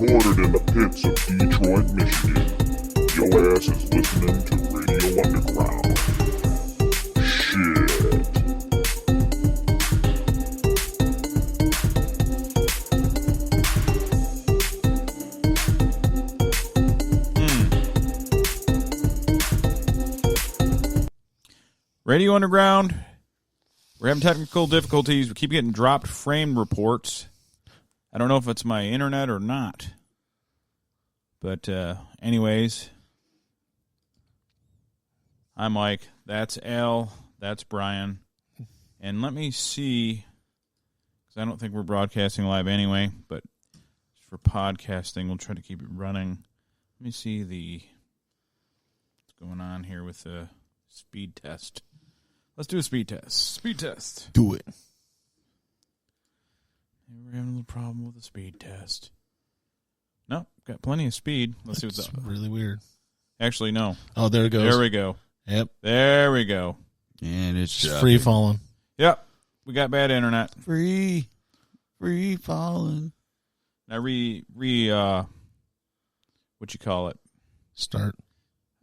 recorded in the pits of Detroit, Michigan. Your ass is listening to Radio Underground. Shit. Radio Underground. We're having technical difficulties. We keep getting dropped frame reports. I don't know if it's my internet or not. But anyways, I'm Mike. That's Al. That's Brian. And let me see, because I don't think we're broadcasting live anyway, but for podcasting, we'll try to keep it running. Let me see what's going on here with the speed test. Let's do a speed test. Speed test. Do it. We're having a little problem with the speed test. No, got plenty of speed. Let's see what's up. Really weird. Actually, no. Oh, there it goes. There we go. Yep. There we go. And it's free falling. Yep. We got bad internet. Free falling. Now what you call it? Start.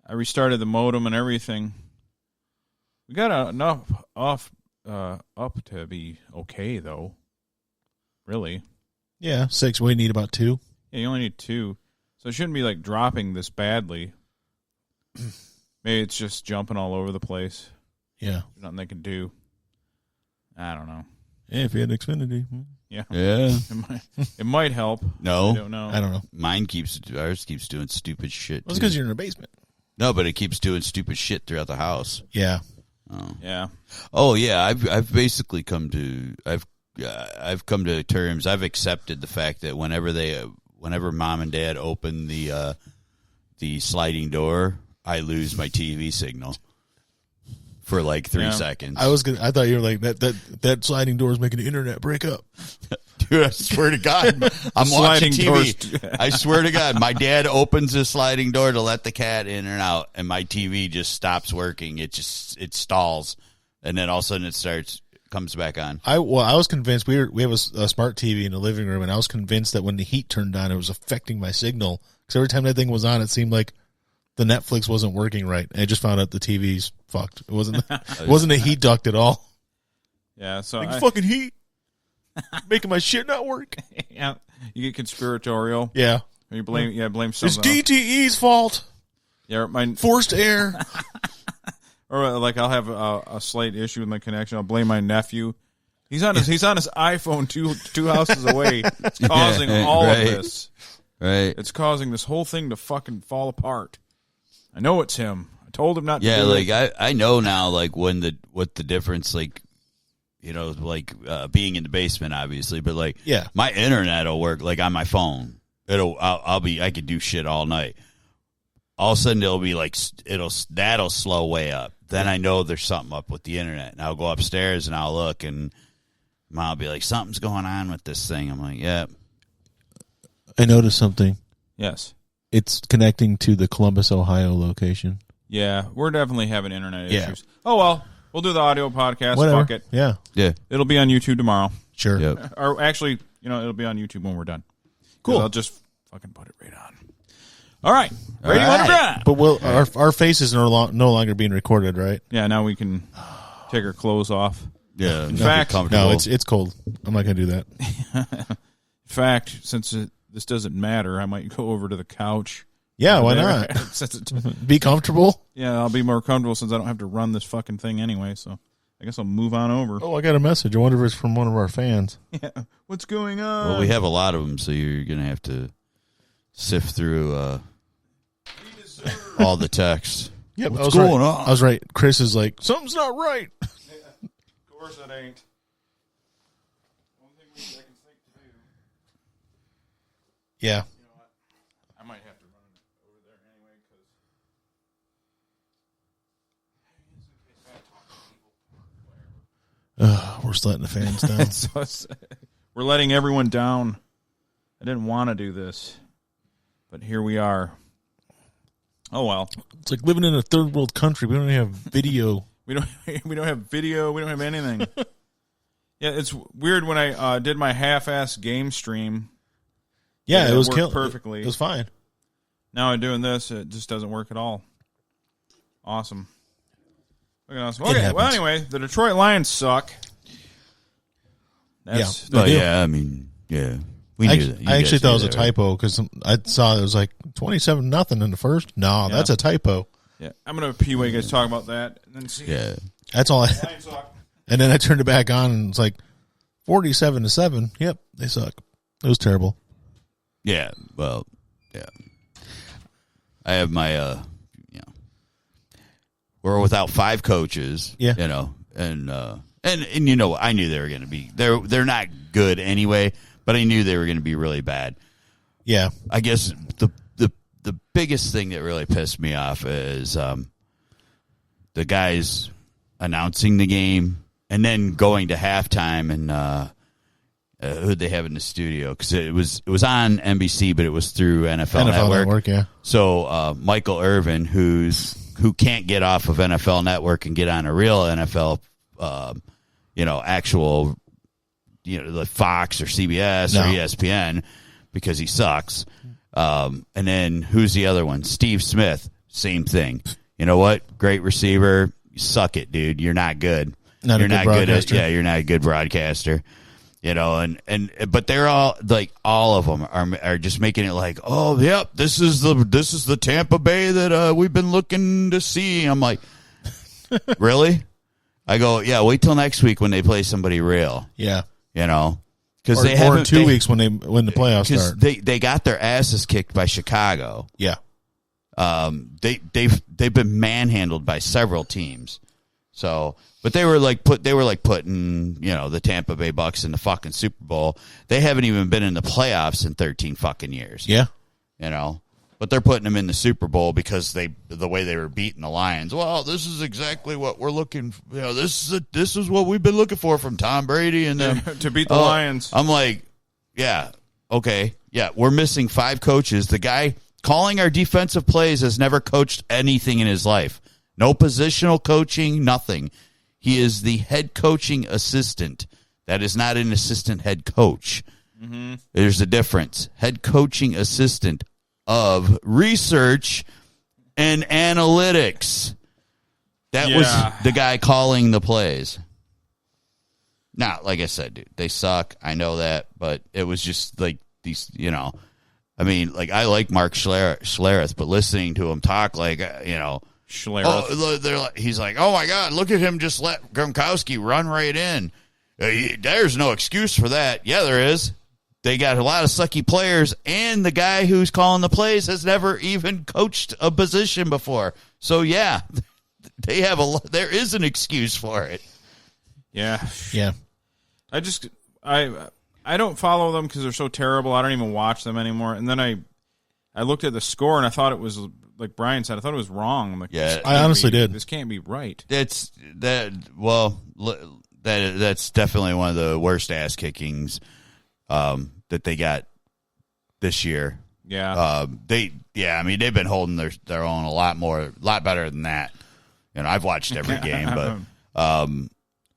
I restarted the modem and everything. We got enough up to be okay though. Really? Yeah, 6. We need about 2. Yeah, you only need 2. So it shouldn't be like dropping this badly. Maybe it's just jumping all over the place. Yeah. There's nothing they can do. I don't know. Yeah, if you had Xfinity. Yeah. Yeah. It might help. No. I don't know. I don't know. Ours keeps doing stupid shit. Well, it's because you're in a basement. No, but it keeps doing stupid shit throughout the house. Yeah. Oh. Yeah. Oh yeah. I've basically come to terms. I've accepted the fact that whenever mom and dad open the sliding door, I lose my TV signal for like 3 seconds. I thought you were like that sliding door is making the internet break up. Dude, I swear to God, I'm watching TV. I swear to God, my dad opens the sliding door to let the cat in and out, and my TV just stops working. It stalls, and then all of a sudden comes back on. I was convinced we have a smart TV in the living room, and I was convinced that when the heat turned on, it was affecting my signal. Because every time that thing was on, it seemed like the Netflix wasn't working right. And I just found out the TV's fucked. It wasn't a heat duct at all. Yeah, so fucking heat making my shit not work. Yeah, you get conspiratorial. Yeah, you blame something. It's DTE's fault. Yeah, my forced air. Or like I'll have a slight issue with my connection. I'll blame my nephew. He's on his iPhone two houses away. It's causing all of this. Right. It's causing this whole thing to fucking fall apart. I know it's him. I told him not to. Yeah, do like it. I know now, like what the difference, like, you know, like being in the basement, obviously, but like, yeah, my internet will work like on my phone. I could do shit all night. All of a sudden it'll be like that'll slow way up. Then I know there's something up with the internet, and I'll go upstairs and I'll look, and Mom will be like, "Something's going on with this thing." I'm like, "Yeah." I noticed something. Yes. It's connecting to the Columbus, Ohio location. Yeah, we're definitely having internet issues. Oh, well, we'll do the audio podcast. Whatever. Fuck it. Yeah. It'll be on YouTube tomorrow. Sure. Yep. Or actually, it'll be on YouTube when we're done. Cool. I'll just fucking put it right on. All right. Radio Underground. But our faces are no longer being recorded, right? Yeah, now we can take our clothes off. Yeah. In fact, no, it's cold. I'm not going to do that. In fact, since this doesn't matter, I might go over to the couch. Yeah, why not? Be comfortable. Yeah, I'll be more comfortable since I don't have to run this fucking thing anyway, so I guess I'll move on over. Oh, I got a message. I wonder if it's from one of our fans. Yeah. What's going on? Well, we have a lot of them, so you're going to have to sift through all the texts. Yep, What's going on? I was right. Chris is like, something's not right. Of course it ain't. One thing I can think to do. Yeah. You know what? I might have to run over there anyway because We're just letting the fans down. We're letting everyone down. I didn't want to do this, but here we are. Oh well. It's like living in a third world country. We don't even have video. We don't have video. We don't have anything. Yeah, it's weird when I did my half-ass game stream. Yeah, it was worked perfectly. It was fine. Now I'm doing this, it just doesn't work at all. Awesome. Okay, well, anyway, the Detroit Lions suck. That's, yeah. Yeah, I mean, yeah. We knew that. I actually thought it was a typo because I saw it was like 27-0 in the first. No, that's a typo. Yeah, I'm going to pee while you guys talk about that. And then see. Yeah. That's all. Lions suck. And then I turned it back on and it's like 47-7. Yep, they suck. It was terrible. Yeah, well, yeah. I have my, we're without 5 coaches. Yeah. And I knew they were going to be. They're not good anyway, but I knew they were going to be really bad. Yeah. I guess the biggest thing that really pissed me off is the guys announcing the game and then going to halftime and who'd they have in the studio? Because it was on NBC, but it was through NFL Network. Yeah. So Michael Irvin, who can't get off of NFL Network and get on a real NFL, actual, the Fox or CBS or ESPN because he sucks. And then who's the other one? Steve Smith, same thing. You know what? Great receiver. You suck it, dude. You're not good. You're not good you're not a good broadcaster. But they're all like, all of them are just making it like, oh, yep, this is the Tampa Bay that we've been looking to see. I'm like, really? I go, yeah. Wait till next week when they play somebody real. Yeah, because they have in 2 weeks when the playoffs start. They got their asses kicked by Chicago. Yeah, they've been manhandled by several teams. So, but they were putting the Tampa Bay Bucks in the fucking Super Bowl. They haven't even been in the playoffs in 13 fucking years. Yeah, but they're putting them in the Super Bowl because the way they were beating the Lions. Well, this is exactly what we're looking. This is what we've been looking for from Tom Brady and them to beat the Lions. I'm like, yeah, okay, yeah. We're missing 5 coaches. The guy calling our defensive plays has never coached anything in his life. No positional coaching, nothing. He is the head coaching assistant. That is not an assistant head coach. Mm-hmm. There's a difference. Head coaching assistant of research and analytics. That was the guy calling the plays. Now, like I said, dude, they suck. I know that, but it was just like these, I mean, like I like Mark Schlereth, but listening to him talk like, he's like, oh my God, look at him just let Gronkowski run right in. There's no excuse for that. Yeah, there is. They got a lot of sucky players, and the guy who's calling the plays has never even coached a position before. So yeah, there is an excuse for it. Yeah. Yeah. I don't follow them because they're so terrible. I don't even watch them anymore. And then I looked at the score and I thought it was, like Brian said, I thought it was wrong. I'm like, yeah, I honestly did. This can't be right. That's definitely one of the worst ass kickings that they got this year. Yeah. I mean, they've been holding their own a lot better than that. I've watched every game, but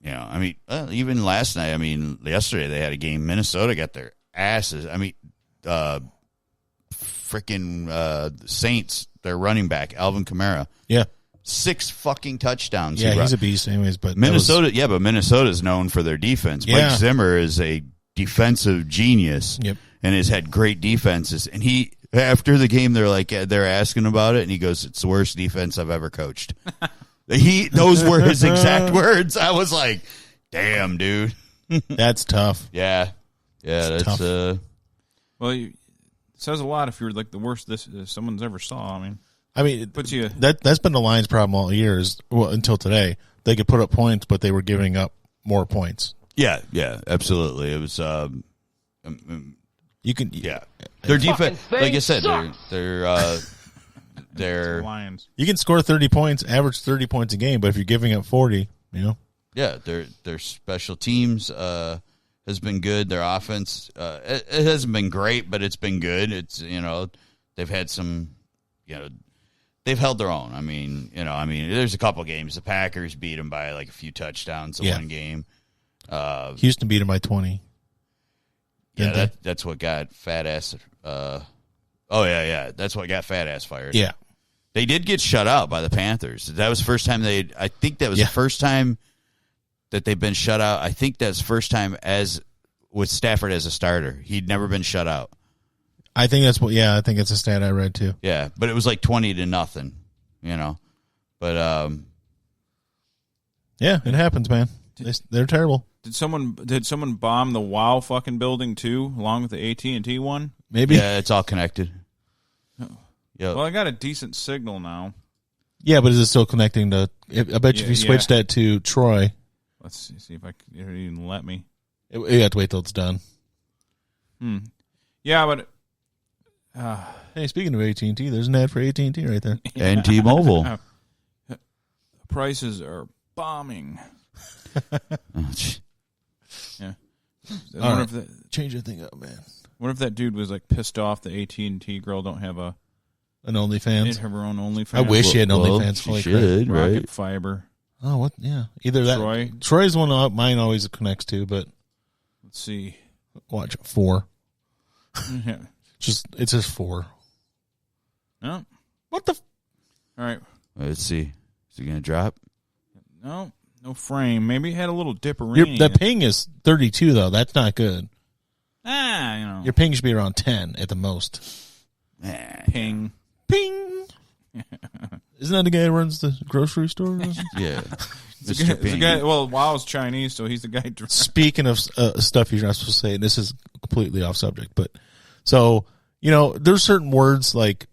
I mean, even last night, yesterday they had a game. Minnesota got their asses. I mean, freaking Saints, their running back, Alvin Kamara. Yeah. 6 fucking touchdowns. Yeah, he's a beast anyways. But Minnesota's known for their defense. Yeah. Mike Zimmer is a defensive genius. Yep. And has had great defenses. And after the game, they're asking about it, and he goes, "It's the worst defense I've ever coached." Those were his exact words. I was like, "Damn, dude." That's tough. Yeah, that's tough. Well, it says a lot if you're like the worst someone's ever saw. I mean, it puts you. That's been the Lions' problem all year until today. They could put up points, but they were giving up more points. Yeah, absolutely. It was. You can. Yeah, their defense, like I said, they're Lions. You can score 30 points, average 30 points a game, but if you're giving up 40, Yeah, their special teams has been good. Their offense it hasn't been great, but it's been good. It's they've had some they've held their own. I mean, there's a couple games the Packers beat them by like a few touchdowns in one game. Houston beat them by 20. Yeah, that's what got fat ass. That's what got fat ass fired. Yeah. They did get shut out by the Panthers. That was the first time I think that was the first time that they've been shut out. I think that's the first time with Stafford as a starter. He'd never been shut out. I think that's I think it's a stat I read too. Yeah, but it was like 20-0, you know. But yeah, it happens, man. They're terrible. Did someone bomb the WoW fucking building too, along with the AT&T one? Maybe. Yeah, it's all connected. Yep. Well, I got a decent signal now. Yeah, but is it still connecting to? I bet you if you switch that to Troy. Let's see if it even let me. You have to wait till it's done. Yeah, but hey, speaking of AT&T, there's an ad for AT&T right there. And T-Mobile. Prices are bombing. Yeah. All right. Change that thing up, man. What if that dude was like pissed off the AT&T girl don't have an OnlyFans? Have her own OnlyFans. I wish she had an OnlyFans. She should, Rocket right? Fiber. Oh, what? Yeah, either that. Troy. Troy's one mine always connects to, but Let's see. watch 4. Yeah. It's just 4. No. What the? All right. Let's see. Is it gonna drop? No frame. Maybe it had a little dipperini. The ping is 32 though. That's not good. Your Your ping should be around 10 at the most. ping. Ping. Isn't that the guy who runs the grocery store? Yeah. Mr. Ping. Well, WoW's Chinese, so he's the guy. Speaking of stuff you're not supposed to say, and this is completely off subject, but so there's certain words like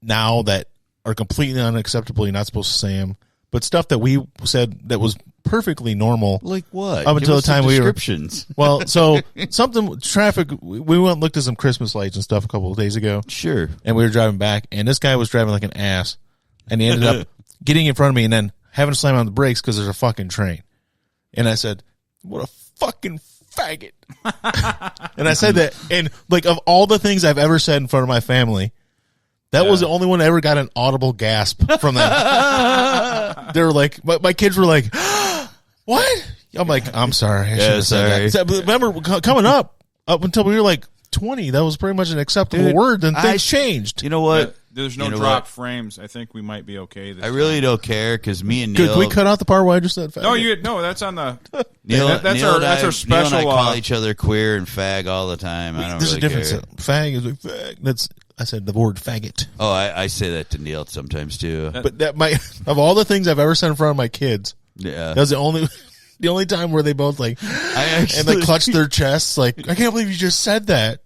now that are completely unacceptable. You're not supposed to say them, but stuff that we said that was perfectly normal. Like what? Up until the time we were descriptions. Well, so traffic. We went and looked at some Christmas lights and stuff a couple of days ago. Sure. And we were driving back, and this guy was driving like an ass, and he ended up getting in front of me and then having to slam on the brakes because there's a fucking train. And I said, "What a fucking faggot!" And I said that, and like of all the things I've ever said in front of my family, that was the only one that ever got an audible gasp from them. They were like, my kids were like, "What?" I'm like, "I'm sorry. I should have said that." But remember, coming up until we were like 20, that was pretty much an acceptable word. Then things changed. You know what? There's no drop frames. I think we might be okay. I really don't care because me and Neil. Can we cut out the part where I just said faggot? No, that's on the. Neil, that's our special. Neil and I call each other queer and fag all the time. I don't There's really a difference. care. Fag is like fag. I said the word faggot. Oh, I say that to Neil sometimes too. But of all the things I've ever said in front of my kids, Yeah, that was the only time where they both and they clutched their chests like, "I can't believe you just said that."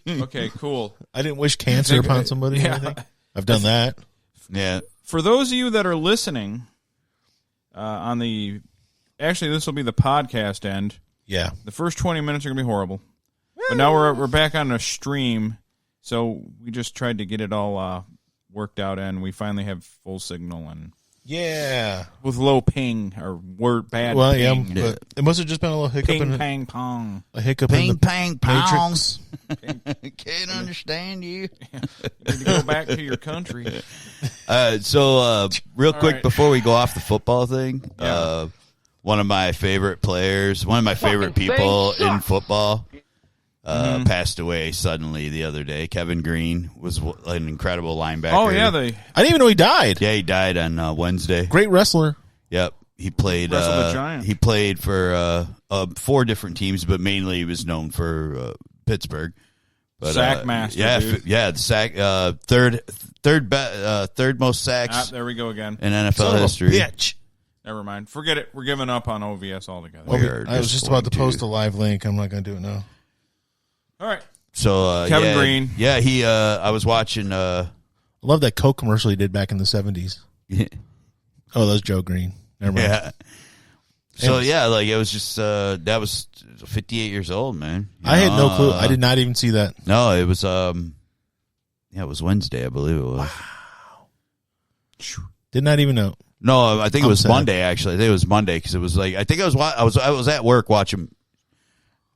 Okay, cool. I didn't wish cancer upon somebody. Yeah. Or anything. I've done that. Yeah. For those of you that are listening, actually this will be the podcast end. Yeah. The first 20 minutes are gonna be horrible, but now we're back on a stream, so we just tried to get it all worked out, and we finally have full signal and with low ping or bad. Well, ping. yeah, but it must have just been a little hiccup Ping pang pong. a hiccup Ping, in the pang, matrix. Can't understand you. You need to go back to your country. So, real quick right. before we go off the football thing, one of my favorite players, one of my favorite people in football, passed away suddenly the other day. Kevin Green was an incredible linebacker. Oh yeah, I didn't even know he died. Yeah, he died on Wednesday. Great wrestler. Yep. He played. Wrestled the Giant. He played for 4 different teams, but mainly he was known for Pittsburgh. But, sack master. Yeah, dude. the sack third most sacks There we go again. in NFL Son of a history. bitch. Never mind. Forget it. We're giving up on OVS altogether. Weird. I was just about to post a live link. I'm not going to do it now. All right. So Kevin Green. Yeah, he. I was watching. I love that Coke commercial he did back in the 70s. Oh, that was Joe Green. Never mind. Yeah. So yeah, like it was just that was 58 years old, man. I had no clue. I did not even see that. No, it was it was Wednesday, I believe it was. Wow. Did not even know. No, I think it was sad. Monday. Actually, I think it was Monday because it was like I think I was at work watching.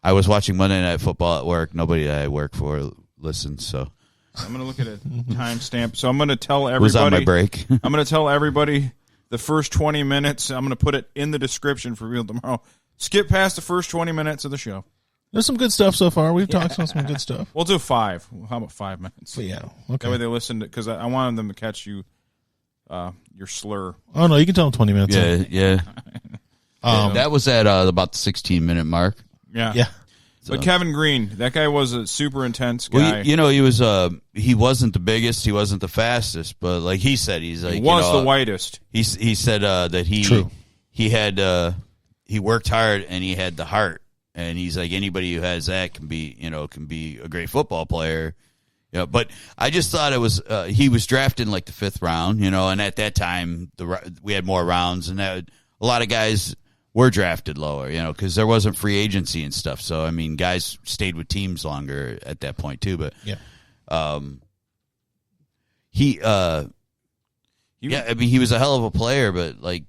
I was watching Monday Night Football at work. Nobody that I work for listens, so I'm going to look at a timestamp. So I'm going to tell everybody. it was on my break. I'm going to tell everybody the first 20 minutes. I'm going to put it in the description for Real Tomorrow. Skip past the first 20 minutes of the show. There's some good stuff so far. We've talked about some good stuff. We'll do 5. How about 5 minutes? But yeah, That way okay. they listen to, because I wanted them to catch you, your slur. Oh no, you can tell them 20 minutes. Yeah, yeah. Um, That was at about the 16-minute mark. Yeah. yeah. But Kevin Green, that guy was a super intense guy. Well, you know, he wasn't the biggest, he wasn't the fastest, but like he said, he's like he was the whitest. He said that True. he had he worked hard and he had the heart, and he's like, anybody who has that can be a great football player. Yeah, but I just thought it was he was drafted in like the 5th round, and at that time we had more rounds, and a lot of guys were drafted lower, because there wasn't free agency and stuff. So I mean, guys stayed with teams longer at that point too. But Yeah. he I mean, he was a hell of a player, but like,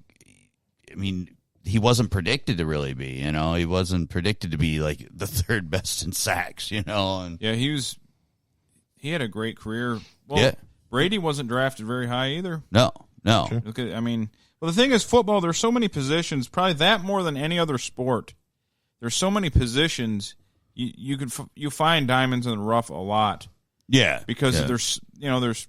I mean, he wasn't predicted to really be, he wasn't predicted to be like the 3rd best in sacks, and Yeah, he had a great career. Well, Yeah. Brady wasn't drafted very high either. no. Look at, well, the thing is, football, there's so many positions, probably that more than any other sport. There's so many positions. You find diamonds in the rough a lot Yeah. because Yeah. there's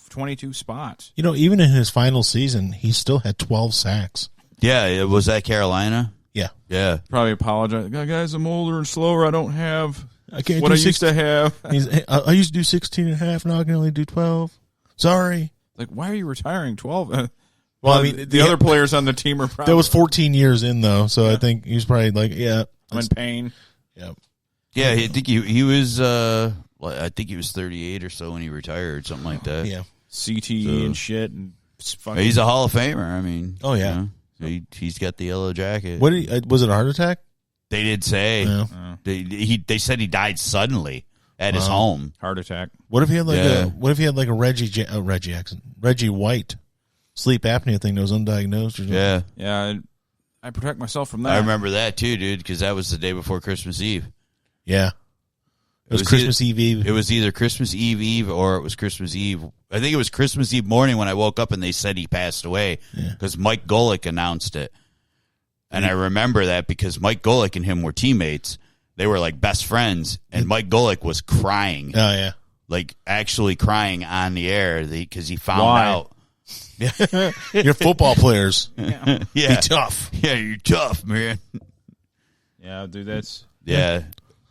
22 spots. Even in his final season, he still had 12 sacks. Yeah, was that Carolina? Yeah. Yeah. Probably apologize. Guys, I'm older and slower. I don't have I can't what do I used to have. I used to do 16 and a half. Now I can only do 12. Sorry. Like, why are you retiring 12? Well, I mean, the other players on the team are probably That was 14 years in, though, so I think he was probably like, yeah. I'm in pain. Yeah. Yeah, I think he was I think he was 38 or so when he retired, something like that. Yeah. CTE and shit. And He's a Hall of Famer. I mean, Oh, yeah. He's got the yellow jacket. What was it a heart attack? They did say Yeah. they said he died suddenly at his home. heart attack. What if he had like Yeah. a Reggie White sleep apnea thing that was undiagnosed or something? Yeah. Yeah, I protect myself from that. I remember that too, dude, because that was the day before Christmas Eve. Yeah. It was was Christmas Eve. It was either Christmas Eve or it was Christmas Eve. I think it was Christmas Eve morning when I woke up and they said he passed away because Mike Golick announced it. And I remember that because Mike Golick and him were teammates. They were like best friends, and Mike Golick was crying. Oh, yeah. Like actually crying on the air because he found Why? out. You're football players. Yeah. Be tough. Yeah, you're tough, man. Yeah, dude, that's... Yeah.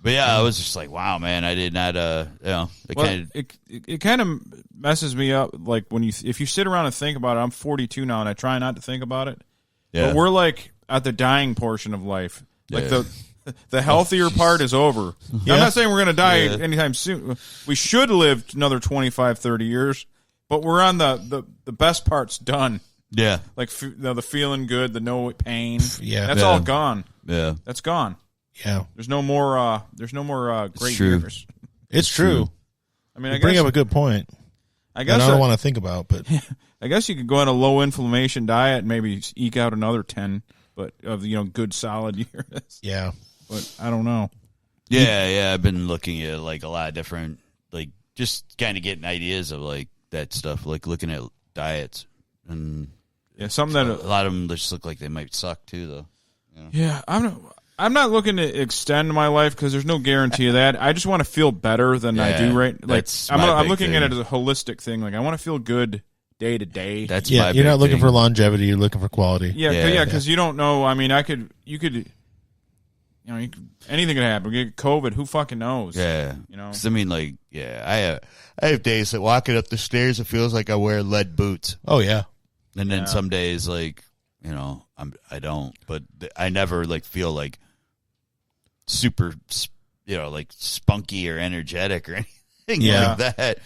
But yeah, I was just like, wow, man, I did not, it kind of messes me up. Like if you sit around and think about it, I'm 42 now, and I try not to think about it. Yeah. But we're like at the dying portion of life. Like Yeah. the healthier part is over. Yeah. I'm not saying we're going to die Yeah. anytime soon. We should live another 25, 30 years, but we're on the best part's done. yeah, Like the feeling good, the no pain. Yeah. That's Yeah. all gone. yeah. That's gone. Yeah. There's no more. There's no more great true. years. It's true. I mean, You bring up a good point. I That I guess don't want to think about, but I guess you could go on a low inflammation diet and maybe eke out another 10, but of good solid years. yeah. But I don't know. Yeah, I've been looking at like a lot of different, like just kind of getting ideas of like that stuff, like looking at diets, and Yeah, something a that. lot of them just look like they might suck too, though. Yeah, I'm not looking to extend my life because there's no guarantee of that. I just want to feel better than I do Yeah, right. Like that's I'm my big looking at thing. it as a holistic thing. Like I want to feel good day to day. That's Yeah, my you're big not looking thing. for longevity. You're looking for quality. Yeah, because you don't know. I mean, you could, anything could happen. Get COVID. Who fucking knows? Yeah, You know? 'Cause I mean, like, I have days that walking up the stairs, it feels like I wear lead boots, Oh, yeah. and then some days, like, I don't, but I never like feel like super, like spunky or energetic or anything Yeah. like that.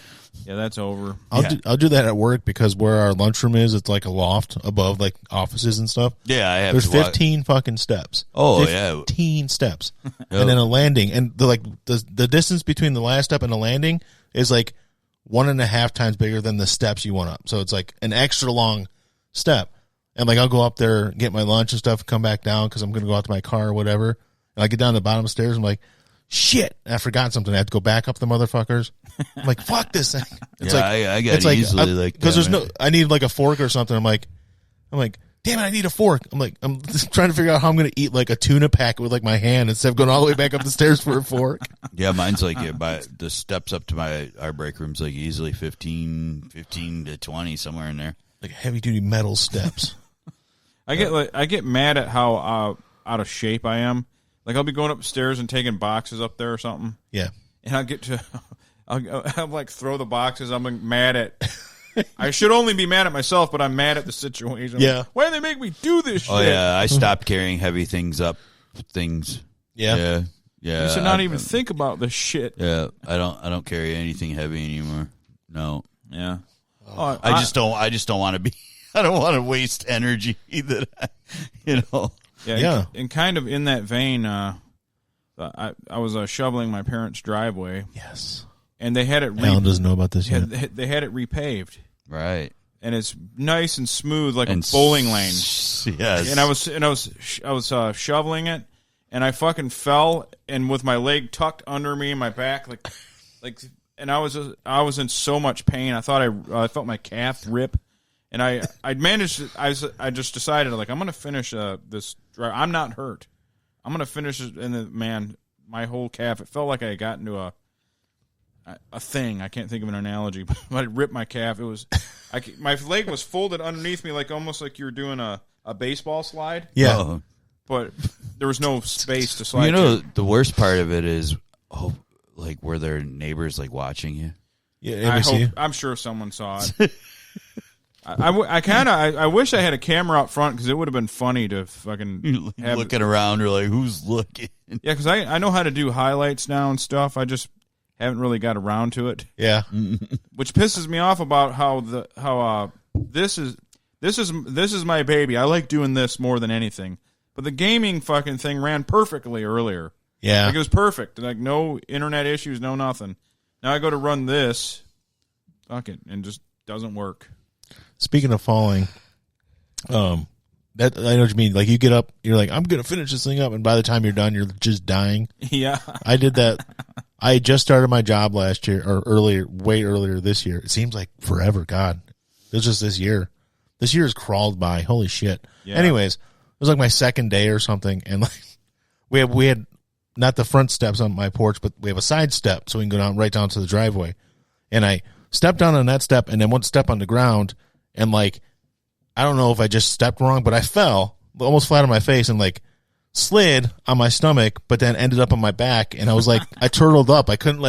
Yeah, that's over. I'll do that at work because where our lunchroom is, it's like a loft above like offices and stuff. Yeah, I have. There's to walk- 15 fucking steps. Oh, yeah. 15 steps. And then a landing. And the distance between the last step and the landing is like 1.5 times bigger than the steps you went up. So it's like an extra long step. And like I'll go up there, get my lunch and stuff, come back down because I'm going to go out to my car or whatever. And I get down to the bottom of the stairs. I'm like, shit, I forgot something. I have to go back up the motherfuckers. I'm like, fuck this thing. It's Yeah, like I get easily like because that, there's no. I need like a fork or something. I'm like, damn damn it, I need a fork. I'm just trying to figure out how I'm going to eat like a tuna pack with like my hand instead of going all the way back up the stairs for a fork. Yeah, mine's like the steps up to our break room's like easily 15 to 20, somewhere in there. Like heavy duty metal steps. I get mad at how out of shape I am. Like I'll be going upstairs and taking boxes up there or something. Yeah. And I'll like throw the boxes. I'm like mad at. I should only be mad at myself, but I'm mad at the situation. Yeah. Like, why do they make me do this shit? Oh yeah, I stopped carrying heavy things up. Yeah. You should not even think about this shit. Yeah, I don't carry anything heavy anymore. No. Yeah. I just don't want to be. I don't want to waste energy that Yeah. And kind of in that vein, I was shoveling my parents' driveway. Yes. And they had it. Alan doesn't know about this yet. They had it repaved. Right. And it's nice and smooth like a bowling lane. Yes. And I was shoveling it, and I fucking fell, and with my leg tucked under me and my back, like, and I was in so much pain. I thought I felt my calf rip, and I managed. I just decided like I'm gonna finish this drive. I'm not hurt. I'm gonna finish it, and man, my whole calf. It felt like I got into a thing. I can't think of an analogy, but I ripped my calf. It was, my leg was folded underneath me, like almost like you were doing a baseball slide. Yeah. Oh. But there was no space to slide. The worst part of it is, like, were there neighbors like watching you? Yeah, I'm sure someone saw it. I wish I had a camera up front because it would have been funny to fucking have looking around or like who's looking. Yeah, because I know how to do highlights now and stuff. I just haven't really got around to it. Yeah, which pisses me off about how this is my baby. I like doing this more than anything. But the gaming fucking thing ran perfectly earlier. Yeah, like it was perfect. Like no internet issues, no nothing. Now I go to run this, fuck it, and just doesn't work. Speaking of falling, that I know what you mean. Like you get up, you're like, I'm gonna finish this thing up, and by the time you're done, you're just dying. Yeah, I did that. I just started my job last year, or way earlier this year. It seems like forever. God, it was just this year. This year has crawled by. Holy shit. Yeah. Anyways, it was like my second day or something, and like we had not the front steps on my porch, but we have a side step, so we can go right down to the driveway. And I stepped down on that step, and then one step on the ground, and like I don't know if I just stepped wrong, but I fell almost flat on my face and like slid on my stomach, but then ended up on my back, and I was like, I turtled up. I couldn't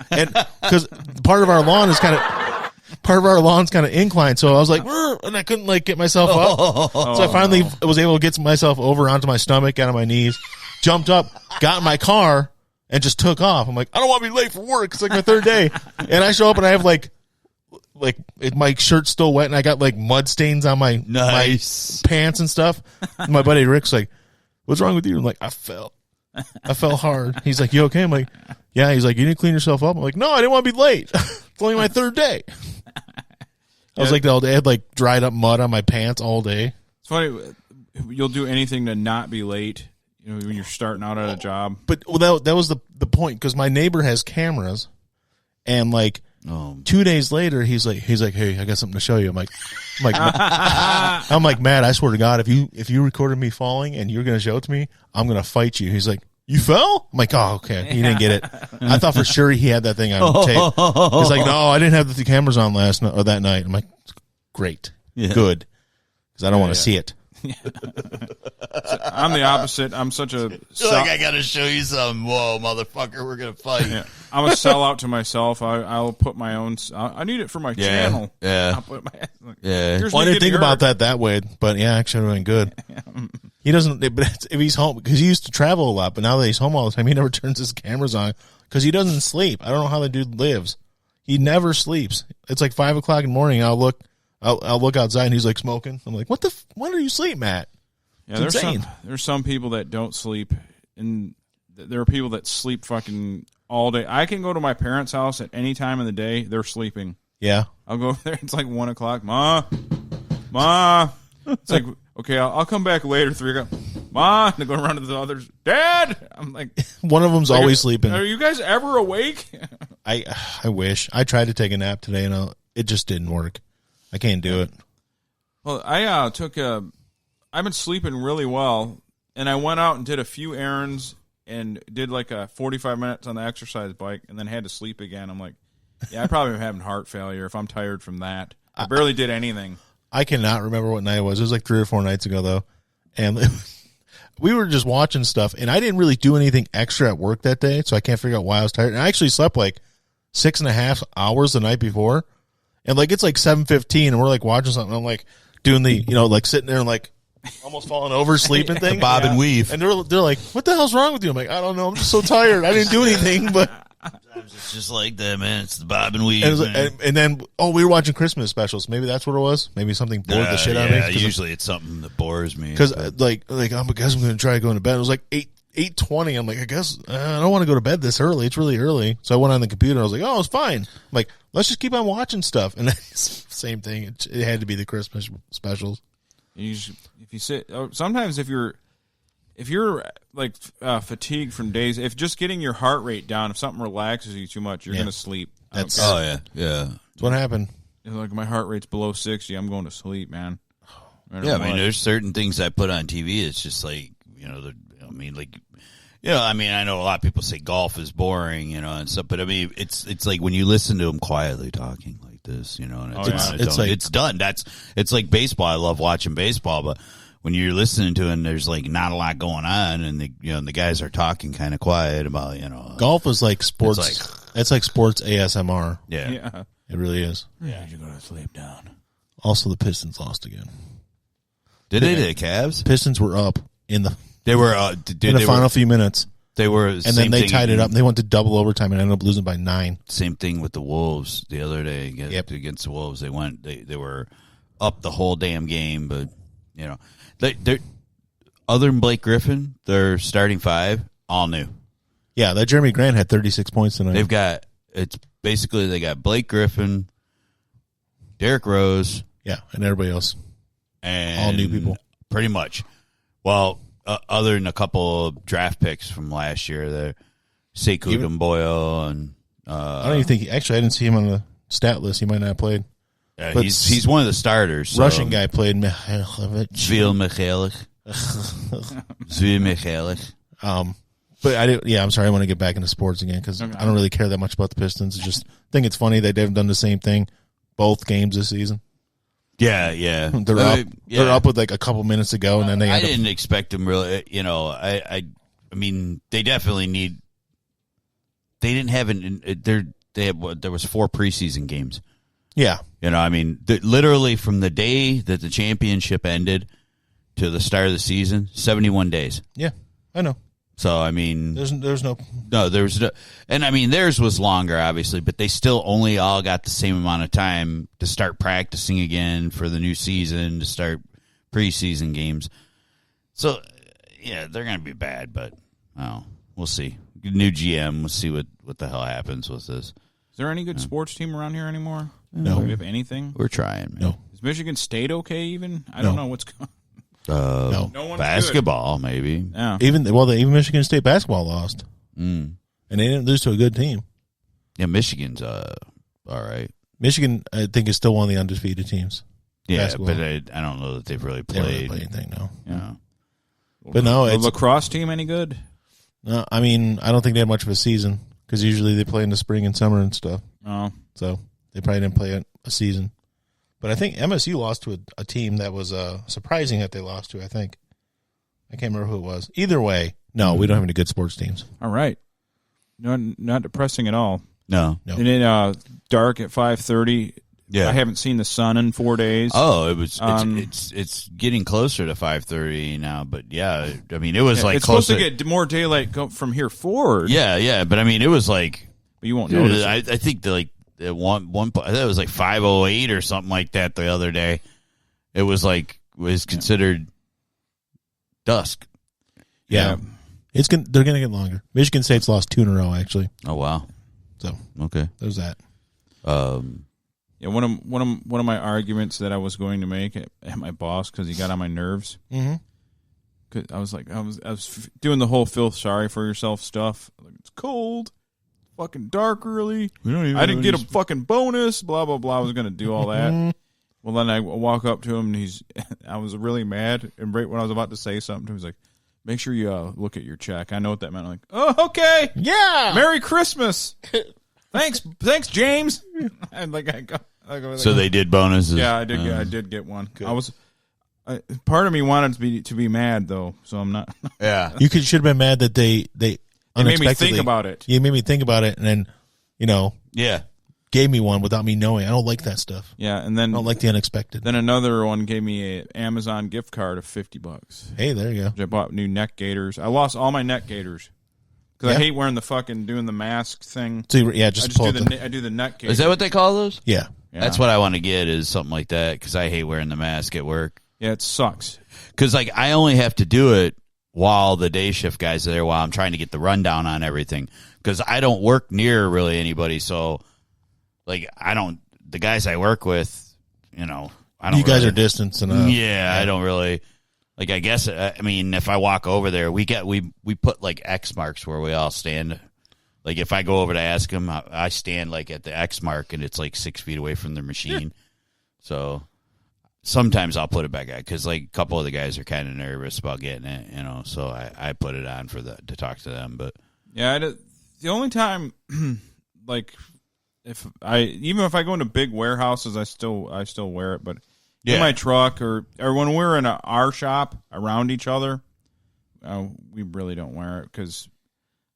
and because part of our lawn's kind of inclined, so I was like, and I couldn't like get myself up. So I finally was able to get myself over onto my stomach, got on my knees, jumped up, got in my car, and just took off. I'm like, I don't want to be late for work. It's like my third day, and I show up and I have like my shirt's still wet, and I got like mud stains on my pants and stuff. And my buddy Rick's like, what's wrong with you? I'm like, I fell hard. He's like, you okay? I'm like, yeah. He's like, you didn't clean yourself up? I'm like, no, I didn't want to be late. It's only my third day. I was like, I had like dried up mud on my pants all day. It's funny. You'll do anything to not be late, you know, when you're starting out at a job. But that was the point, because my neighbor has cameras, and like 2 days later, he's like, hey, I got something to show you. I'm like, Matt, I swear to God, if you recorded me falling and you're gonna show it to me, I'm gonna fight you. He's like, you fell? I'm like, oh, okay. He didn't get it. I thought for sure he had that thing on tape. He's like, no, I didn't have the cameras on last night or that night. I'm like, great, good, because I don't want to see it. Yeah. I'm the opposite. I'm such a like, I gotta show you something. Whoa, motherfucker, we're gonna fight. Yeah. I'm a sellout to myself. I'll put my own. I need it for my channel. Yeah. I'll put Well, I didn't think about that way, but yeah, actually, it would have been good. He doesn't. But if he's home, because he used to travel a lot, but now that he's home all the time, he never turns his cameras on because he doesn't sleep. I don't know how the dude lives. He never sleeps. It's like 5 o'clock in the morning. I'll look outside and he's like smoking. I'm like, when are you sleep, Matt? Yeah, there's some people that don't sleep, and there are people that sleep fucking all day. I can go to my parents' house at any time of the day. They're sleeping. Yeah. I'll go over there. It's like 1 o'clock. Ma. It's like, okay, I'll come back later. 3 o'clock. Ma. And they go around to the others. Dad. I'm like, one of them's like, always sleeping. Are you guys ever awake? I wish. I tried to take a nap today, and it just didn't work. I can't do it. Well, I've been sleeping really well, and I went out and did a few errands and did like a 45 minutes on the exercise bike, and then had to sleep again. I'm like, yeah, I probably am having heart failure if I'm tired from that. I barely did anything. I cannot remember what night it was. It was like 3 or 4 nights ago, though. And we were just watching stuff, and I didn't really do anything extra at work that day, so I can't figure out why I was tired. And I actually slept like 6.5 hours the night before. And like it's like 7:15, and we're like watching something. I'm like doing the, like sitting there and like almost falling over, sleeping thing. Bob and weave. And they're like, "What the hell's wrong with you?" I'm like, "I don't know. I'm just so tired. I didn't do anything." But Sometimes it's just like that, man. It's the bob and weave. and, it was like, and then we were watching Christmas specials. Maybe that's what it was. Maybe something bored the shit out of me. Yeah, usually it's something that bores me. Because I guess I'm going to try going to bed. It was like 8:20. I'm like, I guess I don't want to go to bed this early. It's really early. So I went on the computer. I was like, oh, it's fine. I'm like, let's just keep on watching stuff. And then same thing. It had to be the Christmas specials. Sometimes if you're like fatigued from days, if just getting your heart rate down, if something relaxes you too much, you're going to sleep. That's yeah. That's what happened. Like my heart rate's below 60, I'm going to sleep, man. Yeah, I mean, there's certain things I put on TV. It's just like, I know a lot of people say golf is boring, and stuff, but I mean, it's like when you listen to them quietly talking like this, and it's done. It's like baseball. I love watching baseball, but when you're listening to it and there's like not a lot going on, and the guys are talking kind of quiet about, golf is like sports. It's like sports ASMR. Yeah. It really is. Yeah, you're going to sleep down. Also, the Pistons lost again. Did they? The Cavs? Pistons were up in the final few minutes. They were, and then they tied it up. And they went to double overtime and ended up losing by 9. Same thing with the Wolves the other day against the Wolves. They were up the whole damn game, but they're other than Blake Griffin, their starting 5 all new. Yeah, that Jeremy Grant had 36 points tonight. They got Blake Griffin, Derrick Rose, and everybody else, and all new people, pretty much. Well, other than a couple of draft picks from last year, there, Sekou Doumbouya and I don't even think I didn't see him on the stat list. He might not have played. Yeah, he's one of the starters. Russian guy played Zvil Mikhailich. But I'm sorry. I want to get back into sports again because I don't really care that much about the Pistons. I just think it's funny they haven't done the same thing both games this season. Yeah. They're up with like a couple minutes to go, and then they. I didn't expect them really. I mean, they definitely need. They didn't have there was 4 preseason games. Yeah. I mean, literally from the day that the championship ended to the start of the season, 71 days. Yeah, I know. So, I mean... There's no... No, there's no... And, I mean, theirs was longer, obviously, but they still only all got the same amount of time to start practicing again for the new season, to start preseason games. So, yeah, they're going to be bad, but, we'll see. New GM, we'll see what the hell happens with this. Is there any good sports team around here anymore? No. Do we have anything? We're trying, man. No. Is Michigan State okay even? I don't know what's going on. No basketball, good. Maybe. Yeah. Even Michigan State basketball lost. And they didn't lose to a good team. Yeah, Michigan's all right. Michigan, I think, is still one of the undefeated teams. Yeah, basketball. but I don't know that they've really played. They haven't played anything, no. Yeah. But no, the lacrosse team any good? No, I mean, I don't think they had much of a season because usually they play in the spring and summer and stuff. Oh. So they probably didn't play a season. But I think MSU lost to a team that was surprising that they lost to, I think. I can't remember who it was. Either way, no, we don't have any good sports teams. All right. Not depressing at all. No. And then dark at 5:30. Yeah. I haven't seen the sun in 4 days. Oh, it's getting closer to 5:30 now, but yeah, I mean it was like it's closer. supposed to get more daylight from here forward. Yeah, but I mean it was like you won't notice. I think that at one I thought it was like 5:08 or something like that the other day. It was considered dusk. Yeah. They're going to get longer. Michigan State's lost 2 in a row actually. Oh wow. So, okay. There's that. Yeah, one of my arguments that I was going to make at my boss because he got on my nerves. Mm-hmm. Cause I was doing the whole feel sorry for yourself stuff. Like, it's cold, fucking dark early. I didn't get a fucking bonus. Blah blah blah. I was going to do all that, Well, then I walk up to him, and I was really mad, and right when I was about to say something to him, he's like, make sure you look at your check. I know what that meant. I'm like, oh, okay. Yeah. Merry Christmas. Thanks, James. And like I go So they did bonuses. Yeah, I did get one. Good. Part of me wanted to be mad though, so I'm not. Yeah. You should have been mad that they It made me think about it. You made me think about it, and then Yeah. gave me one without me knowing. I don't like that stuff. Yeah, and then I don't like the unexpected. Then another one gave me an Amazon gift card of $50. Hey, there you go. I bought new neck gaiters. I lost all my neck gaiters because I hate wearing the fucking doing the mask thing. So just pull I do the neck gaiters. Is that what they call those? Yeah. That's what I want to get is something like that because I hate wearing the mask at work. Yeah, it sucks. Because like I only have to do it while the day shift guys are there while I'm trying to get the rundown on everything because I don't work near really anybody. So like the guys I work with, I don't. You guys are distant enough. Yeah, I don't really. Like I guess if I walk over there, we put like X marks where we all stand. Like if I go over to ask them, I stand like at the X mark and it's like 6 feet away from the machine. So sometimes I'll put it back out because like a couple of the guys are kind of nervous about getting it, so I put it on to talk to them. But yeah, the only time like if I go into big warehouses, I still wear it, but in my truck or when we're in our shop around each other, we really don't wear it because.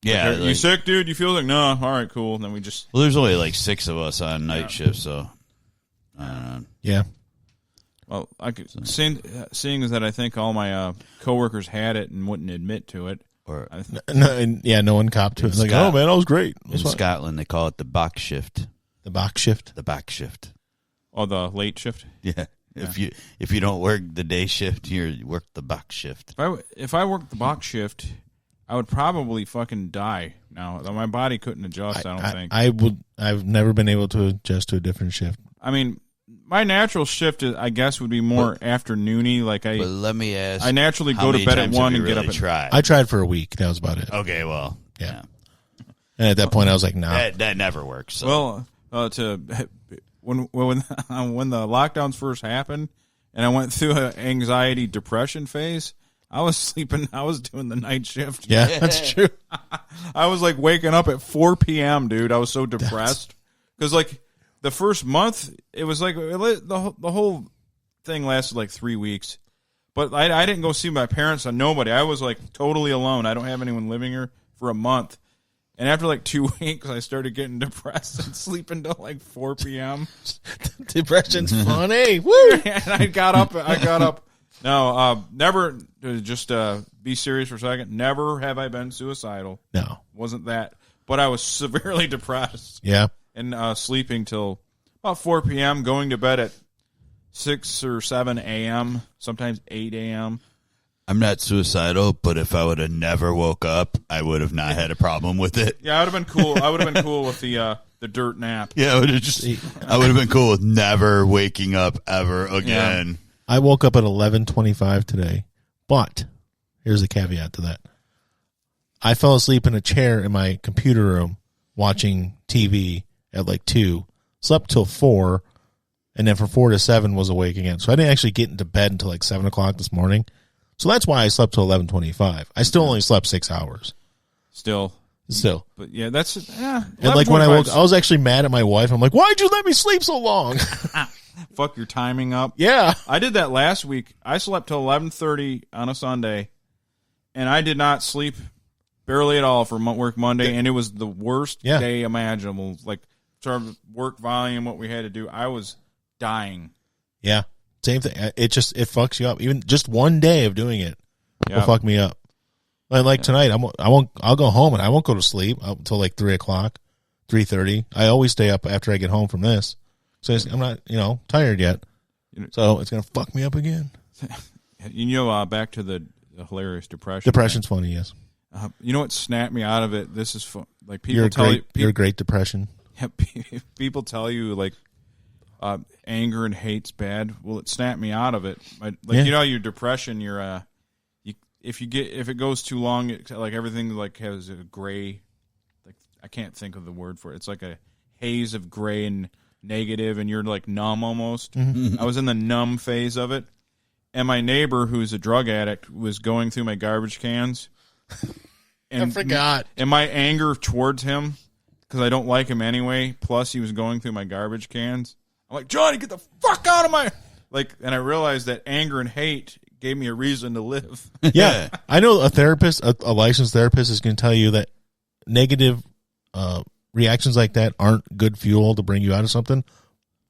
Yeah, you sick, dude? You feel like no? All right, cool. And then we just. Well, there's only like 6 of us on night shift, so. Yeah. Well, seeing as that I think all my coworkers had it and wouldn't admit to it. Or no one copped to it. It's like, oh man, that was great. In Scotland, they call it the box shift. The box shift. The back shift. Oh, the late shift. Yeah. If you don't work the day shift, you work the box shift. If I worked the box shift, I would probably fucking die now. My body couldn't adjust, I don't think. I've never been able to adjust to a different shift. I mean, my natural shift, I guess, would be more afternoony. But let me ask. I naturally go to bed at 1 and get up at. I tried for a week. That was about it. Okay, well, yeah. And at that point, I was like, nah. That never works. So. Well, when the lockdowns first happened, and I went through an anxiety depression phase. I was sleeping. I was doing the night shift. Yeah, that's true. I was like waking up at 4 p.m., dude. I was so depressed because like the first month, it was like the whole thing lasted like 3 weeks. But I didn't go see my parents or nobody. I was like totally alone. I don't have anyone living here for a month. And after like 2 weeks, I started getting depressed and sleeping till like 4 p.m. Depression's funny. Woo! And I got up. No, never. Just be serious for a second. Never have I been suicidal. No, wasn't that. But I was severely depressed. Yeah, and sleeping till about 4 p.m. Going to bed at 6 or 7 a.m. Sometimes 8 a.m. I'm not suicidal, but if I would have never woke up, I would have not had a problem with it. Yeah, I would have been cool. I would have been cool with the dirt nap. Yeah, I would have been cool with never waking up ever again. Yeah. I woke up at 11:25 today, but here's a caveat to that. I fell asleep in a chair in my computer room watching TV at like 2, slept till 4, and then from 4 to 7 was awake again. So I didn't actually get into bed until like 7 o'clock this morning. So that's why I slept till 11:25. I still only slept 6 hours. Still. But yeah, that's and like when I woke, I was actually mad at my wife. I'm like, why'd you let me sleep so long? Fuck your timing up. Yeah. I did that last week. I slept till 11:30 on a Sunday, and I did not sleep barely at all for work Monday, and it was the worst day imaginable. Like, sort of work volume, what we had to do. I was dying. Yeah. Same thing. It fucks you up. Even just one day of doing it will fuck me up. Like tonight, I'll go home and I won't go to sleep until like 3 o'clock, 3:30. I always stay up after I get home from this. So I'm not, tired yet. So it's going to fuck me up again. Back to the hilarious depression. Depression's funny, yes. You know what snapped me out of it? This is fun. Like people you're a great depression. Yeah, people tell you like anger and hate's bad. Well, it snapped me out of it. Your depression. If it goes too long, like everything like has a gray. Like I can't think of the word for it. It's like a haze of gray and negative and you're like numb almost. Mm-hmm. I was in the numb phase of it. And my neighbor, who's a drug addict, was going through my garbage cans. And, I forgot. And my anger towards him, because I don't like him anyway, plus he was going through my garbage cans. I'm like, Johnny, get the fuck out of my... And I realized that anger and hate gave me a reason to live. Yeah. I know a therapist, a licensed therapist is going to tell you that negative reactions like that aren't good fuel to bring you out of something.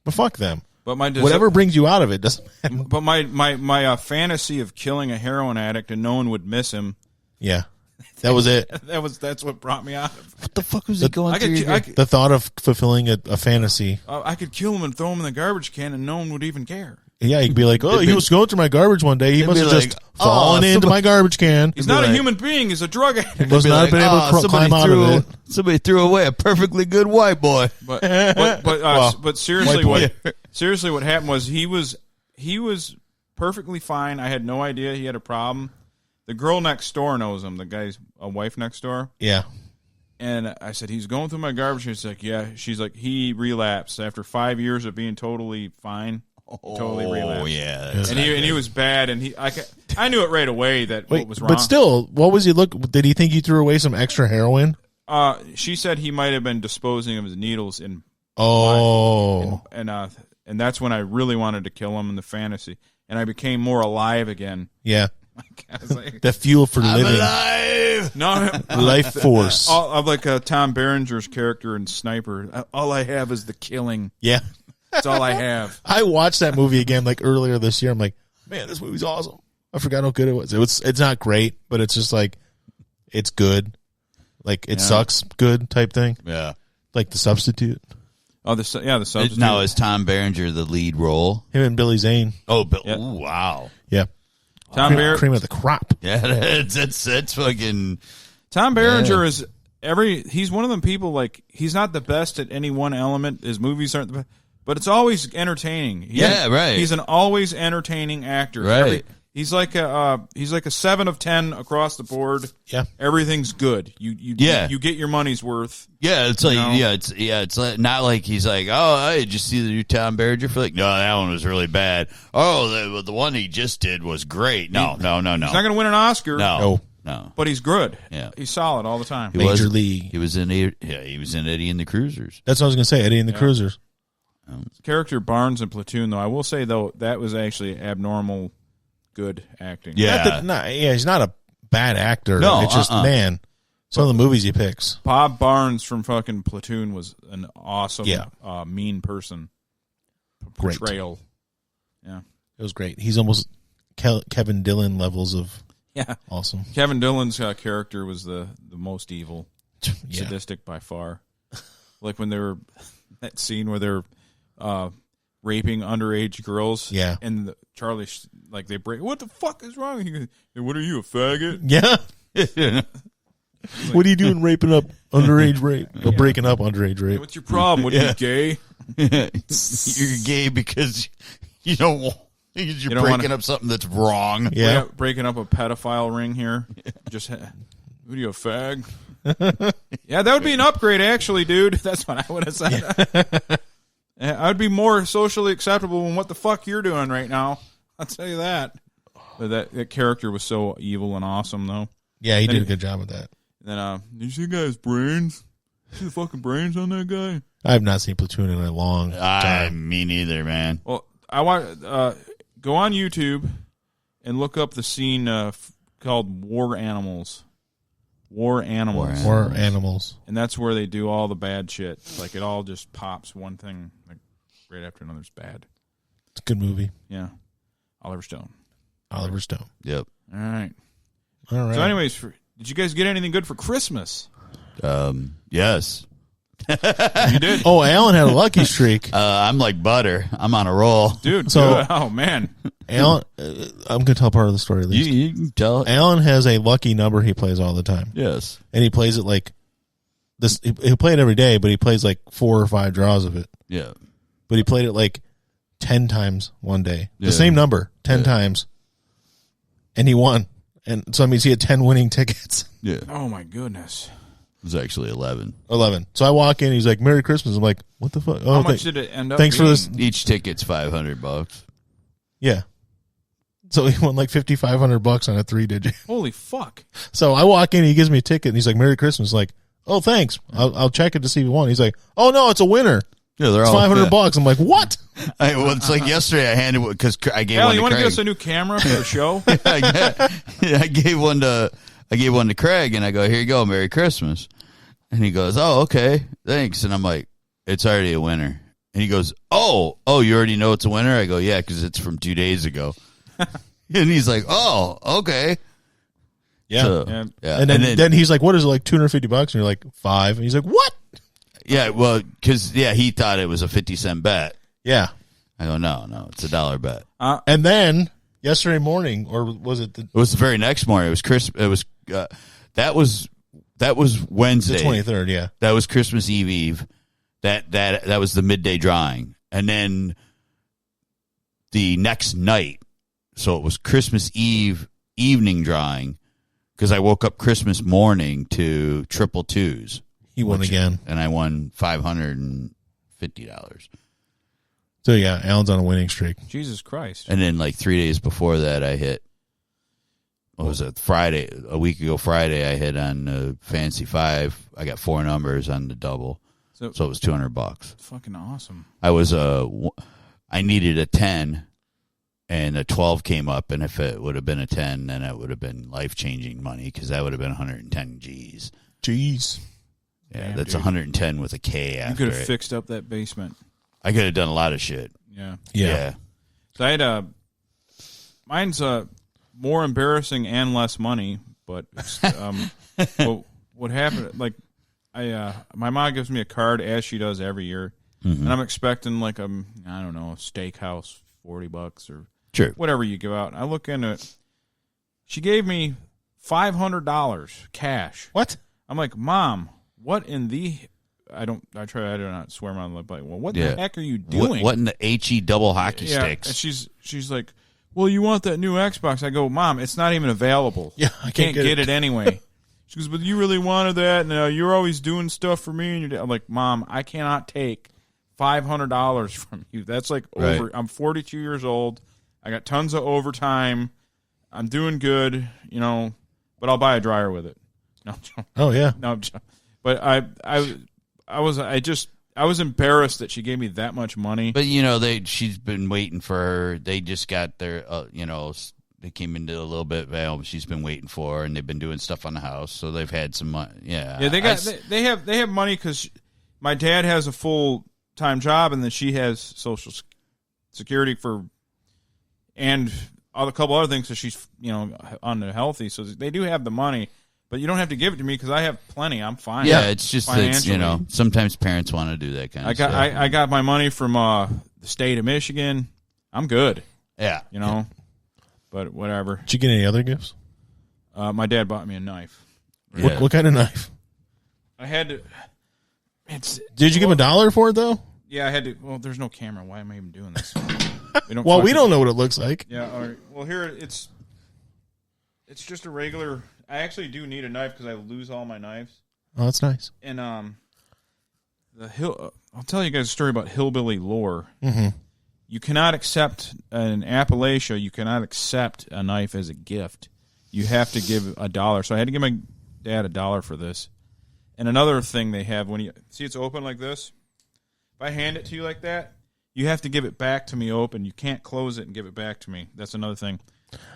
But fuck them. But whatever brings you out of it doesn't matter. But my fantasy of killing a heroin addict and no one would miss him. Yeah. That was it. That's what brought me out of it. What the fuck was he going through? The thought of fulfilling a fantasy. I could kill him and throw him in the garbage can and no one would even care. Yeah, you could be like, oh, he was going through my garbage one day. He must have just fallen into somebody- my garbage can. He's not a human being. He's a drug addict. He must not have been able to climb out of it. Somebody threw away a perfectly good white boy. But seriously, white what happened was he was perfectly fine. I had no idea he had a problem. The girl next door knows him. The guy's a wife next door. Yeah. And I said, he's going through my garbage. She's like, yeah. She's like, he relapsed after 5 years of being totally fine. Totally relapsed. Oh yeah, And he was bad. And I knew it right away that what was wrong. But still, what was he Did he think you threw away some extra heroin? She said he might have been disposing of his needles in. Oh. And that's when I really wanted to kill him in the fantasy, and I became more alive again. Yeah. I was like, The fuel for I'm living. alive. no, Life force. I'm like Tom Berenger's character in Sniper. All I have is the killing. Yeah. That's all I have. I watched that movie again like earlier this year. I'm like, man, this movie's awesome. I forgot how good it was. It's not great, but it's just like it's good. Like it sucks good type thing. Yeah. Like The Substitute. Oh, the substitute. Now is Tom Berenger the lead role? Him and Billy Zane. Oh, Bill. Yeah. Ooh, wow. Yeah. Cream of the crop. Yeah, that's fucking. Tom Berenger is he's one of them people, like, he's not the best at any one element. His movies aren't the best, but it's always entertaining. Right. He's an always entertaining actor. Right. He's like a 7 of 10 across the board. Yeah. Everything's good. You get your money's worth. Yeah, it's like You know? it's like, not like he's like, oh, did you see the new Tom Berenger flick? No, that one was really bad. Oh, the one he just did was great. No. He's not going to win an Oscar. No. But he's good. Yeah. He's solid all the time. Major League. He was in Eddie and the Cruisers. That's what I was going to say. Eddie and the Cruisers. Character Barnes in Platoon, though, I will say, though, that was actually abnormal good acting. Yeah. He's not a bad actor. No, it's just, man, some of the movies he picks. Bob Barnes from fucking Platoon was an awesome, mean person. Great. Portrayal. Yeah. It was great. He's almost Kevin Dillon levels of awesome. Kevin Dillon's character was the most evil, sadistic by far. Like when they were that scene where they're raping underage girls. Yeah. And Charlie, like, they break. What the fuck is wrong? He goes, hey, what are you, a faggot? Yeah. What are you doing raping up underage rape? Or breaking up underage Hey, rape? what's your problem? What are you, gay? You're gay because you don't want. You're don't breaking wanna- up something that's wrong. Yeah. Breaking up a pedophile ring here. Just, what are you, a fag? Yeah, that would be an upgrade, actually, dude. That's what I would have said. I would be more socially acceptable than what the fuck you're doing right now. I'll tell you that. But that character was so evil and awesome, though. Yeah, he did a good job with that. And then, did you see the guy's brains? See the fucking brains on that guy? I have not seen Platoon in a long time. Me neither, man. Well, I want go on YouTube and look up the scene called War Animals. War Animals. War Animals. And that's where they do all the bad shit. Like, it all just pops one thing like right after another's bad. It's a good movie. Yeah. Oliver Stone. Oliver Stone. Yep. All right. All right. So anyways, did you guys get anything good for Christmas? Yes. You did? Oh, Alan had a lucky streak. I'm like butter. I'm on a roll. Dude, So- oh, man. Alan, I'm going to tell part of the story at least. You can tell. Alan has a lucky number he plays all the time. Yes. And he plays it like this. He'll play it every day, but he plays like 4 or 5 draws of it. Yeah. But he played it like 10 times one day. Yeah. The same number, 10 times. And he won. And so that means he had 10 winning tickets. Yeah. Oh, my goodness. was actually 11. 11. So I walk in. He's like, "Merry Christmas." I'm like, "What the fuck?" How much did it end up? Thanks for this. Each ticket's $500. Yeah. So he won like $5,500 on a 3-digit. Holy fuck! So I walk in. He gives me a ticket, and he's like, "Merry Christmas." Like, "Oh, thanks. I'll check it to see if you won." He's like, "Oh no, it's a winner. Yeah, they're It's all $500." I'm like, "What?" It's like yesterday. I handed because I gave Al, one you to want to Craig. get us a new camera for the show? I gave one to Craig, and I go, "Here you go, Merry Christmas." And he goes, "Oh, okay, thanks." And I'm like, "It's already a winner." And he goes, "Oh, you already know it's a winner?" I go, "Yeah, because it's from 2 days ago." And he's like, "Oh, okay." Yeah. So, Yeah. And then he's like, "What is it, like $250?" And you're like, $5. And he's like, "What?" yeah, well, because he thought it was a 50-cent bet. Yeah. I go, no, it's a $1 bet. And then yesterday morning, or was it It was the very next morning. It was Christmas. It was that was Wednesday, the 23rd? Yeah. That was Christmas Eve. That was the midday drawing, and then the next night. So it was Christmas Eve evening drawing because I woke up Christmas morning to triple twos. He won again. And I won $550. So yeah, Alan's on a winning streak. Jesus Christ! And then like 3 days before that, I hit. What was it? Friday, a week ago Friday, I hit on Fantasy 5. I got 4 numbers on the double, so it was $200. Fucking awesome. I needed a 10, and a 12 came up, and if it would have been a 10, then it would have been life-changing money because that would have been 110 G's. Jeez. Yeah, Damn, that's dude. 110 with a K after You could have it. fixed up that basement. I could have done a lot of shit. Yeah. Yeah. So I had mine's more embarrassing and less money, but what happened? Like my mom gives me a card as she does every year, and I'm expecting like I don't know, a steakhouse, $40 or Sure. whatever you give out. I look into it. She gave me $500 cash. What? I'm like, Mom, what in the? I do not swear my lip. Like, well, what the heck are you doing? What in the HE double hockey sticks? And she's like, well, you want that new Xbox? I go, Mom, it's not even available. Yeah, I can't get it anyway. She goes, but you really wanted that, and you're always doing stuff for me and your dad. I'm like, Mom, I cannot take $500 from you. That's like over. I'm 42 years old. I got tons of overtime. I'm doing good, but I'll buy a dryer with it. No, I'm joking. Oh yeah. No, I'm joking. But I was embarrassed that she gave me that much money. But she's been waiting for her. They just got their, they came into a little bit. Well, she's been waiting for her, and they've been doing stuff on the house, so they've had some money. Yeah, Yeah, they have money because my dad has a full-time job, and then she has Social Security and a couple other things. So she's unhealthy. So they do have the money. But you don't have to give it to me because I have plenty. I'm fine. Yeah, it's just that, financially. sometimes parents want to do that kind of stuff. I got my money from the state of Michigan. I'm good. Yeah. But whatever. Did you get any other gifts? My dad bought me a knife. Yeah. What kind of knife? I had to. Did you give him $1 for it though? Yeah, I had to. Well, there's no camera. Why am I even doing this? We don't know what it looks like. Yeah. All right. Well, here it's just a regular. I actually do need a knife because I lose all my knives. Oh, that's nice. And I'll tell you guys a story about hillbilly lore. Mm-hmm. You cannot accept in Appalachia. You cannot accept a knife as a gift. You have to give $1. So I had to give my dad $1 for this. And another thing they have when you see it's open like this. If I hand it to you like that, you have to give it back to me open. You can't close it and give it back to me. That's another thing.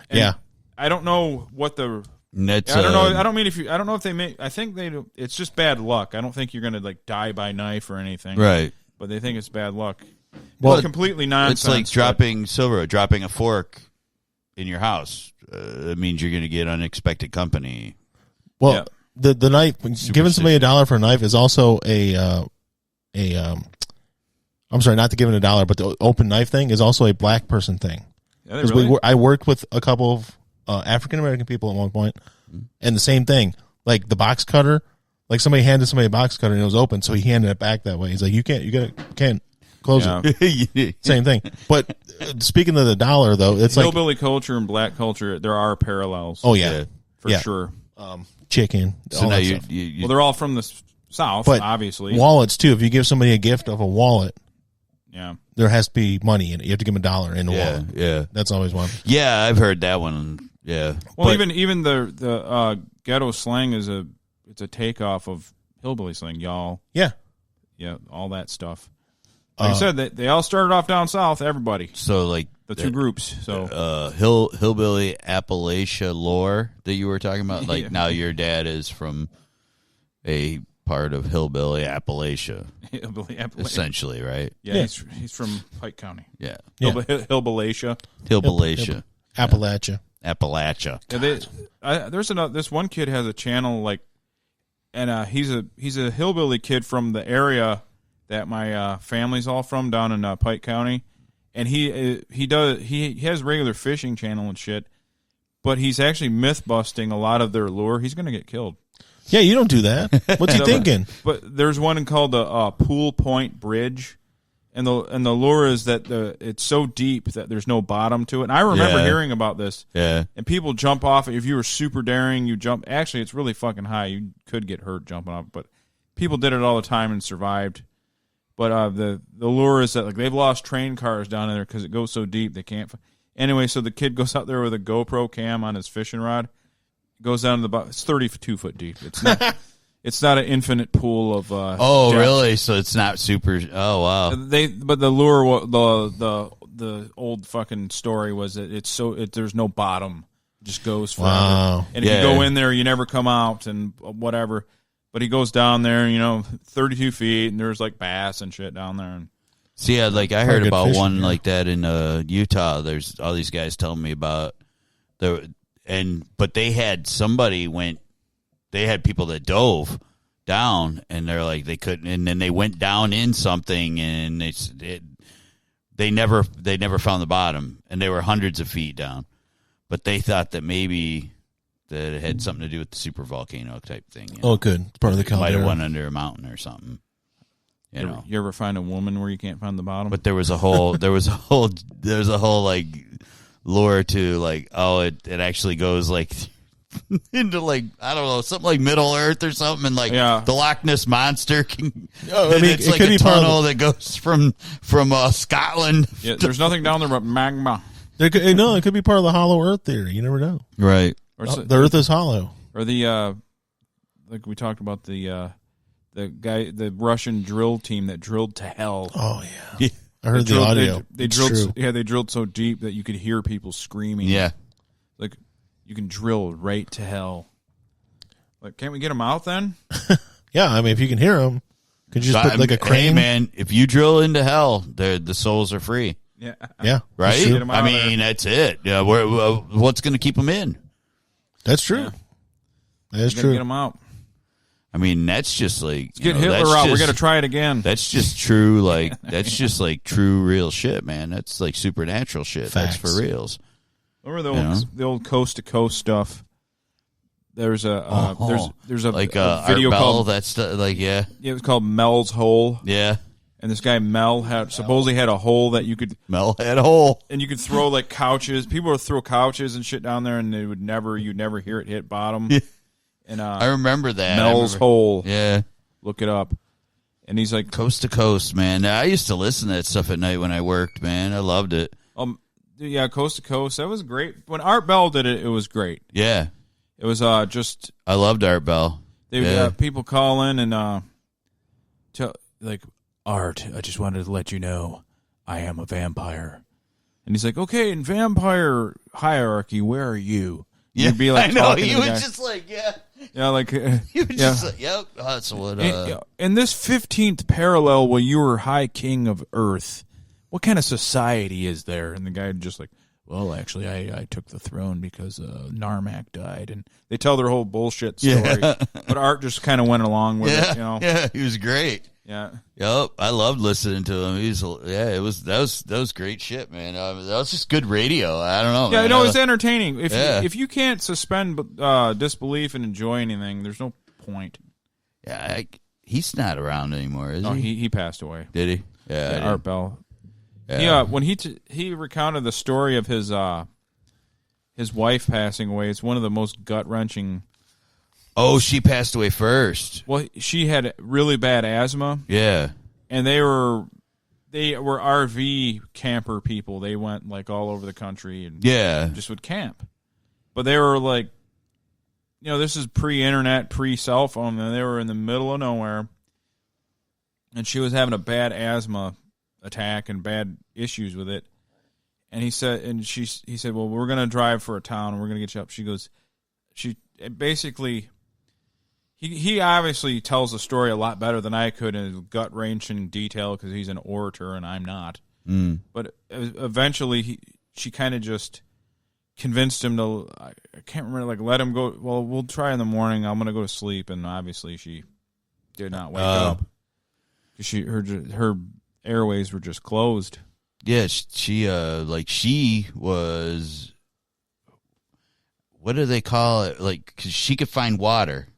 And yeah. I don't know what the. That's, I don't know. I don't mean I don't know if they make. I think they do. It's just bad luck. I don't think you're gonna die by knife or anything. Right. But they think it's bad luck. Well, It's completely nonsense. It's like dropping a fork in your house. It means you're going to get unexpected company. Well, the knife, giving somebody $1 for a knife is also I'm sorry, not to give it $1, but the open knife thing is also a black person thing. Yeah, Because really? I worked with a couple of African American people at one point, and the same thing, like the box cutter, like somebody handed somebody a box cutter and it was open, so he handed it back that way. He's like, you can't close it. Same thing. But speaking of the $1, though, it's hillbilly culture and black culture. There are parallels. Oh yeah, for sure. chicken. So all now that you, stuff. Well, they're all from the South, But obviously. wallets too. If you give somebody a gift of a wallet, Yeah. there has to be money in it. You have to give them $1 in the yeah, wallet. yeah, That's always one. yeah. I've heard that one. Yeah. Well, But- even the ghetto slang is it's a takeoff of hillbilly slang, y'all. Yeah. Yeah, all that stuff. Like I said, they all started off down south. Everybody, so like the two groups. So hillbilly Appalachia lore that you were talking about. Like Yeah. now your dad is from a part of hillbilly Appalachia, hillbilly, essentially, right? yeah, Yeah. He's from Pike County. Yeah. Yeah. Hillbilly. Hillbilachia. Appalachia. Appalachia. Yeah, there's this one kid has a channel like, and he's a hillbilly kid from the area that my family's all from down in Pike County, and he has regular fishing channel and shit, but he's actually myth busting a lot of their lure. He's gonna get killed. Yeah, you don't do that. What's he thinking? But there's one called the Pool Point Bridge. And the lure is that it's so deep that there's no bottom to it. And I remember hearing about this. Yeah. And people jump off. If you were super daring, you jump. Actually, it's really fucking high. You could get hurt jumping off. But people did it all the time and survived. But the lure is that like they've lost train cars down there because it goes so deep they can't. Anyway, so the kid goes out there with a GoPro cam on his fishing rod. Goes down to the bottom. It's 32 foot deep. It's not. It's not an infinite pool of. Oh, depth. really? So it's not super. Oh, wow. But the lure, the old fucking story was that there's no bottom, it just goes forever. Wow. And if you go in there, you never come out and whatever. But he goes down there, 32 feet, and there's like bass and shit down there. And See, yeah, like I Probably heard good about fishing, one yeah. like that in Utah. There's all these guys telling me about but they had they had people that dove down, and they're like they couldn't, and then they went down in something, and they never found the bottom, and they were hundreds of feet down, but they thought that maybe that it had something to do with the super volcano type thing. Oh, good. It's part of the It might have calendar. went under a mountain or something. you ever find a woman where you can't find the bottom? But there was a whole like lure to like, oh, it actually goes like into like, I don't know, something like Middle Earth or something, and like the Loch Ness Monster can. Oh, I mean, it's it like could a be part of tunnel that goes from Scotland. Yeah, there's nothing down there but magma. It could be part of the hollow Earth theory. You never know. Right. Or The Earth is hollow. Or like we talked about the Russian drill team that drilled to hell. Oh yeah. I heard the Drilled- audio. They It's drilled. true. Yeah, they drilled so deep that you could hear people screaming. Yeah. Like you can drill right to hell. Like, can't we get them out then? Yeah, I mean, if you can hear them, could you just put like a Hey, crane? man, if you drill into hell, the souls are free. Yeah. Yeah, Right? That's true. Get 'em I out mean, that's it. Yeah. What's going to keep them in? That's true. Yeah. That is We gotta true. get them out. I mean, that's just like Let's get Hitler out. We're gonna try it again. That's just true, that's just like true real shit, man. That's like supernatural shit. Facts. That's for reals. Remember You the old coast to coast stuff? There's a there's a like a Art video Bell, called that's like it was called Mel's Hole, yeah. and this guy Mel supposedly had a hole that you could Mel had a hole. and you could throw like couches. People would throw couches and shit down there, and you'd never hear it hit bottom. And I remember that. Mel's Hole, Yeah, look it up. And he's like, coast to coast, man. I used to listen to that stuff at night when I worked, man. I loved it. yeah, coast to coast. That was great. When Art Bell did it, it was great. Yeah, It was just I loved Art Bell. they would have people call in and tell like, Art, I just wanted to let you know I am a vampire. And he's like, okay, in vampire hierarchy, where are you? And you'd be like, I know. talking He to the was guy. just like, yeah. Yeah, like, He was yeah. just like, yep. That's what. In this 15th parallel where you were High King of Earth, what kind of society is there? And the guy just like, well, actually, I took the throne because Narmak died. And they tell their whole bullshit story. Yeah. But Art just kind of went along with it, Yeah, he was great. Yeah. Yep, I loved listening to him. That was great shit, man. That was just good radio. I don't know. Yeah, man. no, it's entertaining. If you Yeah. can't suspend disbelief and enjoy anything, there's no point. Yeah, he's not around anymore, is No, he? he passed away. Did he? Yeah, I Art Bell. didn't- Yeah, when he recounted the story of his wife passing away, it's one of the most gut wrenching Oh, she passed away first. Well, she had really bad asthma, Yeah. and they were RV camper people. They went like all over the country and just would camp. But they were like, this is pre-internet, pre-cell phone, and they were in the middle of nowhere. And she was having a bad asthma attack and bad issues with it. And he said, well, we're going to drive for a town and we're going to get you up. She goes, he obviously tells the story a lot better than I could in gut-wrenching detail because he's an orator and I'm not. Mm. But eventually she kind of just convinced him to, I can't remember, like let him go, well, we'll try in the morning. I'm going to go to sleep. And obviously she did not wake up. Her airways were just closed. Yeah, she was, what do they call it? Like, 'cause she could find water.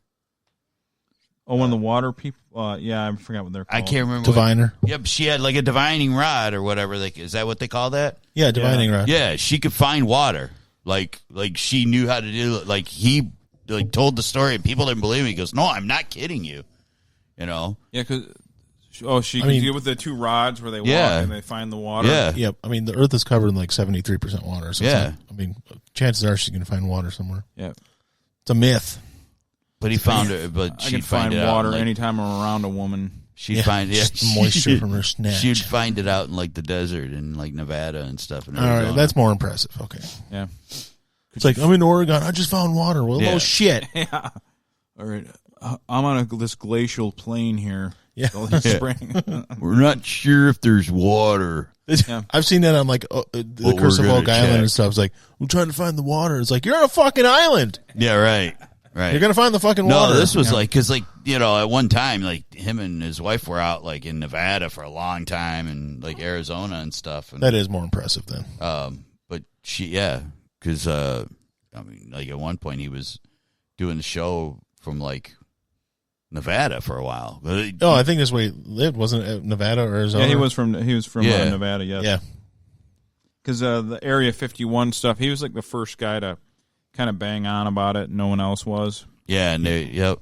Oh, when the water people, yeah, I forgot what they're called. I can't remember. Diviner. Yep, she had like a divining rod or whatever. Like, is that what they call that? Yeah, divining rod. Yeah, she could find water. Like she knew how to do it. Like he told the story and people didn't believe me. He goes, "No, I'm not kidding you." Yeah, because she can deal with the two rods where they walk and they find the water. Yeah. Yep. I mean, the Earth is covered in like 73% water. So Yeah. chances are she's going to find water somewhere. Yeah. It's a myth. But he found it. But I she'd can find it water out, like, anytime I'm around a woman. She'd find just moisture from her snatch. She'd find it out in like the desert in like Nevada and stuff. All right, that's more impressive. Okay. Yeah. It's like, I'm in Oregon. I just found water. Well, no shit. Yeah. All right. I'm on this glacial plain here. Yeah. Spring. We're not sure if there's water. Yeah. I've seen that on like the Curse of Oak Island and stuff. It's like, we're trying to find the water. It's like, you're on a fucking island. Yeah, right. Right. You're going to find the fucking water. No, this was like, because like, at one time, like him and his wife were out like in Nevada for a long time and like Arizona and stuff. And, that is more impressive then. But because I mean, like at one point he was doing the show from like Nevada for a while. Oh, I think that's where he lived, wasn't it? Nevada or Arizona? Yeah, he was from Nevada. Yes. Yeah. Because the Area 51 stuff, he was like the first guy to kind of bang on about it. No one else was. Yeah, and yep.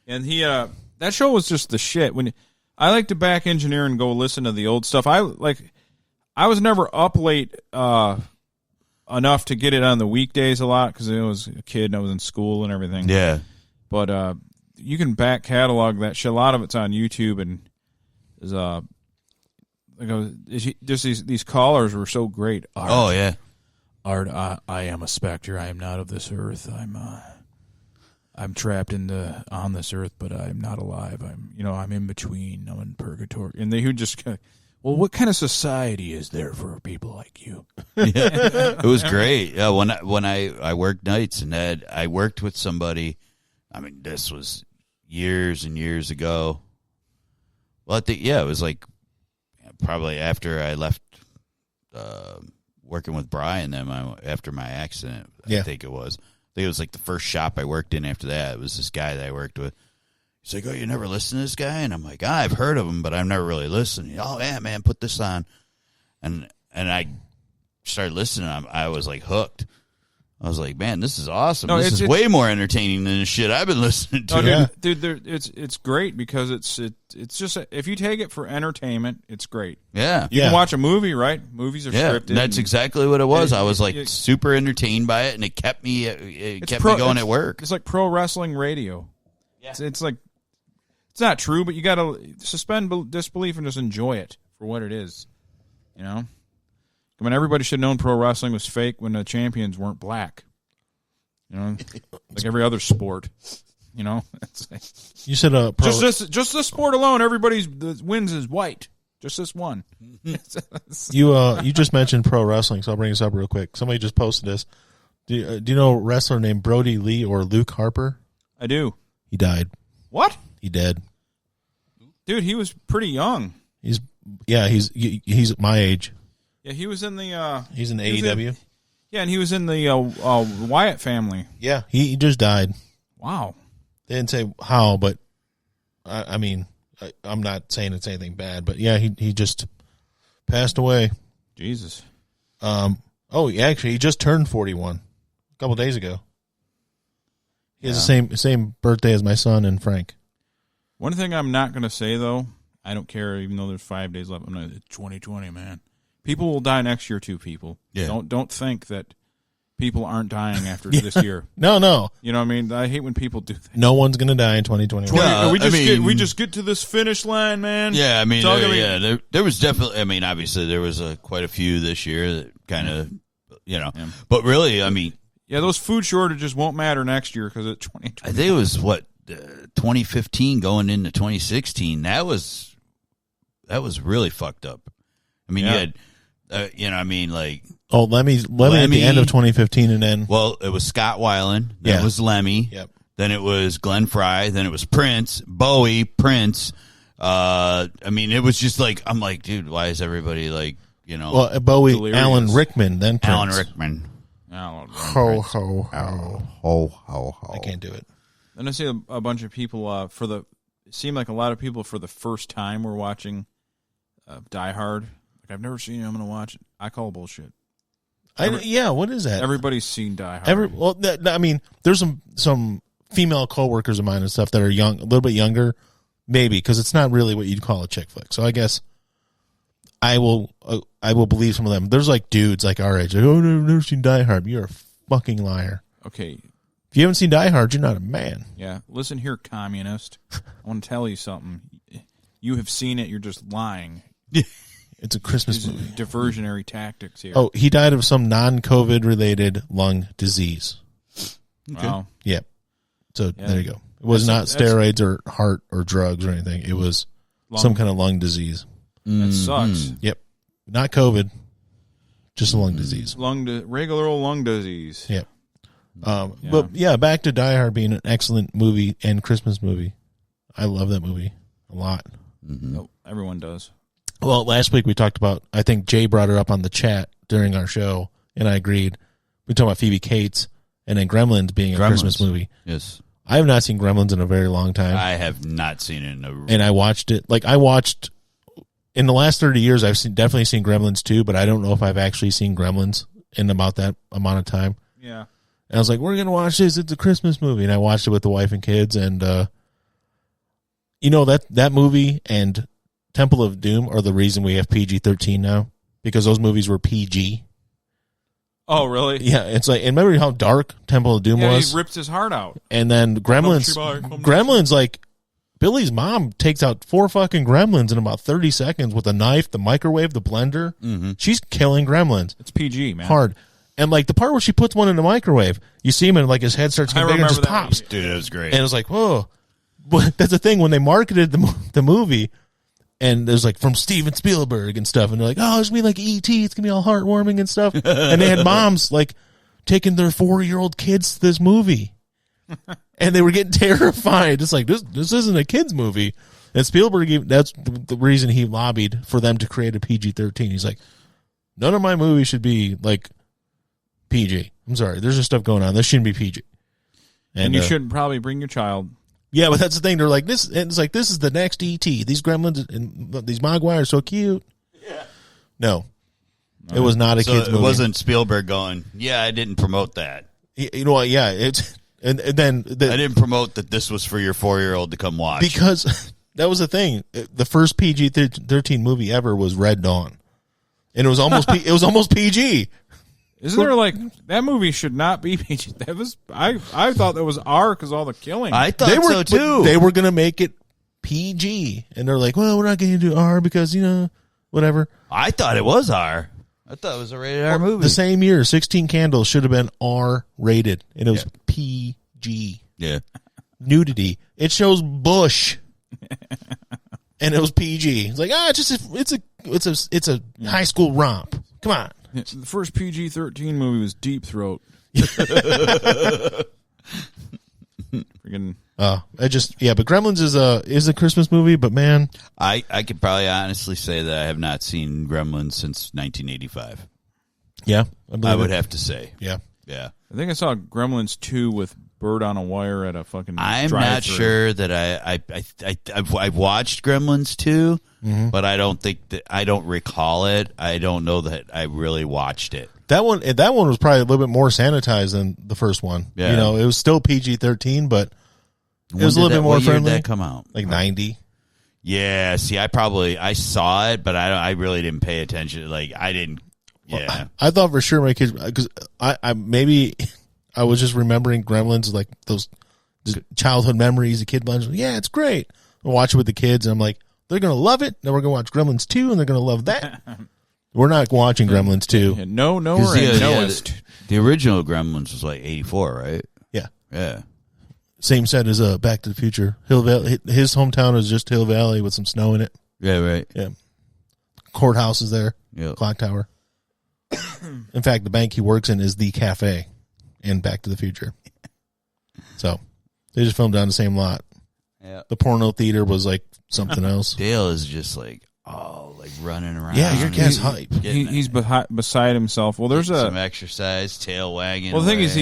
And he that show was just the shit. When I like to back engineer and go listen to the old stuff. I was never up late enough to get it on the weekdays a lot because I was a kid and I was in school and everything. Yeah. But you can back catalog that shit. A lot of it's on YouTube and just these callers were so great. Art, Oh yeah. Art, I am a specter. I am not of this earth. I'm trapped on this earth, but I'm not alive. I'm in between. I'm in purgatory. And they would just kind of, well, what kind of society is there for people like you? Yeah. It was great. Yeah, when I worked nights and I worked with somebody. I mean, this was years and years ago. Well, I think it was like probably after I left working with Brian them after my accident. Yeah. I think it was like the first shop I worked in after that. It was this guy that I worked with. He's like, "Oh, you never listened to this guy?" And I'm like, "I've heard of him, but I've never really listened." "Oh yeah, man, put this on." And I started listening. I was like hooked. I was like, "Man, this is awesome. No, this is way more entertaining than the shit I've been listening to." Oh, dude, it's great because it's just if you take it for entertainment, it's great. Yeah. You can watch a movie, right? Movies are scripted. And that's exactly what it was. I was like it- super entertained by it, and it kept me going at work. It's like pro wrestling radio. Yeah. It's like it's not true, but you got to suspend disbelief and just enjoy it for what it is. You know. I mean, everybody should have known pro wrestling was fake when the champions weren't black. You know, like every other sport. You know, it's like, you said just this sport alone, everybody's wins is white. Just this one. You just mentioned pro wrestling, so I'll bring this up real quick. Somebody just posted this. Do you know a wrestler named Brody Lee or Luke Harper? I do. He died. What? He dead. Dude, he was pretty young. He's my age. Yeah, he was in the. He's in AEW. And he was in the Wyatt family. Yeah, he just died. Wow. They didn't say how, but I mean, I'm not saying it's anything bad, but yeah, he just passed away. Jesus. Actually, he just turned 41 a couple days ago. He has the same birthday as my son and Frank. One thing I'm not going to say, though, I don't care, even though there's 5 days left. I'm not, it's 2020, man. People will die next year, too, people. Yeah. Don't think that people aren't dying after this year. No. You know what I mean? I hate when people do that. No one's going to die in 2021. Yeah, we just get to this finish line, man. Yeah, I mean, there was definitely, I mean, obviously there was quite a few this year that kind of, but really, I mean. Yeah, those food shortages won't matter next year because it's 2020. I think it was, 2015 going into 2016. That was really fucked up. I mean, you had, Lemmy at the end of 2015 and then. Well, it was Scott Weiland. Then it was Lemmy. Yep. Then it was Glenn Fry. Then it was Prince, Bowie, Prince. I mean, it was just like, I'm like, dude, why is everybody like, Well, Bowie, delirious. Alan Rickman, then Prince. Alan Rickman. Ho, ho, ho. Ho, ho, ho. I can't do it. Then I see a bunch of people it seemed like a lot of people for the first time were watching Die Hard. Like, I've never seen it. I'm going to watch it. I call bullshit. What is that? Everybody's seen Die Hard. I mean, there's some female coworkers of mine and stuff that are young, a little bit younger, maybe, because it's not really what you'd call a chick flick. So I guess I will believe some of them. There's like dudes like our age, like, oh, no, I've never seen Die Hard. You're a fucking liar. Okay. If you haven't seen Die Hard, you're not a man. Yeah. Listen here, communist. I want to tell you something. You have seen it. You're just lying. It's a Christmas These movie. Diversionary tactics here. Oh, he died of some non-COVID related lung disease. Okay. Wow. Yep. So there you go. It was not steroids or heart or drugs or anything. It was some kind of lung disease. That sucks. Yep. Not COVID. Just a lung disease. Regular old lung disease. Yep. But yeah, back to Die Hard being an excellent movie and Christmas movie. I love that movie a lot. Mm-hmm. Oh, everyone does. Well, last week we talked about, I think Jay brought her up on the chat during our show, and I agreed. We talked about Phoebe Cates and then Gremlins being a Christmas movie. Yes. I have not seen Gremlins in a very long time. I have not seen it and I watched it. Like, I watched, in the last 30 years, I've definitely seen Gremlins 2, but I don't know if I've actually seen Gremlins in about that amount of time. Yeah. And I was like, we're going to watch this. It's a Christmas movie. And I watched it with the wife and kids. And, that movie and Temple of Doom are the reason we have PG-13 now. Because those movies were PG. Oh, really? Yeah. It's like, and remember how dark Temple of Doom was? He rips his heart out. And then Gremlins, like, Billy's mom takes out 4 fucking gremlins in about 30 seconds with a knife, the microwave, the blender. Mm-hmm. She's killing gremlins. It's PG, man. Hard. And, like, the part where she puts one in the microwave, you see him and, like, his head starts getting bigger and just pops. Dude, it was great. And it was like, whoa. But that's the thing, when they marketed the movie, and there's, like, from Steven Spielberg and stuff, and they're like, oh, it's going to be like E.T., it's going to be all heartwarming and stuff. And they had moms, like, taking their 4-year-old kids to this movie. And they were getting terrified. It's like, this isn't a kid's movie. And Spielberg, that's the reason he lobbied for them to create a PG-13. He's like, none of my movies should be, like, PG. I'm sorry. There's just stuff going on. This shouldn't be PG. And you shouldn't probably bring your child. Yeah, but that's the thing. They're like, this. And it's like, this is the next E.T. These gremlins and these Mogwai are so cute. Yeah. No. It was not a kid's movie. It wasn't Spielberg going, yeah, I didn't promote that. You know what? Yeah. It's... And then I didn't promote that this was for your 4-year-old to come watch. Because that was the thing. The first PG-13 movie ever was Red Dawn. And it was almost PG. Isn't there like that movie should not be PG? That was I thought that was R because all the killing. I thought so too. They were going to make it PG. And they're like, well, we're not going to do R because, whatever. I thought it was R. I thought it was a rated R movie. The same year, 16 Candles should have been R-rated, and it was PG. Yeah. Nudity. It shows bush, and it was PG. It's like, it's a high school romp. Come on. Yeah, the first PG-13 movie was Deep Throat. Freaking. But Gremlins is a Christmas movie, but man, I could probably honestly say that I have not seen Gremlins since 1985. Yeah, I would have to say. Yeah. I think I saw Gremlins 2 with Bird on a Wire at a fucking. I'm drive-thru. not sure that I've watched Gremlins 2, but I don't think that I don't recall it. I don't know that I really watched it. That one was probably a little bit more sanitized than the first one. Yeah. You know, it was still PG-13, but it When was a did little bit more what year friendly. did that come out? Like 90. Yeah, see, I saw it, but I really didn't pay attention. Like, I didn't. Yeah, I thought for sure my kids, because I was just remembering Gremlins, like those childhood memories, a kid bunch. Yeah, it's great. I watch it with the kids, and I'm like, they're gonna love it. Then we're gonna watch Gremlins 2, and they're gonna love that. We're not watching Gremlins 2. Yeah, no, 'Cause knowest. the original Gremlins was like 84, right? Yeah, Yeah. same set as Back to the Future. Hill Valley, his hometown is just Hill Valley with some snow in it. Yeah, right. Yeah, courthouse is there. Yep. Clock tower. In fact, the bank he works in is the cafe in Back to the Future. So they just filmed down the same lot. Yeah. The porno theater was like something else. Dale is just like, running around. Yeah, your cat's hype. He's beside himself. Well, there's some exercise, tail wagging. Well, the thing away. is,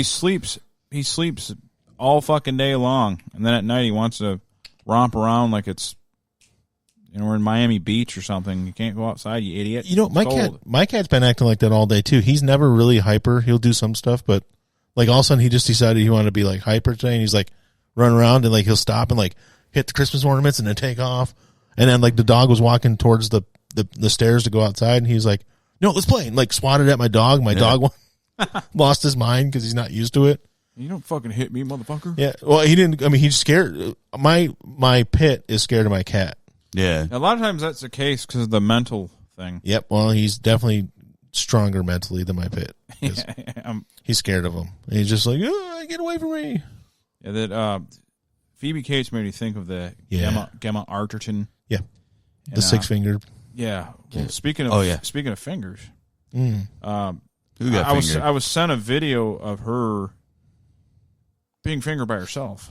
he sleeps all fucking day long, and then at night he wants to romp around like it's, we're in Miami Beach or something. You can't go outside, you idiot. You know, It's my cat's been acting like that all day too. He's never really hyper. He'll do some stuff, but like all of a sudden he just decided he wanted to be like hyper today, and he's like run around and like he'll stop and like hit the Christmas ornaments and then take off. And then like the dog was walking towards the stairs to go outside, and he's like, "No, let's play," and like swatted at my dog. My dog lost his mind because he's not used to it. You don't fucking hit me, motherfucker. Yeah, well, he didn't. I mean, he's scared. My pit is scared of my cat. Yeah. A lot of times that's the case because of the mental thing. Yep. Well, he's definitely stronger mentally than my pit. 'Cause Yeah, he's scared of him. And he's just like, "Oh, get away from me." that Phoebe Cates made me think of the Yeah. Gemma Arterton. Yeah. The And, 6-fingered. Yeah. Well, speaking of speaking of fingers, Mm. Who got fingered? I was sent a video of her being fingered by herself.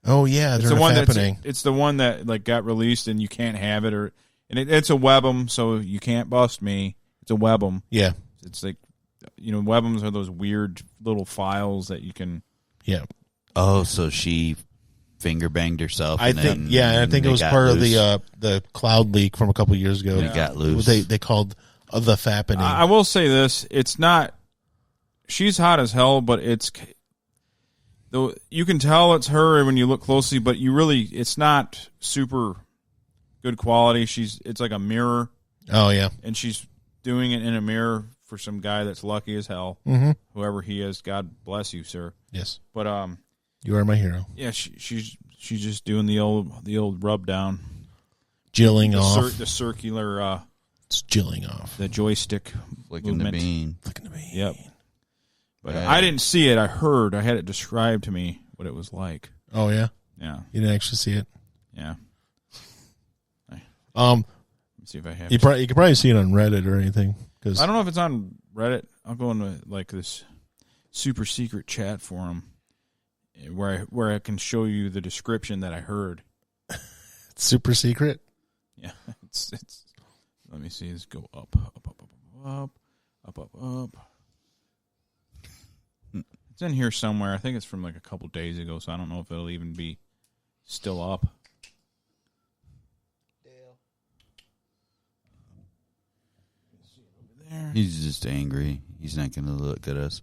Oh yeah, It's there's the one happening. it's the one that like got released and you can't have it, it's a webum, so you can't bust me. It's a webum. Yeah. It's like, webums are those weird little files that you can. Yeah. Oh, so she finger banged herself. I think it was part of the cloud leak from a couple years ago. It got loose. They called the fappening. I will say this: it's not. She's hot as hell, but though you can tell it's her when you look closely, but it's not super good quality. It's like a mirror, Oh yeah. and she's doing it in a mirror for some guy that's lucky as hell, Mm-hmm. whoever he is. God bless you, sir. Yes. But You are my hero. yeah, she's just doing the old rub down, Jilling off. the circular, It's jilling off. the joystick Flicking the movement. bean. Look at me. Yep. But Yeah. I didn't see it. I heard. I had it described to me what it was like. Oh yeah. Yeah, You didn't actually see it. yeah. Um, Let me see if I have. you could probably see it on Reddit or anything. Cause I don't know if it's on Reddit. I'll go into like this super secret chat forum where I can show you the description that I heard. it's super secret. Yeah, it's. Let me see. Let's go up. It's in here somewhere. I think it's from like a couple days ago, so I don't know if it'll even be still up. There. He's just angry. He's not going to look at us.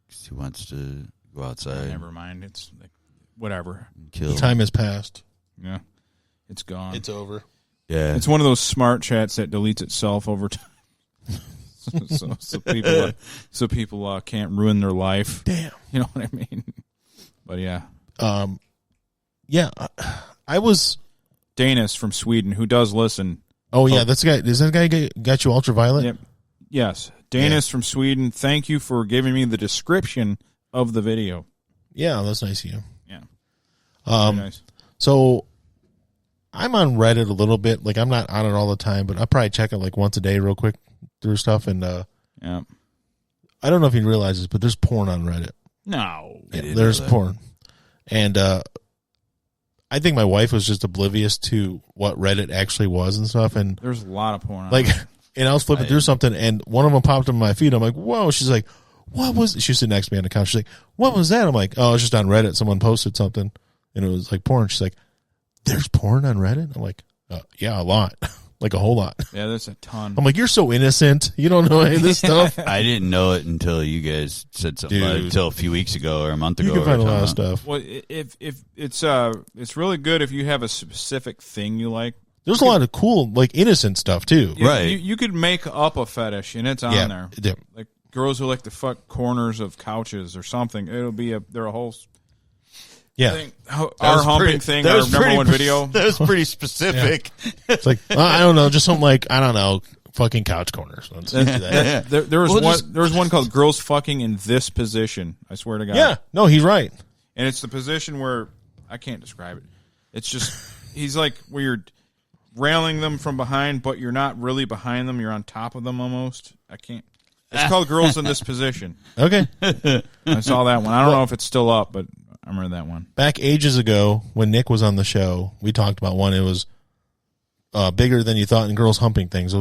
'Cause he wants to go outside Never mind. It's like whatever. and kill. The time has passed. Yeah, it's gone. It's over. Yeah. It's one of those smart chats that deletes itself over time. so people can't ruin their life. Damn. You know what I mean? But yeah, Yeah. I was. Danis from Sweden, who does listen. Oh yeah, that's the guy. Does that guy got you ultraviolet? Yep. Yes, Danis from Sweden. Thank you for giving me the description of the video. Yeah, that's nice of you. Yeah. Very Nice. So I'm on Reddit a little bit. Like I'm not on it all the time, but I probably check it like once a day, real quick through stuff. And Yeah. I don't know if you realize this, but there's porn on Reddit. No. Yeah, there's porn, and I think my wife was just oblivious to what Reddit actually was and stuff. And There's a lot of porn on like, there. and I was flipping through something, and one of them popped on my feed. I'm like, whoa! She's like, what was? She was sitting next to me on the couch. She's like, what was that? I'm like, oh, it's just on Reddit. Someone posted something, and it was like porn. She's like, there's porn on Reddit. I'm like, yeah, a lot. like a whole lot. Yeah, there's a ton. I'm like, you're so innocent. You don't know any of this stuff. I didn't know it until you guys said something about it until a few weeks ago or a month ago. You can find a lot of stuff. Well, if it's really good if you have a specific thing you like. There's a lot of cool, like, innocent stuff, too. Right. You could make up a fetish, and it's on there. Yeah. Like girls who like to fuck corners of couches or something. It'll be they're a whole thing. Our humping thing, our number one video. That was pretty specific. Yeah. It's like, I don't know, just something like, I don't know, fucking couch corners. Let's do that. There was one called girls fucking in this position. I swear to God. Yeah. No, he's right. And it's the position where I can't describe it. It's just he's like where you're railing them from behind, but you're not really behind them. You're on top of them almost. I can't. It's called Girls in This Position. Okay. I saw that one. I don't know if it's still up, but I remember that one. Back ages ago when Nick was on the show, we talked about one. It was bigger than you thought in girls humping things.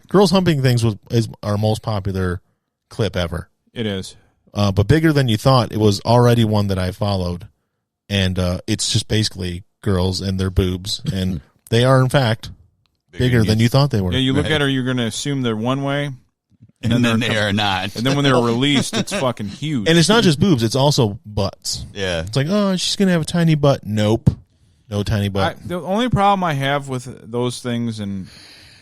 Girls humping things is our most popular clip ever. It is. But bigger than you thought, it was already one that I followed. And it's just basically girls and their boobs. And they are, in fact, bigger than you thought they were. Yeah, you look at her, you're going to assume they're one way. And then they are not. And then when they're released, it's fucking huge. And it's not just boobs, it's also butts. Yeah. It's like, oh, she's going to have a tiny butt. Nope. No tiny butt. The only problem I have with those things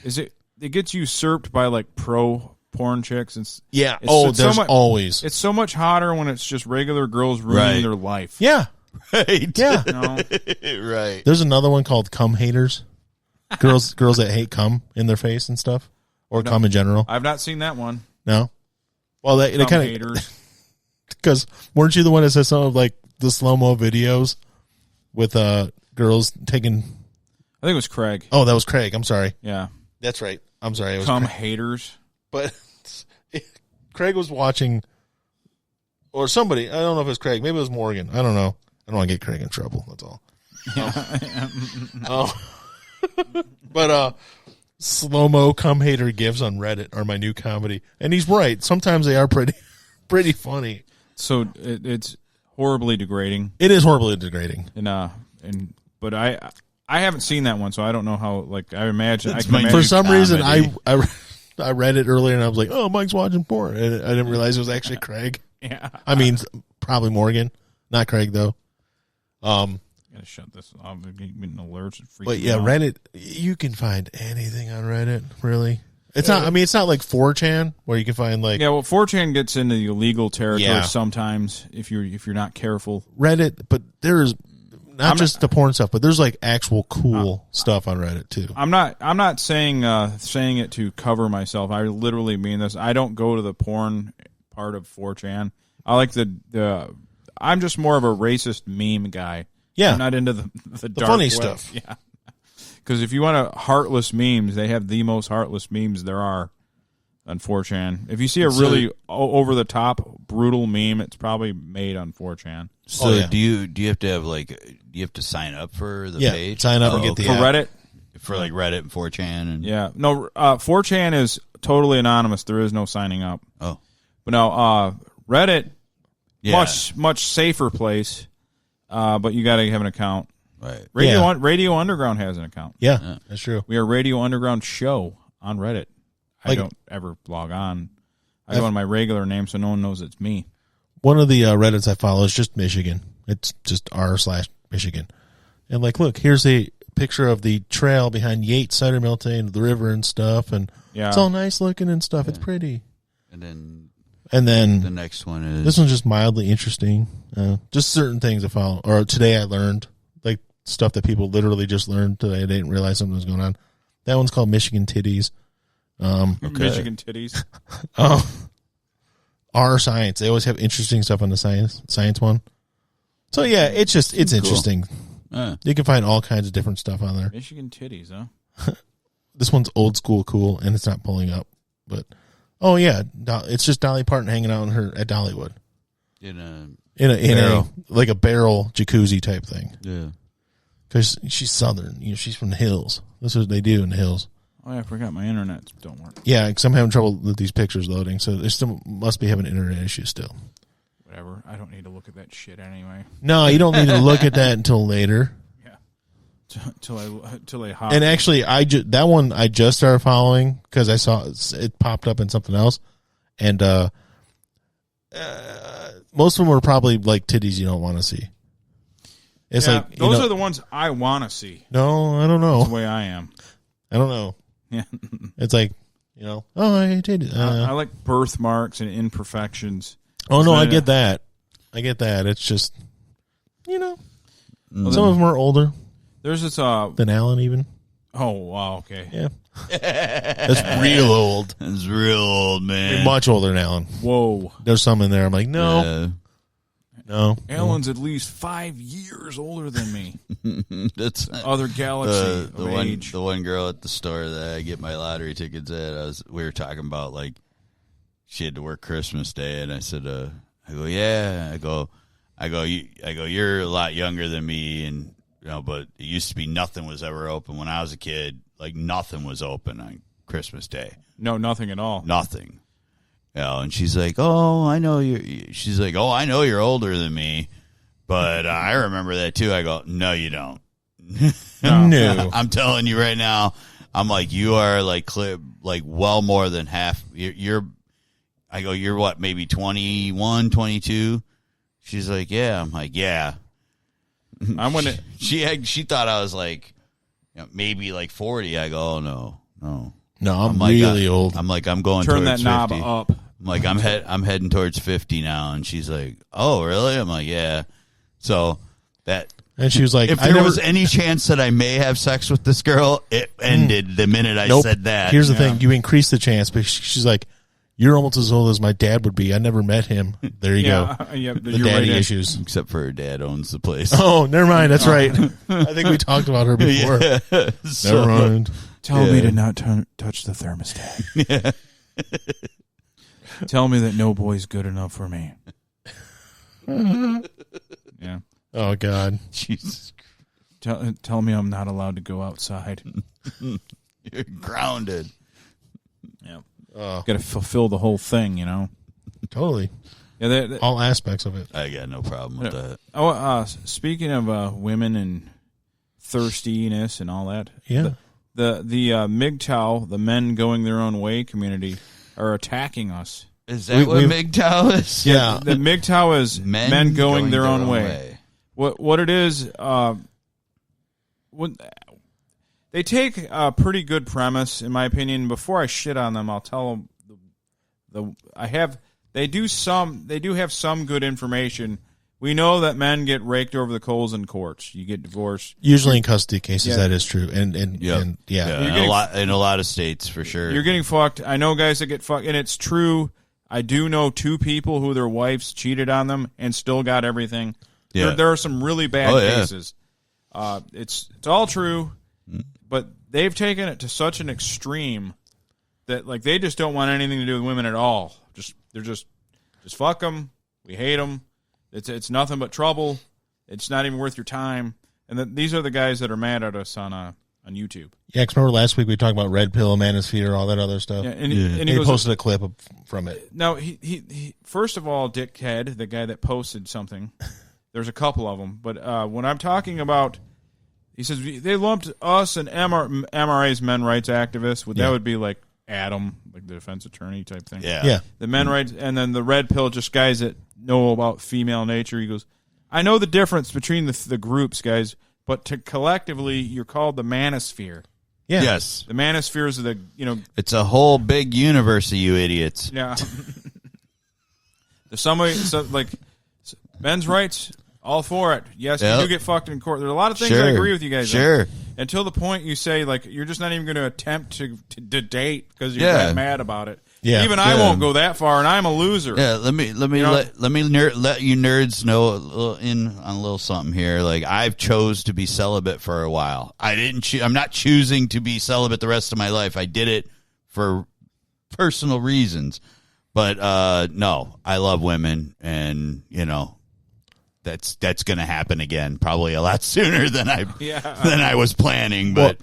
is it gets usurped by like pro porn chicks. Yeah. There's always. It's so much hotter when it's just regular girls ruining their life. Yeah. Right. Yeah. Right. There's another one called cum haters. Girls that hate cum in their face and stuff. Or cum in general. I've not seen that one. No? Well, they kind of... Because weren't you the one that said some of like the slow-mo videos with girls taking... I think it was Craig. Oh, that was Craig. I'm sorry. Yeah. That's right. I'm sorry. It was cum Craig. haters. But Craig was watching... Or somebody. I don't know if it was Craig. Maybe it was Morgan. I don't know. I don't want to get Craig in trouble. That's all. But slow-mo cum hater gifs on Reddit are my new comedy. And he's right. Sometimes they are pretty funny. So it's horribly degrading. It is horribly degrading. But I haven't seen that one, so I don't know how. Like I imagine, for some reason I read it earlier and I was like, oh, Mike's watching porn, and I didn't realize it was actually Craig. Yeah, I mean probably Morgan, not Craig though. Gotta shut this off. I'm getting alerts. But yeah, Reddit. You can find anything on Reddit. Really, it's not. I mean, it's not like 4chan where you can find like. Yeah, well, 4chan gets into the illegal territory sometimes if you're not careful. Reddit, but there's not just the porn stuff, but there's like actual cool stuff on Reddit too. I'm not saying it to cover myself. I literally mean this. I don't go to the porn part of 4chan. I like I'm just more of a racist meme guy. Yeah, I'm not into the dark funny web. stuff. Yeah, because if you want heartless memes, they have the most heartless memes there are on 4chan. If you see a really over the top brutal meme, it's probably made on 4chan. So do you have to have do you have to sign up for the page? Sign up and get the for app. Reddit. For like Reddit and 4chan and 4chan is totally anonymous. There is no signing up. Oh, but no, Reddit much safer place. But you got to have an account. Right. Radio Underground has an account. Yeah, that's true. We are Radio Underground Show on Reddit. I don't ever log on. I go on my regular name so no one knows it's me. One of the Reddits I follow is just Michigan. It's just r/Michigan. And like, look, here's a picture of the trail behind Yates Cider Mill and the river and stuff. And it's all nice looking and stuff. Yeah. It's pretty. And then the next one is... This one's just mildly interesting. Just certain things I follow. Or today I learned, like stuff that people literally just learned today. I didn't realize something was going on. That one's called Michigan Titties. Michigan Titties. R Science. They always have interesting stuff on the science one. So yeah, it's interesting. You can find all kinds of different stuff on there. Michigan Titties, huh? This one's old school cool, and it's not pulling up. But oh yeah, it's just Dolly Parton hanging out at Dollywood in a like a barrel jacuzzi type thing. Yeah, because she's Southern. She's from the hills. This is what they do in the hills. Oh, yeah, I forgot my internet don't work. Yeah, because I'm having trouble with these pictures loading, so they still must be having internet issues still. Whatever. I don't need to look at that shit anyway. No, you don't need to look at that until later. Yeah. till I hop. And actually, that one I just started following because I saw it popped up in something else, and most of them were probably like titties you don't want to see. It's like those are the ones I want to see. No, I don't know. That's the way I am. I don't know. Yeah, it's like I did. I like birthmarks and imperfections. Oh no, I get that. It's just some of them are older. There's this than Alan even. Oh wow, okay. Yeah. That's real old. That's real old, man. Much older than Alan. Whoa. There's some in there. I'm like, no. Alan's at least 5 years older than me. That's other galaxy of age. The one girl at the store that I get my lottery tickets at, we were talking about like she had to work Christmas Day, and I said, I go, yeah. I go, you're a lot younger than me, and but it used to be nothing was ever open when I was a kid. Like nothing was open on Christmas Day. No, nothing at all. Nothing. And she's like, oh, I know you. She's like, oh, I know you're older than me, but I remember that too. I go, no, you don't. No. I'm telling you right now. I'm like, you are like well more than half. I go, you're what, maybe 21, 22? She's like, yeah. I'm like, yeah. She thought I was like, maybe like 40. I go, oh no. No, I'm like, really old. I'm like, I'm going turn towards that 50. knob up. I'm like, I'm heading towards 50 now, and she's like, oh really? I'm like, yeah. So that. And she was like, if there was any chance that I may have sex with this girl, it ended the minute I said that. Here's the thing: you increase the chance, but she's like, you're almost as old as my dad would be. I never met him. There you go. Yeah, the daddy issues. Except for her dad owns the place. Oh, never mind. That's right. I think we talked about her before. Yeah. Never mind. Tell me to not touch the thermostat. Tell me that no boy's good enough for me. Yeah. Oh, God. Jesus. Tell me I'm not allowed to go outside. You're grounded. Yeah. Got to fulfill the whole thing, Totally. Yeah, all aspects of it. I got no problem with that. Oh, speaking of women and thirstiness and all that, yeah, the MGTOW, the men going their own way community, are attacking us. Is that what MGTOW is? Yeah, the MGTOW is men going their own way. What it is? They take a pretty good premise, in my opinion. Before I shit on them, I'll tell them they do have some good information. We know that men get raked over the coals in courts. You get divorced. Usually in custody cases, that is true. And in a lot of states, for sure. You're getting fucked. I know guys that get fucked, and it's true. I do know 2 people who their wives cheated on them and still got everything. Yeah. There are some really bad cases. It's all true. But they've taken it to such an extreme that like they just don't want anything to do with women at all. They're just fuck them. We hate them. It's nothing but trouble. It's not even worth your time. And these are the guys that are mad at us on YouTube. Yeah, because remember last week we talked about red pill, manosphere, all that other stuff. Yeah, and he posted a clip from it. Now he first of all, Dickhead, the guy that posted something. There's a couple of them, but when I'm talking about. He says they lumped us and MRA's men rights activists. That would be like Adam, like the defense attorney type thing. Yeah. The men rights, and then the red pill, just guys that know about female nature. He goes, I know the difference between the groups, guys, but collectively, you're called the manosphere. Yeah. Yes. The manospheres are the It's a whole big universe of you idiots. Yeah. There's somebody like men's rights. All for it. Yes, you do get fucked in court. There's a lot of things I agree with you guys on. Until the point you say, like, you're just not even going to attempt to date because you're that mad about it. Yeah. Even I won't go that far, and I'm a loser. Yeah, let you nerds know on a little something here. Like, I've chose to be celibate for a while. I'm not choosing to be celibate the rest of my life. I did it for personal reasons. But no, I love women, and that's going to happen again, probably a lot sooner than I was planning. But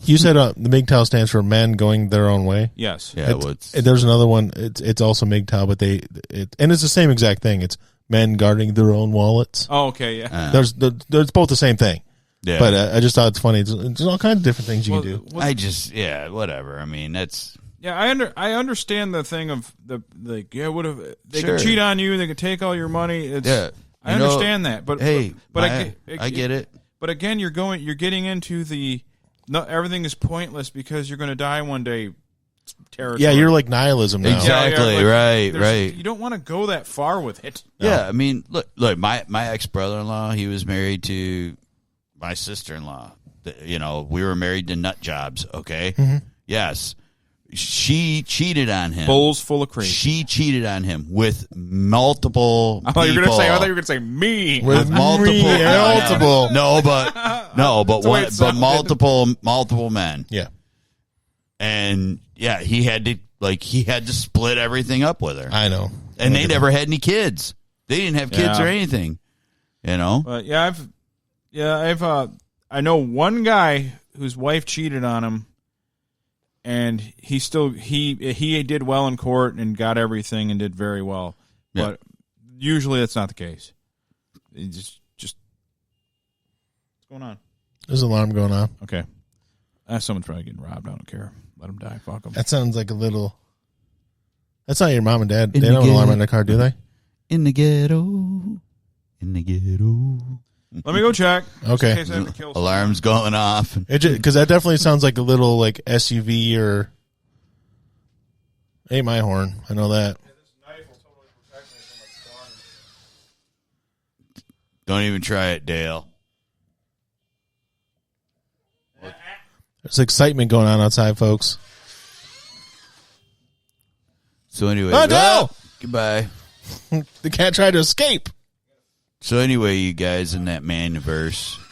you said the MGTOW stands for men going their own way. Yes. Yeah. There's another one. It's also MGTOW, but and it's the same exact thing. It's men guarding their own wallets. Oh, okay. Yeah. There's both the same thing. Yeah. But I just thought it's funny. There's all kinds of different things you can do. Well, I just whatever. I mean, that's yeah, I understand the thing of what if they Sure. could cheat on you, they could take all your money. It's, I understand that, but hey, but I get it. But again, you're getting into everything is pointless because you're going to die one day. Territory. Yeah, you're like nihilism now. Exactly. Right. You don't want to go that far with it. Yeah, I mean, look, my ex brother-in-law, he was married to my sister-in-law. You know, we were married to nut jobs. Okay. Mm-hmm. Yes, she cheated on him. Bowls full of cream. She cheated on him with multiple. I thought you were people. going to say me. With multiple, multiple. No, but the way one, it sounded. multiple men, Yeah. and yeah, he had to split everything up with her, I know. and they never had any kids. They didn't have kids Yeah. or anything, you know. But I know one guy whose wife cheated on him, and he did well in court and got everything and did very well. Yeah. But usually that's not the case. It just what's going on? There's an alarm going on. Okay, someone's probably getting robbed. I don't care. Let them die. Fuck them. That sounds like a little. That's not your mom and dad. In They the don't have an alarm ghetto. in their car, do they? In the ghetto. Let me go check. just Okay. in case I have to kill someone. Alarms going off. Because that definitely sounds like a little like SUV or. Ain't my horn. I know that. This knife will totally protect me from my gun. Don't even try it, Dale. There's excitement going on outside, folks. So anyway, Oh, no! Goodbye. The cat tried to escape. So anyway, you guys in that manosphere,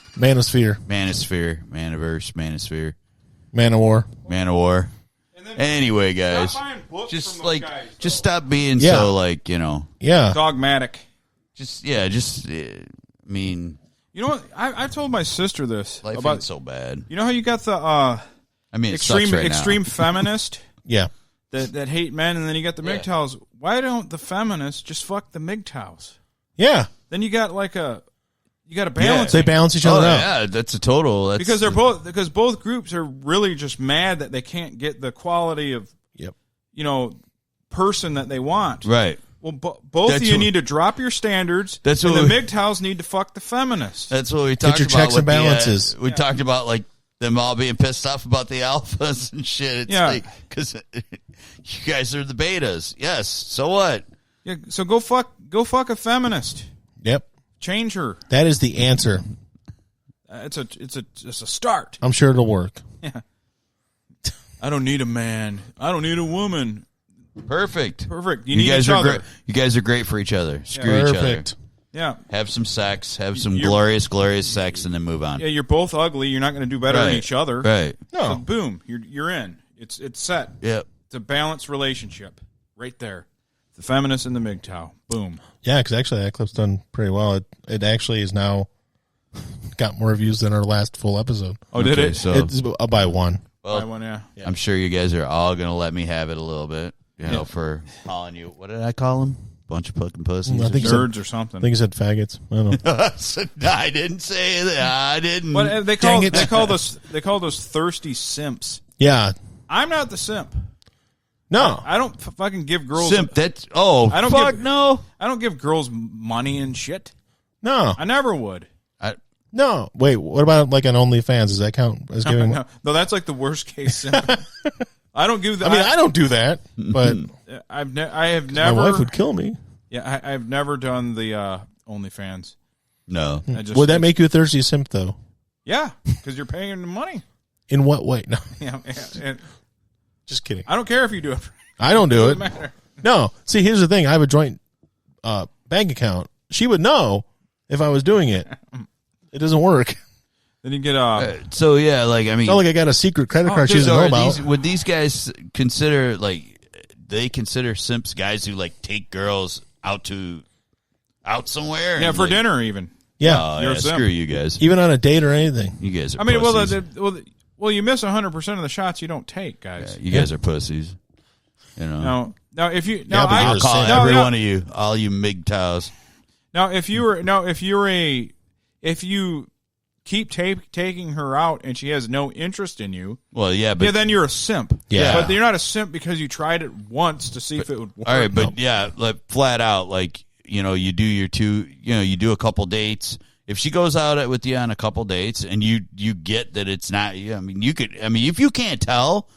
Man of war. man of war. And then Anyway, guys, stop buying books just from those like, guys, just stop being Yeah. so like, you know, Yeah. dogmatic. I mean, You know what? I told my sister this life about. ain't so bad. You know how you got the I mean, it sucks right extreme now. feminist Yeah. that hate men, and then you got the Yeah. MGTOWs. Why don't the feminists just fuck the MGTOWs? Yeah. Then you got you got a balance. They balance each Oh other out. yeah, that's a total. That's, because both groups are really just mad that they can't get the quality of Yep. person that they want. right. Well, both That's of you what- need to drop your standards. That's and what the we- MGTOWs need to fuck the feminists. That's what we talked your about. checks with and balances. We talked about like them all being pissed off about the alphas and shit. It's Yeah. like because you guys are the betas. Yes. So what? Yeah, so go fuck a feminist. Yep. Change her. That is the answer. It's a start. I'm sure it'll work. I don't need a man. I don't need a woman. Perfect. Perfect. You You need guys each are other. great. You guys are great for each other. Screw each other. Perfect. Yeah. Have some sex. Have some You're- glorious sex, and then move on. Yeah, you're both ugly. You're not going to do better than Right. each other. Right. So No. boom, you're in. It's set. Yep. It's a balanced relationship right there. The feminist and the MGTOW. Boom. Yeah, because actually that clip's done pretty well. It actually is now got more views than our last full episode. Oh, did Okay, it? So It's by one. well, I won, yeah. I'm sure you guys are all gonna let me have it a little bit. You know, for calling you. What did I call them? Bunch of fucking pussies. I think you said- Nerds or something. I think you said faggots. I don't know. I didn't say that. I didn't. But they Dang call it. those thirsty simps. Yeah. I'm not the simp. No. I don't fucking give girls. Simp. That's I don't fuck give- no. I don't give girls money and shit. No. I never would. No. Wait, what about like on OnlyFans? Does that count as giving? No, that's like the worst case simp. I don't give. I mean, I don't do that, but I have my never. wife would kill me. Yeah, I've never done the OnlyFans. No. I just, Would that make you a thirsty simp though? Yeah, because you're paying the money. In what way? No. Yeah, and Just kidding. I don't care if you do it. I don't do it. Doesn't matter. No. See, here's the thing. I have a joint bank account. She would know if I was doing it. It doesn't work. Then you get So yeah, like I mean, It's not like I got a secret credit card she doesn't so know are about. would these guys consider they consider simps guys who like take girls out somewhere? yeah and, for like, dinner even. Yeah. Oh, You're yeah, a simp. screw you guys. Even on a date or anything. You guys are. I mean, pussies. well, you miss 100% of the shots you don't take, guys. You guys are pussies. You know. Now if you Yeah, but I, you're I'll a call simp. no, every no. one of you, all you MGTOWs. Now if you keep taking her out and she has no interest in you, Well, yeah, but then you're a simp. Yeah. But you're not a simp because you tried it once to see if it would work. all right, but yeah, like flat out, like you do your you do a couple dates. If she goes out with you on a couple dates and you get that it's not, I mean, if you can't tell,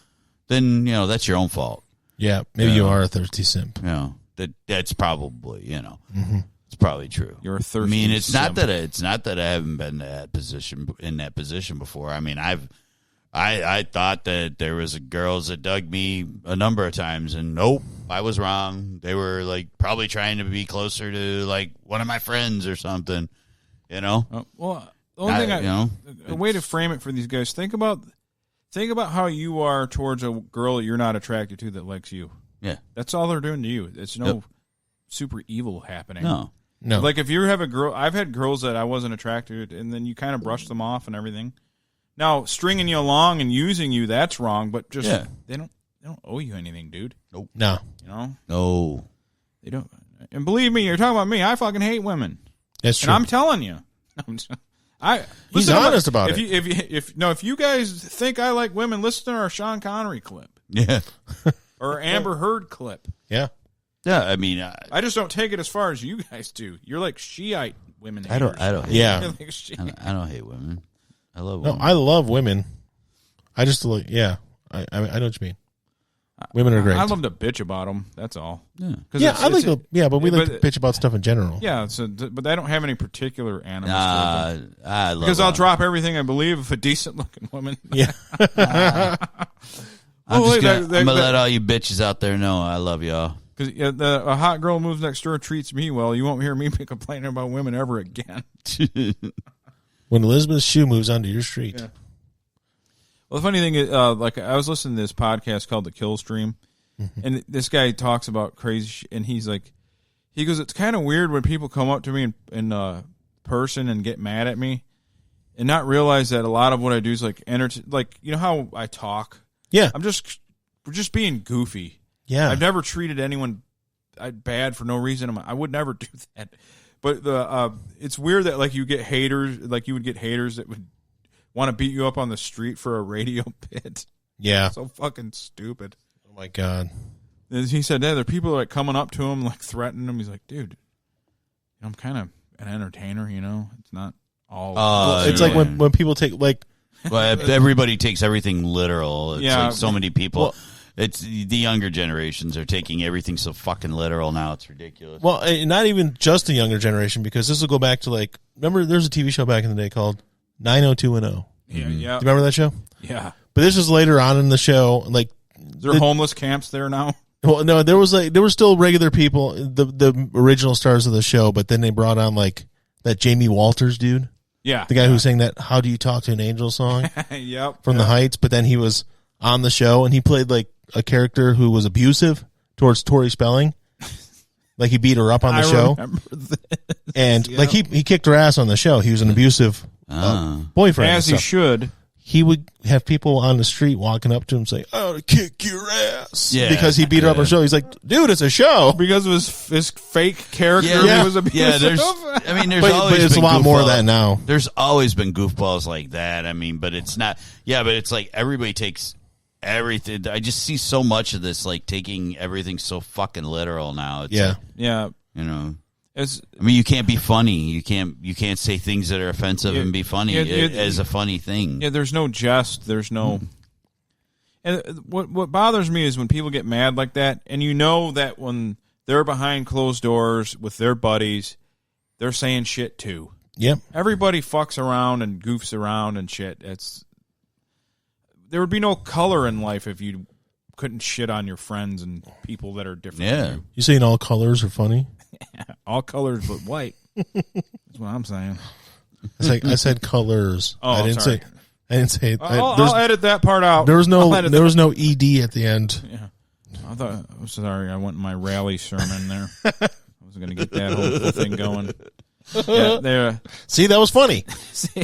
then that's your own fault. Yeah, maybe you are a thirsty simp. That's probably Mm-hmm. it's probably true. You're a thirsty I mean, it's simp. not that I haven't been in that position before. I mean, I thought that there was girls that dug me a number of times, and nope, I was wrong. They were like probably trying to be closer to like one of my friends or something. Well, the only thing a way to frame it for these guys, think about how you are towards a girl that you're not attracted to that likes you. Yeah, That's all they're doing to you. It's no super evil happening. No. Like if you have a girl, I've had girls that I wasn't attracted to, and then you kind of brush them off and everything. Now, stringing you along and using you, that's wrong, but just they don't owe you anything, dude. Nope. No. No. They don't. And believe me, you're talking about me. I fucking hate women. That's true. And I'm telling you. He's honest about it. If you guys think I like women, listen to our Sean Connery clip. Yeah. Or Amber Heard clip. Yeah. Yeah, I mean, I just don't take it as far as you guys do. You're like Shiite women I haters. don't hate Yeah. You're like Shiite. I don't hate women. I love No, women. I love women. I just I know what you mean. Women are great. I love to bitch about them. That's all. Yeah. Yeah, but we like to bitch about stuff in general. Yeah, but I don't have any particular animus. I love Because I'll women. drop everything I believe if a decent looking woman. Yeah. I'm Oh, just wait, gonna let all you bitches out there know I love y'all. Because a hot girl moves next door, treats me well. You won't hear me complaining about women ever again. When Elizabeth Shue moves onto your street. Yeah. Well, the funny thing is, like I was listening to this podcast called The Kill Stream, and this guy talks about crazy and he goes, it's kind of weird when people come up to me in person and get mad at me and not realize that a lot of what I do is like how I talk. Yeah. We're just being goofy. Yeah. I've never treated anyone bad for no reason. I would never do that. But it's weird that like you get haters, like you would get haters that would want to beat you up on the street for a radio bit. Yeah. So fucking stupid. Oh my God. And he said, there are people like coming up to him, like threatening him. He's like, dude, I'm kind of an entertainer, It's not all. It's like when people take like. Well, everybody takes everything literal. It's Yeah. like so many people. It's the younger generations are taking everything so fucking literal now. It's ridiculous. Well, not even just the younger generation, because this will go back to like, remember there's a TV show back in the day called 90210. Yeah, Do you remember that show? yeah. But this is later on in the show. Like, Is there homeless camps there now? well, no, there were still regular people, the original stars of the show, but then they brought on like that Jamie Walters dude, Yeah. the guy who sang that "How Do You Talk to an Angel" song Yep. from the Heights. But then he was on the show and he played like a character who was abusive towards Tori Spelling. Like he beat her up on the show, remember this. and like he kicked her ass on the show. He was an abusive boyfriend. As he and stuff. should. He would have people on the street walking up to him saying, "Oh, to kick your ass," Yeah. because he beat her up on the show. He's like, "Dude, it's a show." Because of his fake character, Yeah. he was abusive. There's always But it's a been lot more of goofball- that now. There's always been goofballs like that. I mean, but it's not. Yeah, but it's like everybody takes everything. I just see so much of this, like taking everything so fucking literal now. It's Yeah. like, Yeah. I mean, you can't be funny. You can't say things that are offensive and be funny as a funny thing. Yeah, there's no jest. There's no. And what bothers me is when people get mad like that, and you know that when they're behind closed doors with their buddies, they're saying shit too. Yep. Everybody fucks around and goofs around and shit. There would be no color in life if you couldn't shit on your friends and people that are different Yeah. than you. You saying all colors are funny? All colors but white. That's what I'm saying. I said colors. Oh, I didn't sorry. say. I didn't say. I'll edit that part out. There was I'll edit no that. ed at the end. Yeah. I'm sorry. I went in my rally sermon there. I was going to get that whole thing going. Yeah, there. See, that was funny. Yeah,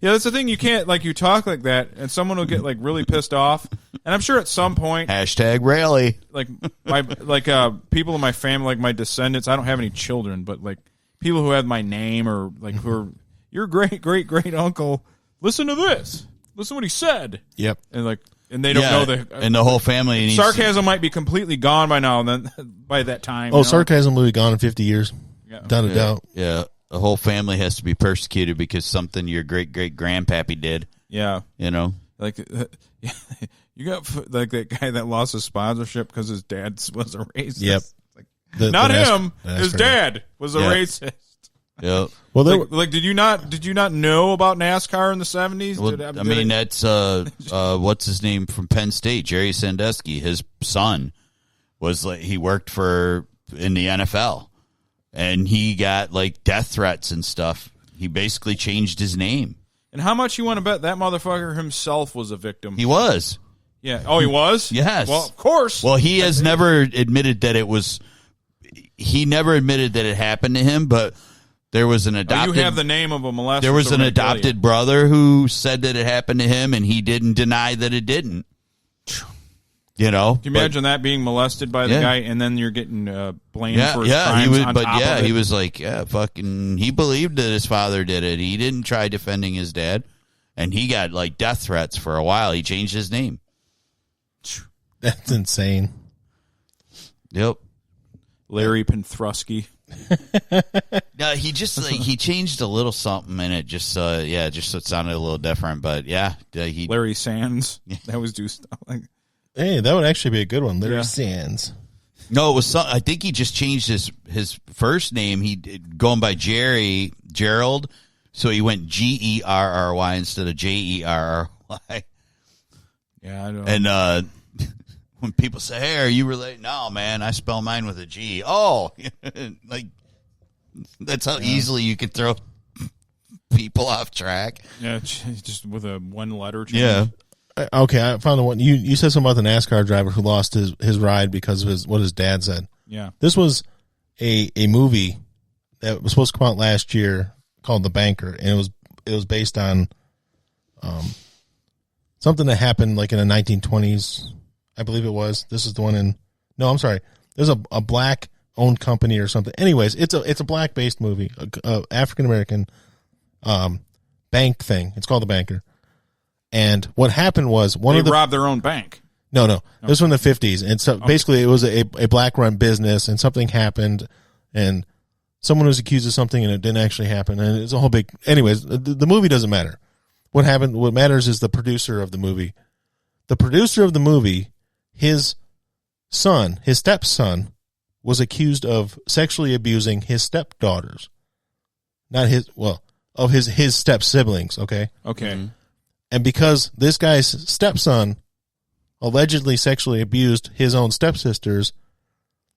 that's the thing. You can't you talk like that, and someone will get really pissed off. And I'm sure at some point, Hashtag rally. people in my family, like my descendants. I don't have any children, but people who have my name or who are your great great great uncle. Listen to this. Listen to what he said. Yep. And they don't know and the whole family needs sarcasm might be completely gone by now. And then by that time, Oh, sarcasm will be gone in 50 years. Yeah. Without a doubt. Yeah, the whole family has to be persecuted because something your great great grandpappy did. Yeah, You know. like you got like that guy that lost his sponsorship because his dad was a racist. Yep. Not the him. NASCAR. His dad was a Yeah. racist. Yeah. Well, they Did you not know about NASCAR in the 70s? Well, I mean, that's what's his name from Penn State, Jerry Sandusky. His son was like he worked in the NFL, and he got like death threats and stuff. He basically changed his name. And how much you want to bet that motherfucker himself was a victim? He was. Yeah. Oh, he was? Yes. Well, of course. Well, he has never admitted that it was. He never admitted that it happened to him, but there was an adopted. You have the name of a molester. There was so an we're gonna kill you. adopted brother who said that it happened to him, and he didn't deny that it didn't. You know, Can you imagine that being molested by the Yeah. guy, and then you're getting blamed for his crimes he was, on but top yeah, of it? he was like, yeah, fucking. He believed that his father did it. He didn't try defending his dad, and he got like death threats for a while. He changed his name. That's insane. Yep. Larry Penthruski. No, he just like he changed a little something, and it just just so it sounded a little different. But yeah, he Larry Sands. That was do stuff like. Hey, that would actually be a good one. Larry Yeah. Sands. No, it was. I think he just changed his first name. He going by Gerald, so he went Gerry instead of Jerry. Yeah, I don't. And when people say, "Hey, are you related?" No, man, I spell mine with a G. Oh, like that's how easily you can throw people off track. Yeah, just with a one letter change. Yeah. Okay, I found the one. You said something about the NASCAR driver who lost his ride because of what his dad said. Yeah. This was a movie that was supposed to come out last year called The Banker, and it was based on something that happened like in the 1920s, I believe it was. This is the one in. No, I'm sorry. There's a black owned company or something. Anyways, it's a black based movie, African American bank thing. It's called The Banker. And what happened was They robbed their own bank. No. This was in the 50s. And so basically it was a black run business, and something happened, and someone was accused of something and it didn't actually happen. And it's a whole big, anyways, the movie doesn't matter. What happened, what matters is the producer of the movie. The producer of the movie, his stepson was accused of sexually abusing his stepdaughters. Of his step siblings. Okay. Okay. Mm-hmm. And because this guy's stepson allegedly sexually abused his own stepsisters,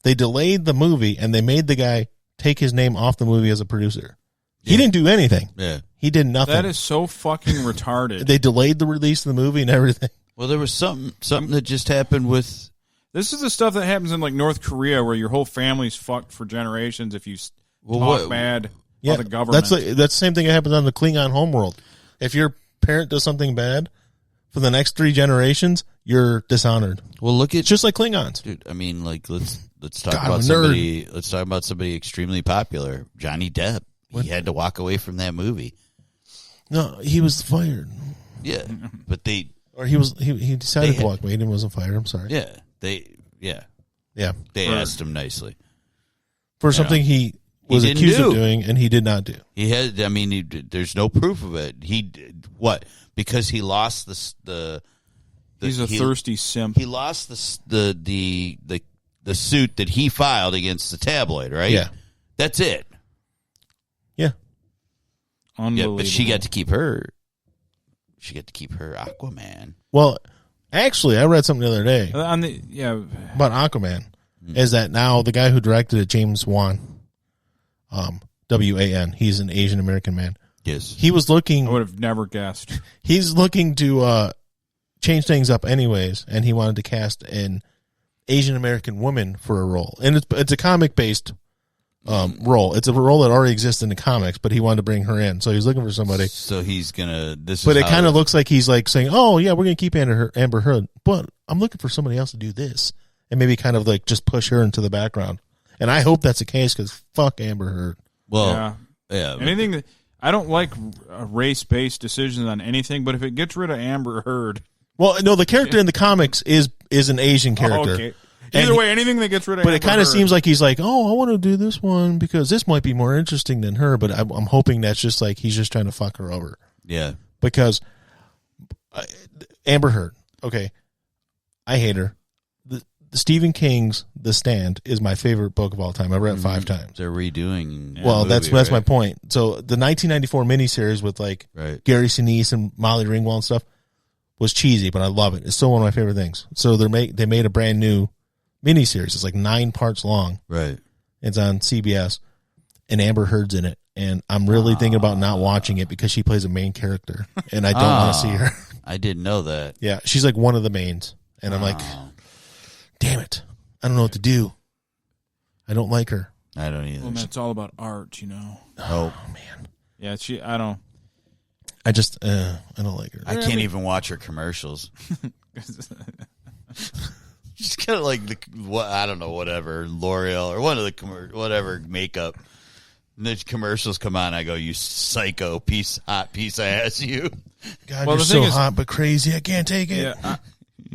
they delayed the movie and they made the guy take his name off the movie as a producer. He didn't do anything. Yeah. He did nothing. That is so fucking retarded. They delayed the release of the movie and everything. Well, there was something that just happened with. This is the stuff that happens in like North Korea, where your whole family's fucked for generations if you talk bad about the government. That's the same thing that happens on the Klingon homeworld. If your parent does something bad, for the next 3 generations, you're dishonored. Well, look at It's just like Klingons. dude. I mean, like let's talk God, about I'm a somebody. Let's talk about somebody extremely popular, Johnny Depp. He had to walk away from that movie. No, he was fired. Yeah, but he decided to walk away and he wasn't fired. I'm sorry. they Asked him nicely. for something he was didn't accused do. of doing and he did not do. He had. I mean, there's no proof of it. He did what? Because he lost He's a thirsty simp. He lost the suit that he filed against the tabloid, right? Yeah. That's it. Yeah. Yeah, Unbelievable. but she got to keep her. She got to keep her Aquaman. Well, actually, I read something the other day on about Aquaman. Is that now the guy who directed it, James Wan, W-A-N. He's an Asian American man. Yes. He was looking. I would have never guessed. He's looking to change things up, anyways, and he wanted to cast an Asian American woman for a role, and it's a comic based role. It's a role that already exists in the comics, but he wanted to bring her in, so he's looking for somebody. So he's gonna. But it kind of looks like he's like saying, "Oh yeah, we're gonna keep Amber Heard, but I'm looking for somebody else to do this," and maybe kind of like just push her into the background. And I hope that's the case because fuck Amber Heard. Well, yeah. Anything that I don't like race-based decisions on anything, but if it gets rid of Amber Heard... Well, no, the character in the comics is an Asian character. Oh, okay. Either way, anything that gets rid of But Amber it kind of Heard- seems like he's like, oh, I want to do this one because this might be more interesting than her. But I'm hoping that's just like he's just trying to fuck her over. Yeah. Because Amber Heard, okay, I hate her. The Stephen King's The Stand is my favorite book of all time. I read it 5 times. They're redoing. Well, the that's movie, my right? point. So the 1994 miniseries with like Right. Gary Sinise and Molly Ringwald and stuff was cheesy, but I love it. It's still one of my favorite things. So they made a brand new miniseries. It's like 9 parts long. Right. It's on CBS, and Amber Heard's in it. And I'm really thinking about not watching it because she plays a main character, and I don't want to see her. I didn't know that. Yeah, she's like one of the mains, and I'm like, damn it, I don't know what to do. I don't like her. I don't either. Well, man, it's all about art, you know. Oh man, Yeah, I don't... I don't like her. I can't even watch her commercials. She's kind of like I don't know, whatever, L'Oreal or one of the whatever makeup. And the commercials come on, I go, you psycho hot piece of ass, you. God, Well, you're the so thing is- hot but crazy. I can't take it. Yeah,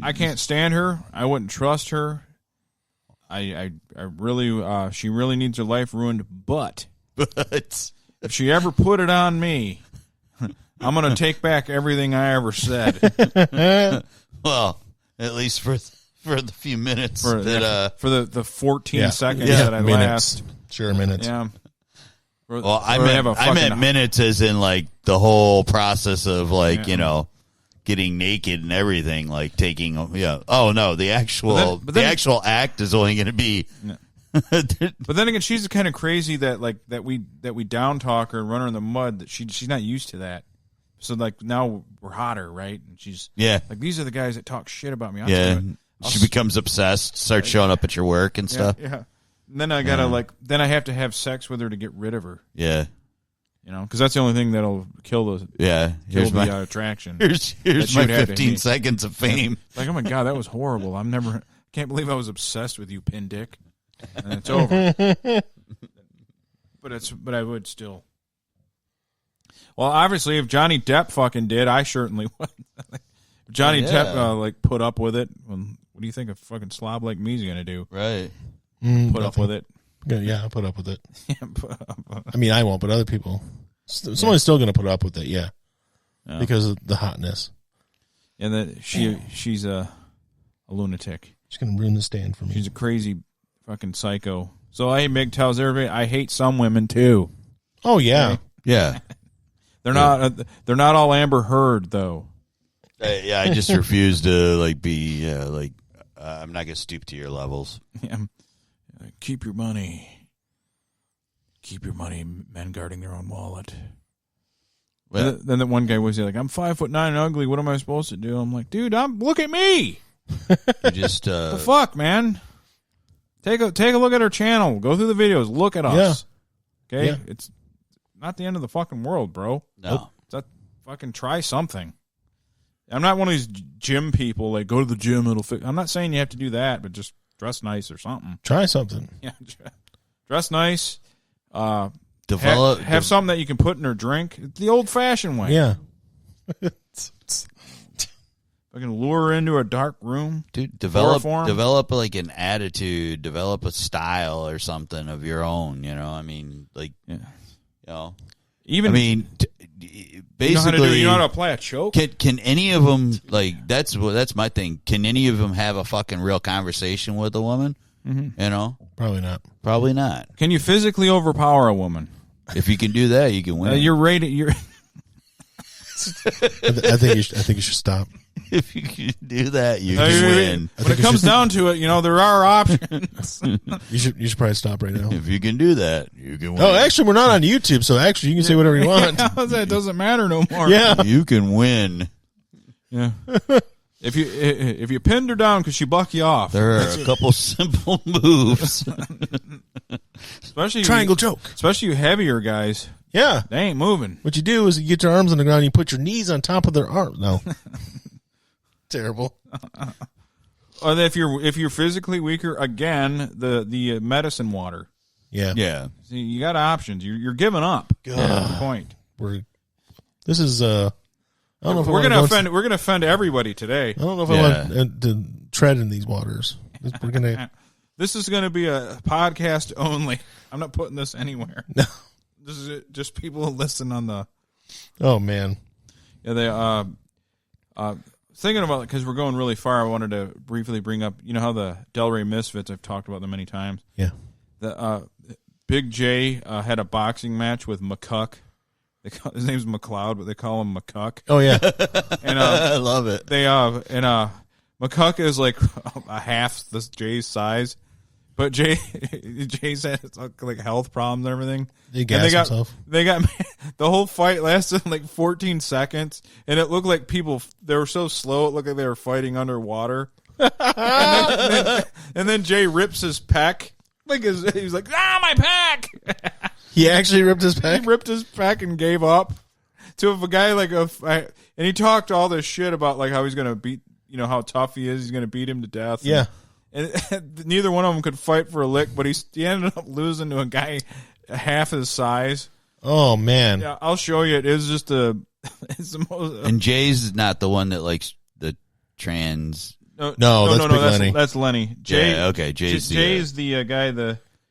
I can't stand her. I wouldn't trust her. I really, she really needs her life ruined. But But if she ever put it on me, I'm going to take back everything I ever said. well, at least for the few minutes For the 14 Yeah. seconds Yeah, that I minutes. last. Sure, minutes. Yeah. well, I meant minutes as in like the whole process of like, Yeah. you know, getting naked and everything, like taking, yeah. Oh no, the actual But then- the actual act is only going to be. But then again, she's the kind of crazy that we down talk her and run her in the mud. That she's not used to that. So like now we're hotter, right? And she's Yeah. like, these are the guys that talk shit about me. Yeah, she becomes obsessed, starts showing up at your work and stuff. Yeah. And then I gotta then I have to have sex with her to get rid of her. Yeah, You know, because that's the only thing that'll kill the Here's my attraction. here's that my you'd have to 15 hate. seconds of fame. Like, oh my god, that was horrible. Can't believe I was obsessed with you, pin dick. And it's over. But I would still. Well, obviously, if Johnny Depp fucking did, I certainly would. If Johnny Depp put up with it, what do you think a fucking slob like me is gonna do? Right. Put up with it. Yeah, I'll put up with it. Yeah, put up with it. I mean, I won't, but other people. Someone's still going to put up with it, yeah. Because of the hotness. And that she's a lunatic. She's going to ruin the stand for me. She's a crazy fucking psycho. So Meg tells everybody, I hate some women too. Oh, yeah. Yeah. They're not all Amber Heard though. Yeah, I just refuse to be I'm not gonna stoop to your levels. Yeah. Keep your money. Keep your money. Men guarding their own wallet. Well, Then that one guy was like, I'm 5'9" and ugly. What am I supposed to do? I'm like, dude, look at me. you just The fuck, man. Take a look at our channel. Go through the videos. Look at us. Yeah. Okay, Yeah. it's not the end of the fucking world, bro. no. Fucking try something. I'm not one of these gym people. Like, go to the gym. It'll fit. I'm not saying you have to do that, but just dress nice or something. Try something. Yeah, dress nice. Develop Have something that you can put in her drink. The old-fashioned way. Yeah. Fucking lure her into a dark room. Dude, Chloroform? develop like an attitude, develop a style or something of your own. You know, I mean, like, Yeah. you know, Even I mean, basically, you know how to apply a choke. Can any of them like that's my thing? Can any of them have a fucking real conversation with a woman? Mm-hmm. You know, Probably not. probably not. Can you physically overpower a woman? If you can do that, you can win. You're rated. You're I think you should stop. If you can do that, you can win. When it comes down to it, there are options. You should probably stop right now. If you can do that, you can win. Oh, actually, we're not on YouTube, so actually you can say whatever you want. That doesn't matter no more. Yeah. You can win. Yeah. If you pinned her down because she buck you off, There are a couple simple moves. especially Triangle choke. especially you heavier guys, Yeah. they ain't moving. What you do is you get your arms on the ground and you put your knees on top of their arm. No. Terrible. Or if you're physically weaker, again, the medicine water. Yeah. Yeah. See, you got options. You're giving up. That's the point. This is I don't know if we're gonna offend everybody today. I don't know if I want to tread in these waters. We're gonna. This is gonna be a podcast only. I'm not putting this anywhere. No. This is just people who listen on the. Oh man. Yeah, they thinking about it because we're going really far. I wanted to briefly bring up, how the Delray Misfits. I've talked about them many times. Yeah. The Big J had a boxing match with McCuck. His name's McLeod, but they call him McCuck. Oh yeah. And I love it. They McCuck is like a half this Jay's size, but Jay's had like health problems and everything. He gassed himself. They got the whole fight lasted like 14 seconds, and it looked like they were so slow. It looked like they were fighting underwater. and then Jay rips his pec. Like he was like, my pec. He actually ripped his pec? He ripped his pec and gave up. To a guy and he talked all this shit about like how he's going to beat, how tough he is. He's going to beat him to death. Yeah. And neither one of them could fight for a lick, but he ended up losing to a guy half his size. Oh, man. Yeah, I'll show you. It is just it's the most. And Jay's not the one that likes the trans. No, that's Big Lenny. That's Lenny. Jay, yeah, okay. Jay's the guy.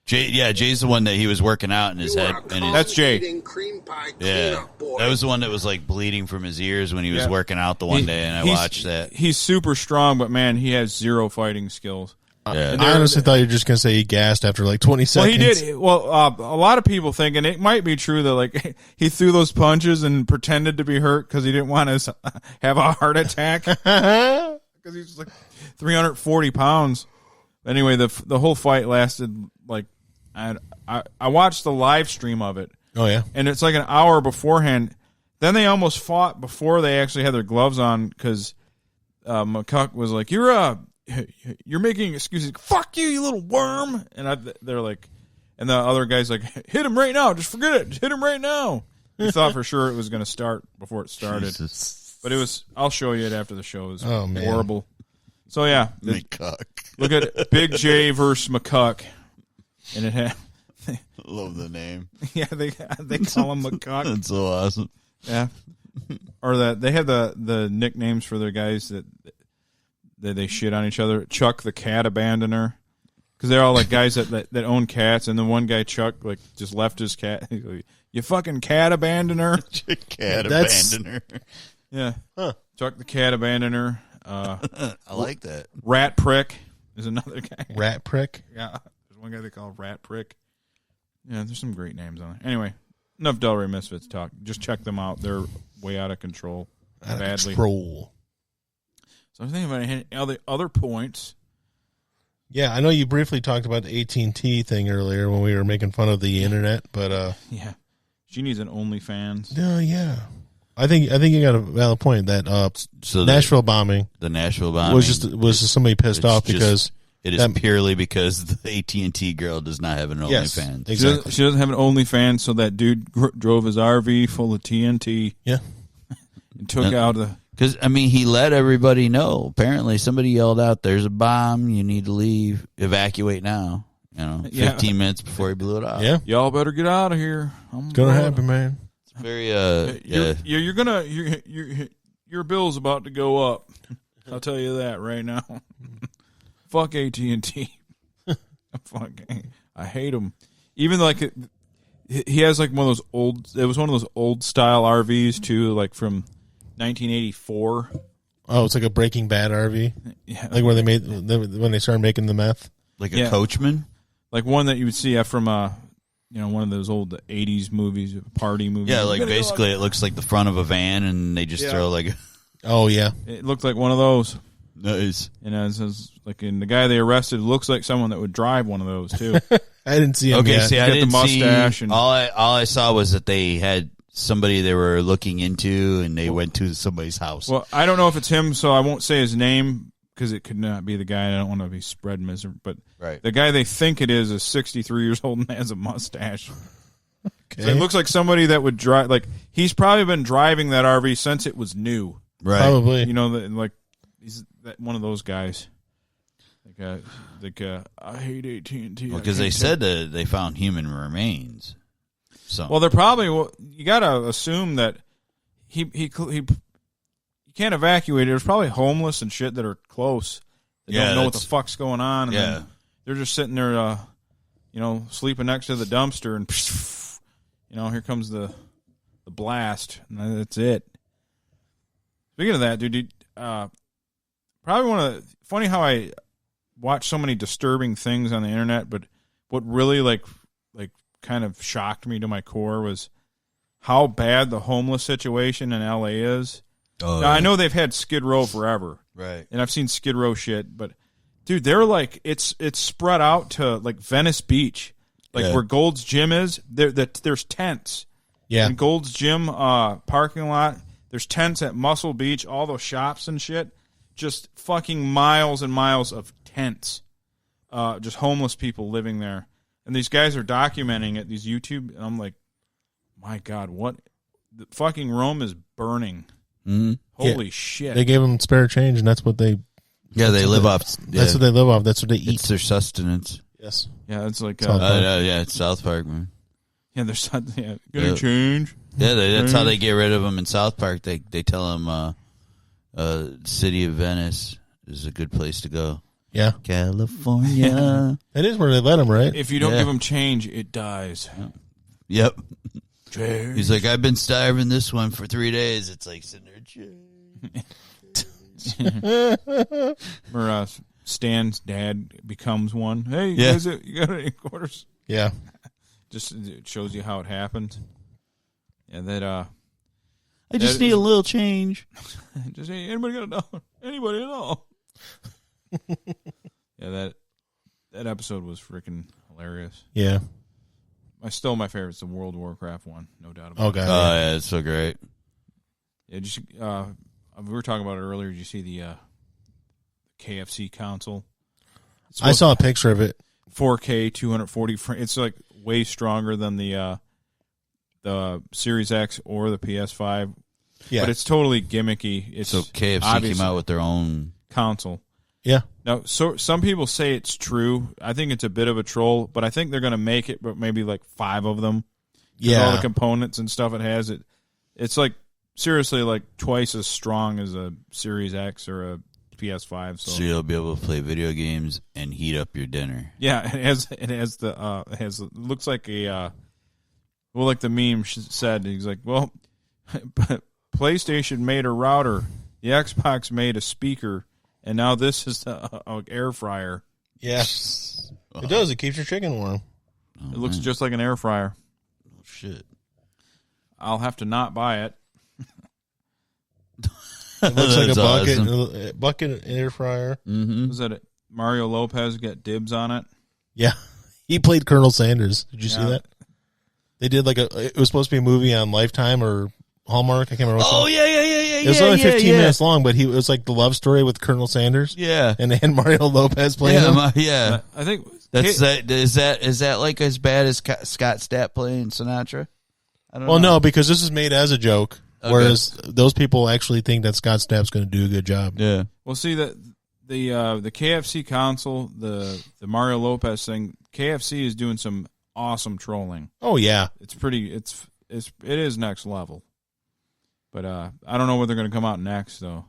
Jay's the one that he was working out in his head. That's Jay. Cream pie Yeah, boy. that was the one that was like bleeding from his ears when he was working out the one day, and I watched that. He's super strong, but man, he has zero fighting skills. Yeah. I honestly thought you were just going to say he gassed after like 20 seconds. Well, he did. Well, a lot of people think, and it might be true that like he threw those punches and pretended to be hurt because he didn't want to have a heart attack because he's like 340 pounds. Anyway, the whole fight lasted like I watched the live stream of it. Oh yeah, and it's like an hour beforehand. Then they almost fought before they actually had their gloves on because McCuck was like, You're making excuses. Fuck you, you little worm. And they're like, and the other guy's like, hit him right now. Just forget it. Just hit him right now. He thought for sure it was going to start before it started. Jesus. But it was, I'll show you it after the show. It was Man. horrible. So yeah. McCuck. Look at Big J versus McCuck. And it had. Love the name. Yeah, they call him McCuck. That's so awesome. Yeah. Or they have the nicknames for their guys that they shit on each other. Chuck the cat abandoner, because they're all like guys that own cats, and then one guy Chuck like just left his cat. He's like, you fucking cat abandoner. Abandoner. Yeah, Chuck the cat abandoner. I like that. Rat prick is another guy. Rat prick. Yeah, there's one guy they call Rat prick. Yeah, there's some great names on there. Anyway, enough Delray Misfits talk. Just check them out. They're way out of control. Badly. So I'm thinking about any other points. Yeah, I know you briefly talked about the AT&T thing earlier when we were making fun of the internet, but yeah, she needs an OnlyFans. Yeah. I think you got a valid point that Nashville bombing. The Nashville bombing was just somebody pissed off because it is purely because the AT&T girl does not have an OnlyFans. Exactly. She doesn't have an OnlyFans, so that dude drove his RV full of TNT. Yeah, and took out the. Because, I mean, he let everybody know. Apparently, somebody yelled out, there's a bomb. You need to leave. Evacuate now. 15 minutes before he blew it up. Yeah. Y'all better get out of here. It's going to happen, man. It's very, your bill's about to go up. I'll tell you that right now. Fuck AT&T. I hate them. Even like, he has like one of those old style RVs too, like from 1984. Oh, it's like a Breaking Bad RV. Yeah, like where when they started making the meth. Like a coachman, like one that you would see from one of those old 80s movies, party movies. Yeah, like basically it looks like the front of a van, and they just throw like. Oh yeah, it looked like one of those. Nice. And the guy they arrested looks like someone that would drive one of those too. I didn't see him. Okay, yet. see, I didn't the mustache see. and All I saw was that they had somebody they were looking into, and they went to somebody's house. Well, I don't know if it's him, so I won't say his name because it could not be the guy. I don't want to be spreading misery, but the guy they think it is 63 years old and has a mustache. Okay. So it looks like somebody that would drive. Like he's probably been driving that RV since it was new. Right. Probably. He's one of those guys. I hate AT&T. Because they said that they found human remains. So Well, they're probably. Well, you got to assume that he you can't evacuate it. There's probably homeless and shit that are close. They don't know what the fuck's going on. And then they're just sitting there, sleeping next to the dumpster, and here comes the blast, and that's it. Speaking of that, dude, probably funny how I watch so many disturbing things on the internet, but what really like kind of shocked me to my core was how bad the homeless situation in LA is. Oh, now, I know they've had Skid Row forever, right? And I've seen Skid Row shit, but dude, they're like it's spread out to like Venice Beach, where Gold's Gym is. There's tents, in Gold's Gym parking lot. There's tents at Muscle Beach, all those shops and shit. Just fucking miles and miles of tents, just homeless people living there. And these guys are documenting it, these YouTube, and I'm like, my God, what? The fucking Rome is burning. Mm-hmm. Holy shit. They gave them spare change, and that's what they... Yeah, they live off... That's what they live off. That's what they eat. It's their sustenance. Yes. Yeah, it's like... it's South Park, man. Yeah, there's gonna change. Yeah, that's how they get rid of them in South Park. They tell them City of Venice is a good place to go. Yeah. California. It is where they let them, right? If you don't give them change, it dies. Yep. Change. He's like, I've been starving this one for 3 days. It's like sitting there. Or Stan's dad becomes one. Hey, you got any quarters? Yeah. Just it shows you how it happened. Yeah, that I just need a little change. Just anybody got a dollar? Anybody at all? Yeah, that episode was freaking hilarious. Yeah. Still my favorite is the World of Warcraft one, no doubt about it. Oh, God. Oh, yeah, it's so great. Yeah, we were talking about it earlier. Did you see the KFC console? I saw a picture of it. 4K, 240 frames. It's like way stronger than the Series X or the PS5. Yeah. But it's totally gimmicky. It's so KFC came out with their own console. Yeah. Now, so some people say it's true. I think it's a bit of a troll, but I think they're going to make it, but maybe like 5 of them. Yeah. All the components and stuff it has. It's like seriously like twice as strong as a Series X or a PS5. So you'll be able to play video games and heat up your dinner. Yeah, it looks like like the meme said. He's like, well, PlayStation made a router, the Xbox made a speaker, and now this is an air fryer. Yeah. It does. It keeps your chicken warm. Oh, it looks just like an air fryer. Oh, shit. I'll have to not buy it. It looks like a bucket, awesome. bucket air fryer. Mm-hmm. Was that Mario Lopez get dibs on it? Yeah. He played Colonel Sanders. Did you see that? They did it was supposed to be a movie on Lifetime or Hallmark. I can't remember. Oh, yeah. It was only 15 minutes long, but it was like the love story with Colonel Sanders. Yeah. And they had Mario Lopez playing him. Yeah. I think Is that like as bad as Scott Stapp playing Sinatra? I don't know. Well, no, because this is made as a joke, whereas those people actually think that Scott Stapp's going to do a good job. Yeah. Well, see that the KFC console, the Mario Lopez thing, KFC is doing some awesome trolling. Oh yeah, it is next level. But I don't know where they're going to come out next though.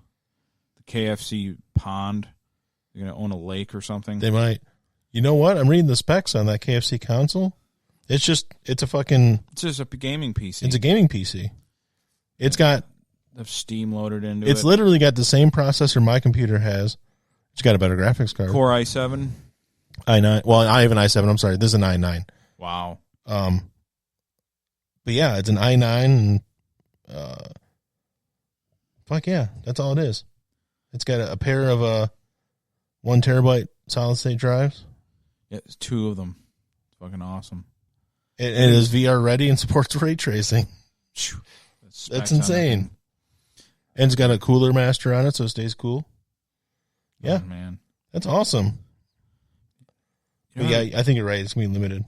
The KFC pond, they're going to own a lake or something. They might. You know what? I'm reading the specs on that KFC console. It's just a gaming PC. It's a gaming PC. It's got Steam loaded into it. It's literally got the same processor my computer has. It's got a better graphics card. Core i7. i9. Well, I have an i7. I'm sorry. This is an i9. Wow. But yeah, it's an i9 and fuck yeah, that's all it is. It's got a pair of 1 terabyte solid state drives. Yeah, it's 2 of them. It's fucking awesome. It is VR ready and supports ray tracing. That's insane. And it's got a cooler master on it, so it stays cool. Yeah, man, that's awesome. But yeah, I think you're right. It's gonna be limited.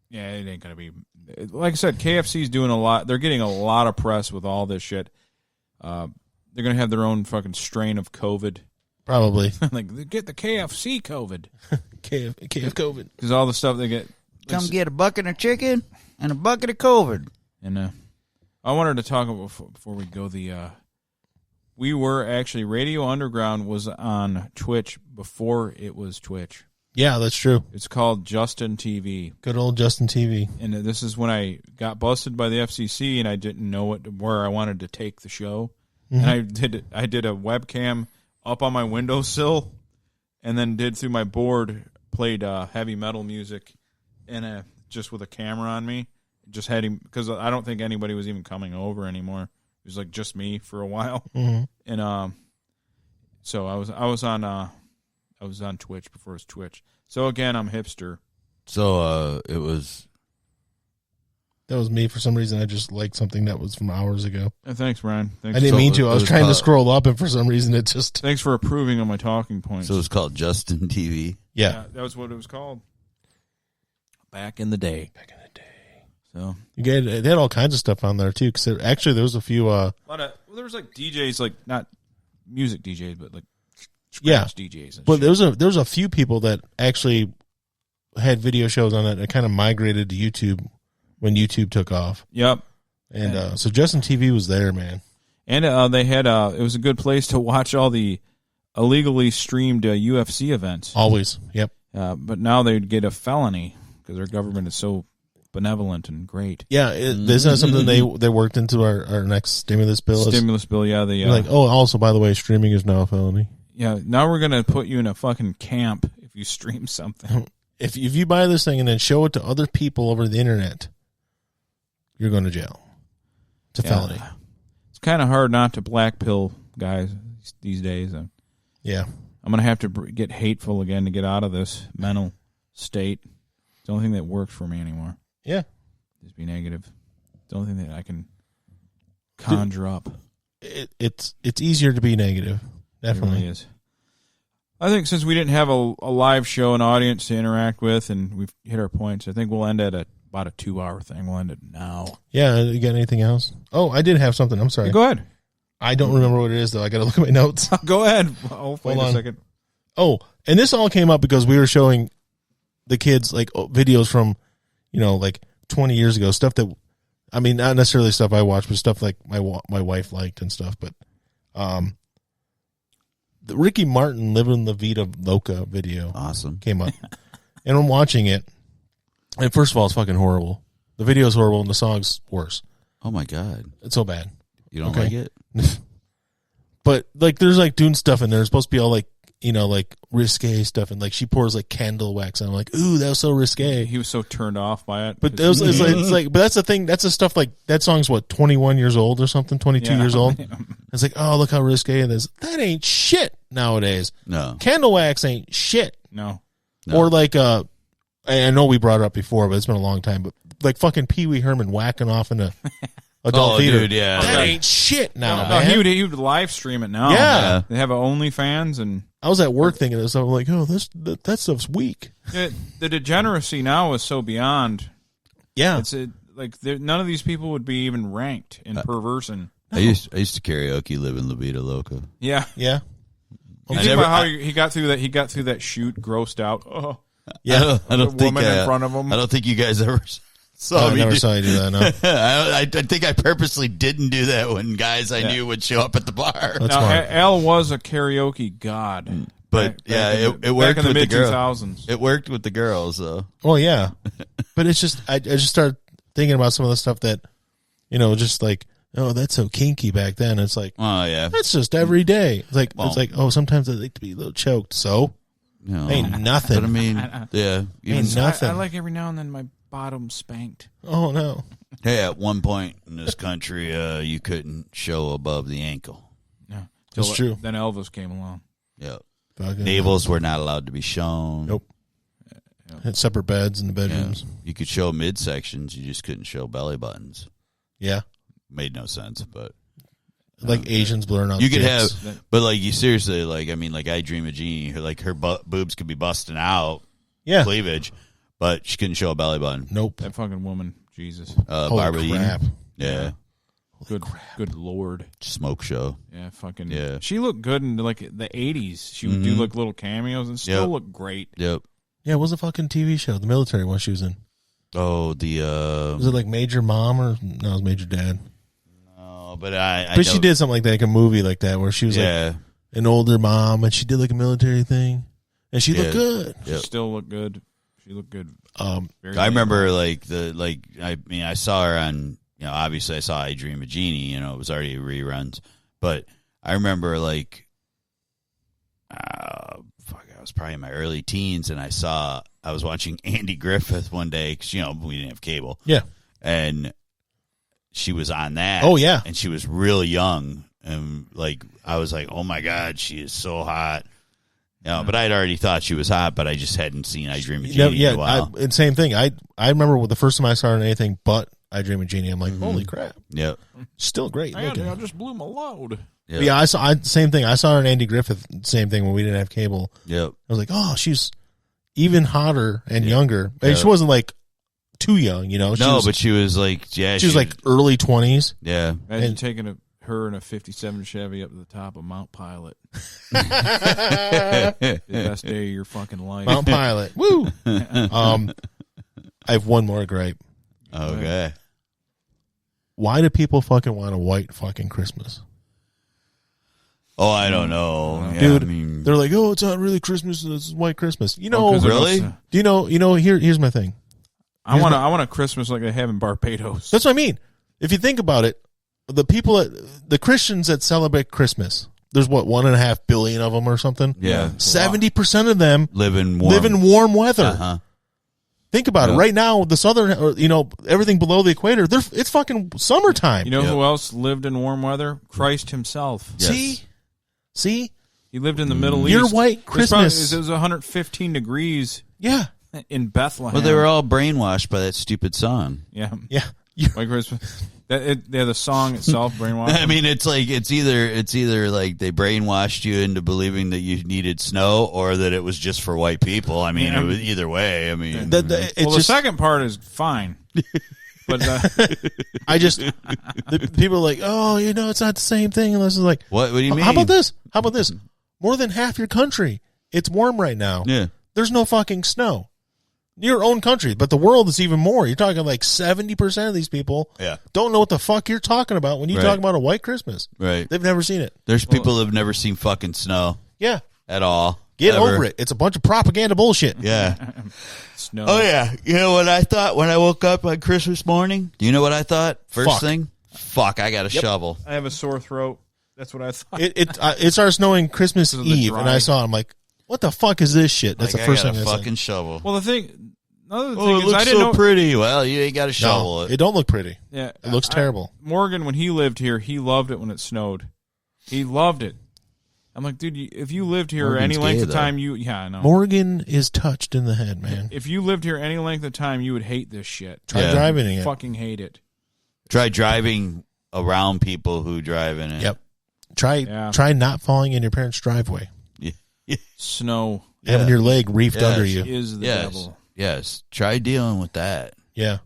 Yeah, it ain't gonna be. Like I said, KFC's doing a lot. They're getting a lot of press with all this shit. They're gonna have their own fucking strain of COVID. Probably. Like get the KFC COVID. KF COVID. Because all the stuff they get. Come get a bucket of chicken. And a bucket of COVID. And I wanted to talk about, before we go, we were actually, Radio Underground was on Twitch before it was Twitch. Yeah, that's true. It's called Justin TV. Good old Justin TV. And this is when I got busted by the FCC and I didn't know where I wanted to take the show. And I did a webcam up on my windowsill and then did through my board, played heavy metal music and just with a camera on me. Just had him, because I don't think anybody was even coming over anymore. It was like just me for a while. Mm-hmm. And so I was on Twitch before it was Twitch. So again, I'm hipster. So it was. That was me. For some reason, I just liked something that was from hours ago. Thanks, Brian. Thanks. I didn't mean to. I was trying to called, scroll up, and for some reason, it just. Thanks for approving of my talking points. So it was called Justin TV. Yeah. That was what it was called. Back in the day. So They had all kinds of stuff on there too. Because actually, there was a few. There was like DJs, like not music DJs, but like Yeah. scratch DJs. And But shit. there was a few people that actually had video shows on it that kind of migrated to YouTube when YouTube took off. Yep. And so Justin TV was there, man. And they had it was a good place to watch all the illegally streamed UFC events. Always. Yep. But now they'd get a felony because their government is so benevolent and great. Yeah. Isn't that something they worked into our next stimulus bill? Stimulus bill, yeah. Like, oh, also, by the way, streaming is now a felony. Yeah, now we're going to put you in a fucking camp if you stream something. If you buy this thing and then show it to other people over the internet, you're going to jail. It's a felony. It's kind of hard not to black pill guys these days. Yeah. I'm going to have to get hateful again to get out of this mental state. It's the only thing that works for me anymore. Yeah. Just be negative. It's the only thing that I can conjure up. It's easier to be negative. Definitely. It really is. I think since we didn't have a live show, an audience to interact with, and we've hit our points, I think we'll end at about a 2-hour thing. We'll end it now. Yeah. You got anything else? Oh, I did have something. I'm sorry. Hey, go ahead. I don't remember what it is, though. I got to look at my notes. Go ahead. Oh, wait Hold a on. second. Oh, and this all came up because we were showing the kids like videos from, like 20 years ago, stuff that, I mean, not necessarily stuff I watched, but stuff like my wife liked and stuff. But the Ricky Martin Living La Vida Loca video Awesome. came up, and I'm watching it. And first of all, it's fucking horrible. The video's horrible, and the song's worse. Oh my God. It's so bad. You don't Okay. like it? But like, there's like doing stuff in there. It's supposed to be all like, like risque stuff, and like she pours like candle wax, and I'm like, ooh, that was so risque. He was so turned off by it. But it's like, but that's the thing. That's the stuff. Like that song's what, 21 years old or something, 22 years old. It's like, oh, look how risque it is. That ain't shit nowadays. No. Candle wax ain't shit. No. Or like, I know we brought it up before, but it's been a long time. But like fucking Pee Wee Herman whacking off in a adult theater. Dude, yeah. That ain't shit now, No, man. he would live stream it now. Yeah. They have OnlyFans, and I was at work thinking this. I'm like, oh, that stuff's weak. the degeneracy now is so beyond. Yeah. It's none of these people would be even ranked in perverse and. I used to karaoke Live in La Vida Loca. Yeah. Yeah. You think about how he got through that. He got through that shoot, grossed out. Oh, Yeah. I don't the think woman in front of him. I don't think you guys ever saw I me never do. saw you do that. No. I think I purposely didn't do that when guys I knew would show up at the bar. That's Now, smart. Al was a karaoke god. But it back worked in the with the mid girls. 2000s. It worked with the girls, though. Well, yeah, but it's just I just started thinking about some of the stuff that, just like, oh, that's so kinky back then. It's like, Oh yeah, that's just every day. It's like, Well- oh, sometimes I like to be a little choked. So no. ain't nothing. But I mean, yeah. Even Ain't nothing. I like every now and then my bottom spanked. Oh no. hey, at one point in this country, you couldn't show above the ankle. Yeah, That's true. Then Elvis came along. Yep. Fucking- Navels were not allowed to be shown. Nope. Had separate beds in the Yeah. bedrooms. You could show midsections, you just couldn't show belly buttons. Yeah. Made no sense, but Like Asians blurring out. you could dicks. have, but like you seriously, like I mean, like I Dream of Jeannie, her boobs could be busting out, Yeah. cleavage, but she couldn't show a belly button. Nope. That fucking woman, Jesus, Holy Barbara crap. Eden. Yeah, good lord. smoke show. Yeah, fucking. Yeah. She looked good in like the 80s. She would do like little cameos and still Yep. look great. Yep. Yeah, it was a fucking TV show, the military one she was in. Oh, the Was it like Major Mom or no? It was Major Dad. no, but I But she did something like that, like a movie like that, where she was like an older mom, and she did like a military thing, and she looked good. She still looked good. She looked good. I remember I saw her on, obviously I saw I Dream of Jeannie, it was already reruns, but I remember I was probably in my early teens, and I was watching Andy Griffith one day because we didn't have cable. Yeah, and she was on that. Oh yeah, and she was real young, and I was like, oh my god, she is so hot. But I'd already thought she was hot, but I just hadn't seen I Dream of Jeannie in a while. And same thing. I remember the first time I saw her in anything but I Dream of Jeannie. I'm like, holy crap! Yep, still great looking. I just blew my load. Yep. Yeah, same thing. I saw her in Andy Griffith. Same thing when we didn't have cable. Yep. I was like, oh, she's even hotter and younger. Yep. She wasn't like too young, but she was like, she was like early 20s. Yeah. Imagine taking her in a '57 Chevy up to the top of Mount Pilot. The best day of your fucking life. Mount Pilot. Woo. I have one more gripe. Okay. Why do people fucking want a white fucking Christmas? Oh, I don't know. Dude, they're like, oh, it's not really Christmas, it's white Christmas. Really? Do you know, here's my thing. I want a Christmas like they have in Barbados. That's what I mean. If you think about it, the Christians that celebrate Christmas, there's 1.5 billion of them or something. Yeah. 70% of them live in warm weather. Uh-huh. Think about it. Right now, the southern, everything below the equator, it's fucking summertime. You know who else lived in warm weather? Christ himself. Yes. See? He lived in the Middle East. Your white Christmas. It was 115 degrees. Yeah. In Bethlehem. Well, they were all brainwashed by that stupid song. Yeah. Yeah. White Christmas. The song itself brainwashed. I mean, it's either like they brainwashed you into believing that you needed snow, or that it was just for white people. I mean, it was either way. I mean, the second part is fine. But people are like, oh, it's not the same thing unless it's like, what do you mean? How about this? More than half your country, it's warm right now. Yeah. There's no fucking snow. Your own country, but the world is even more. You're talking like 70% of these people don't know what the fuck you're talking about when you talk about a white Christmas. Right. They've never seen it. There's people that have never seen fucking snow. Yeah. At all. Get over it. It's a bunch of propaganda bullshit. Yeah. Snow. Oh, yeah. You know what I thought when I woke up on Christmas morning? Do you know what I thought? First thing? Fuck, I got a shovel. I have a sore throat. That's what I thought. It started snowing Christmas Eve, and I saw it. I'm like, what the fuck is this shit? That's the first thing I said. Fucking shovel. Well, another thing it is, looks I didn't know pretty. Well, you ain't got to shovel it. It don't look pretty. Yeah, it looks terrible. Morgan, when he lived here, he loved it when it snowed. He loved it. I'm like, dude, if you lived here Morgan's any length of gay, time, I know. Morgan is touched in the head, man. If you lived here any length of time, you would hate this shit. Try driving in it. Fucking hate it. Try driving around people who drive in it. Yep. Try not falling in your parents' driveway. Yeah. Snow. Having your leg reefed under you. Is the devil. Yes. Try dealing with that. Yeah.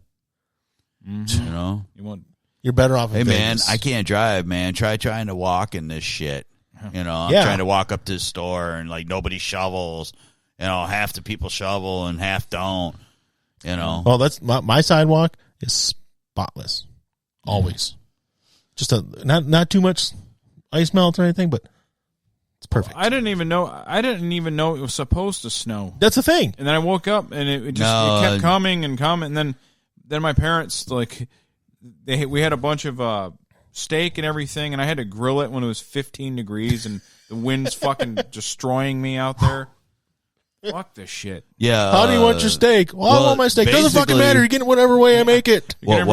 Mm-hmm. You're better off in Hey, Vegas. man, I can't drive, man. Try trying to walk in this shit. I'm trying to walk up to the store and like nobody shovels. Half the people shovel and half don't. Well, that's my sidewalk is spotless, always. Just not too much ice melt or anything, but it's perfect. I didn't even know it was supposed to snow. That's the thing. And then I woke up and it kept coming and coming. And then my parents we had a bunch of steak and everything, and I had to grill it when it was 15 degrees and the wind's fucking destroying me out there. Fuck this shit. Yeah. How do you want your steak? Well, I want my steak. Doesn't fucking matter. You get it whatever way I make it. Well,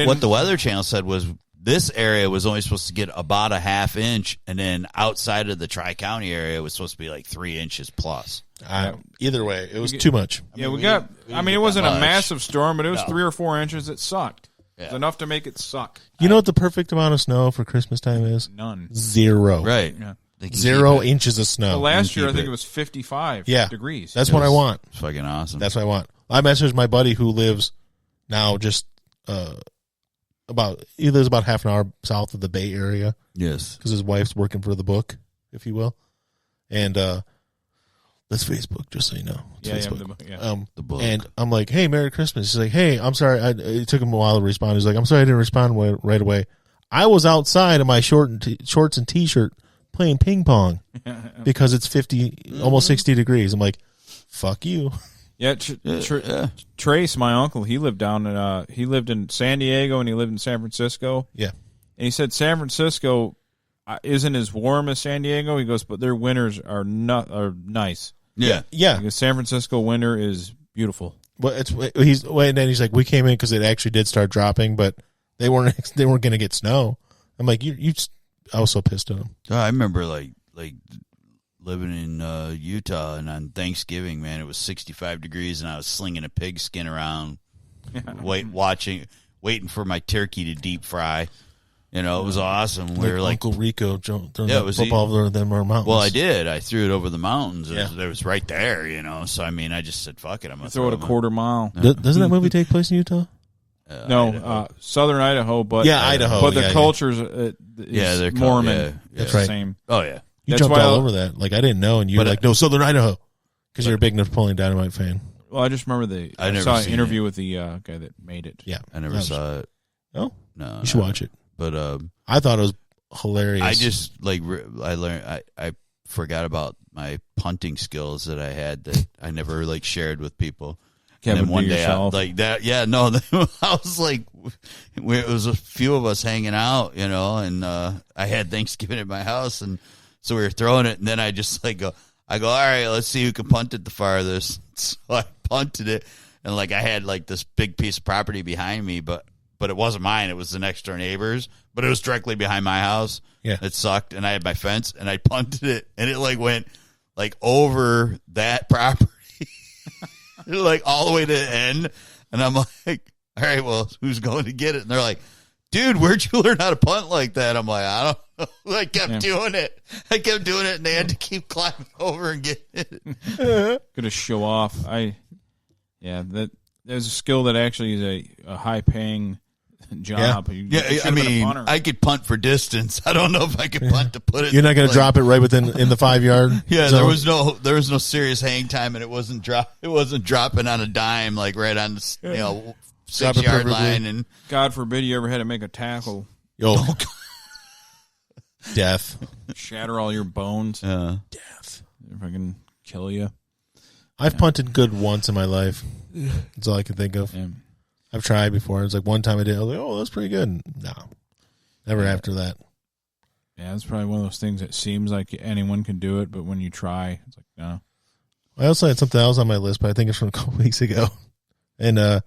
what the Weather Channel said was this area was only supposed to get about a half inch, and then outside of the Tri-County area it was supposed to be like 3 inches plus. Either way, it was too much. Yeah, it wasn't a massive storm, but it was 3 or 4 inches. It sucked. It was enough to make it suck. You know what the perfect amount of snow for Christmas time is? None. 0. Right. Yeah. 0 inches of snow. Well, last year I think it was 55 degrees. That's what I want. It's fucking awesome. That's what I want. I messaged my buddy who lives now just about half an hour south of the Bay Area. Yes. Because his wife's working for the book, if you will. And That's Facebook, just so you know. It's Yeah, Facebook. The book. And I'm like, hey, Merry Christmas. He's like, hey, I'm sorry. It took him a while to respond. He's like, I'm sorry I didn't respond right away. I was outside in my shorts and T-shirt playing ping pong because it's 50, almost 60 degrees. I'm like, fuck you. Yeah, Trace, my uncle, he lived in San Diego and he lived in San Francisco. Yeah. And he said San Francisco isn't as warm as San Diego. He goes, but their winters are nice. Yeah. Yeah. Because San Francisco winter is beautiful. But and then he's like, we came in because it actually did start dropping, but they weren't going to get snow. I'm like, I was so pissed at him. Oh, I remember like living in Utah, and on Thanksgiving, man, it was 65 degrees, and I was slinging a pig skin around, waiting for my turkey to deep fry. You know, it was awesome. We were like Uncle Rico throwing it was football over them mountains. Well, I did. I threw it over the mountains. It was right there, you know. So I mean, I just said, "Fuck it, I'm gonna throw it a quarter mile." Doesn't that movie take place in Utah? No, southern Idaho, but Idaho. But the culture's they're Mormon. That's right. Same. Oh yeah, You That's jumped why all over that. Like I didn't know, and you were like, "No, Southern Idaho," because you're a big Napoleon Dynamite fan. Well, I just remember I saw an interview with the guy that made it. Yeah, I never saw it. Oh, no, you should watch it. But I thought it was hilarious. I just I learned. I forgot about my punting skills that I had that I never shared with people. And then one day, yourself. I was like, it was a few of us hanging out, you know, and I had Thanksgiving at my house, and so we were throwing it, and then I just I go, all right, let's see who can punt it the farthest. So I punted it, and I had this big piece of property behind me, but it wasn't mine. It was the next door neighbor's, but it was directly behind my house. Yeah, it sucked, and I had my fence, and I punted it, and it went over that property. All the way to the end, and I'm like, all right, well, who's going to get it? And they're like, dude, where'd you learn how to punt like that? I'm like, I don't know. I kept doing it, and they had to keep climbing over and getting it. Gonna show off. That there's a skill that actually is a high paying job. Yeah, I mean, I could punt for distance. I don't know if I could punt to put it. You're not going to drop it right in the 5 yard. Yeah, zone? there was no serious hang time, and it wasn't dropping on a dime right on the 6 yard line. And God forbid you ever had to make a tackle. Yo, death, shatter all your bones. Death. If I can kill you. I've punted good once in my life. That's all I can think of. Yeah. I've tried before. It's one time I did. I was like, "Oh, that's pretty good." No, never after that. Yeah, it's probably one of those things that seems like anyone can do it, but when you try, it's like no. I also had something else on my list, but I think it's from a couple weeks ago. And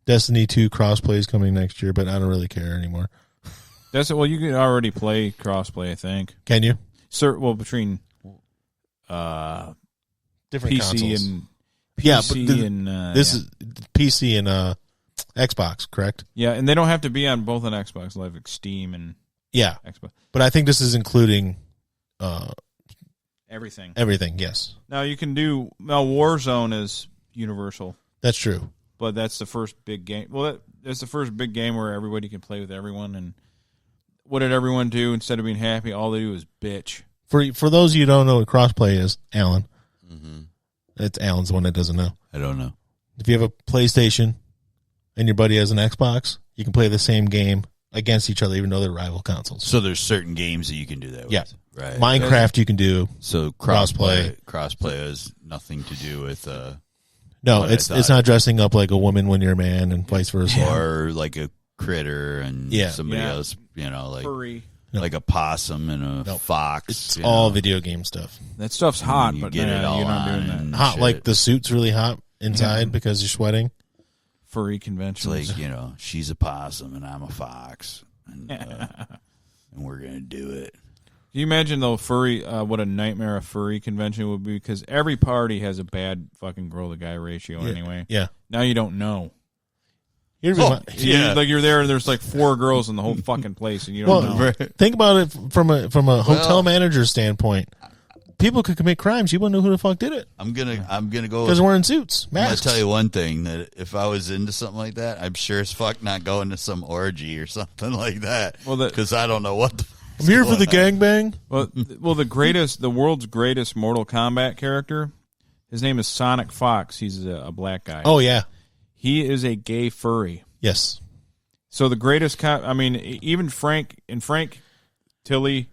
Destiny 2 crossplay is coming next year, but I don't really care anymore. Well, you can already play crossplay, I think. Can you? Between different PC consoles. and PC this is PC and Xbox, correct? Yeah, and they don't have to be on both on Xbox Live, like Steam and Xbox. But I think this is including everything. Everything, yes. Now you can do Warzone is universal. That's true. But that's the first big game. Well, that's the first big game where everybody can play with everyone. And what did everyone do instead of being happy? All they do is bitch. For those of you who don't know what crossplay is, Alan. Mm-hmm. It's Alan's the one that doesn't know. I don't know. If you have a PlayStation and your buddy has an Xbox, you can play the same game against each other, even though they're rival consoles. So there's certain games that you can do that with. Yeah. Right. Minecraft you can do. So crossplay has nothing to do with no, it's not dressing up like a woman when you're a man and vice versa. Or like a critter and somebody else, furry. Like a possum and a fox. It's all video game stuff. That stuff's hot, but get it all you're not doing that. Hot, shit. like the suit's really hot inside because you're sweating. Furry It's conventions. like, she's a possum and I'm a fox. And, and we're going to do it. Can you imagine, though, what a nightmare a furry convention would be? Because every party has a bad fucking girl-to-guy ratio anyway. Yeah. Now you don't know. You're there and there's like 4 girls in the whole fucking place, and you don't know. Think about it from a hotel manager standpoint. People could commit crimes. You wouldn't know who the fuck did it. I'm gonna go because they're wearing suits, masks. I'm gonna tell you one thing, that if I was into something like that, I'm sure as fuck not going to some orgy or something like that. Well, because I don't know what. I'm here for the gangbang. Well, the world's greatest Mortal Kombat character His name is Sonic Fox. He's a black guy. Oh yeah. He is a gay furry. Yes. So the greatest even Frank Tilly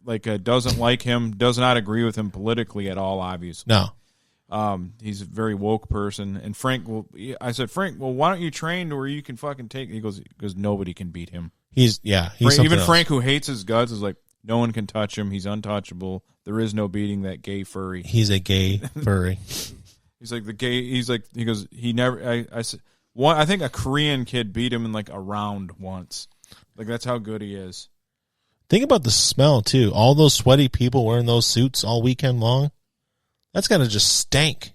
doesn't like him, does not agree with him politically at all, obviously. No. He's a very woke person. And I said, Frank, well, why don't you train to where you can fucking take, he goes, because nobody can beat him. He's even Frank, who hates his guts, is like, no one can touch him. He's untouchable. There is no beating that gay furry. He's a gay furry. He's like he goes, he never, I think a Korean kid beat him in like a round once. Like, that's how good he is. Think about the smell, too. All those sweaty people wearing those suits all weekend long. That's got to just stink.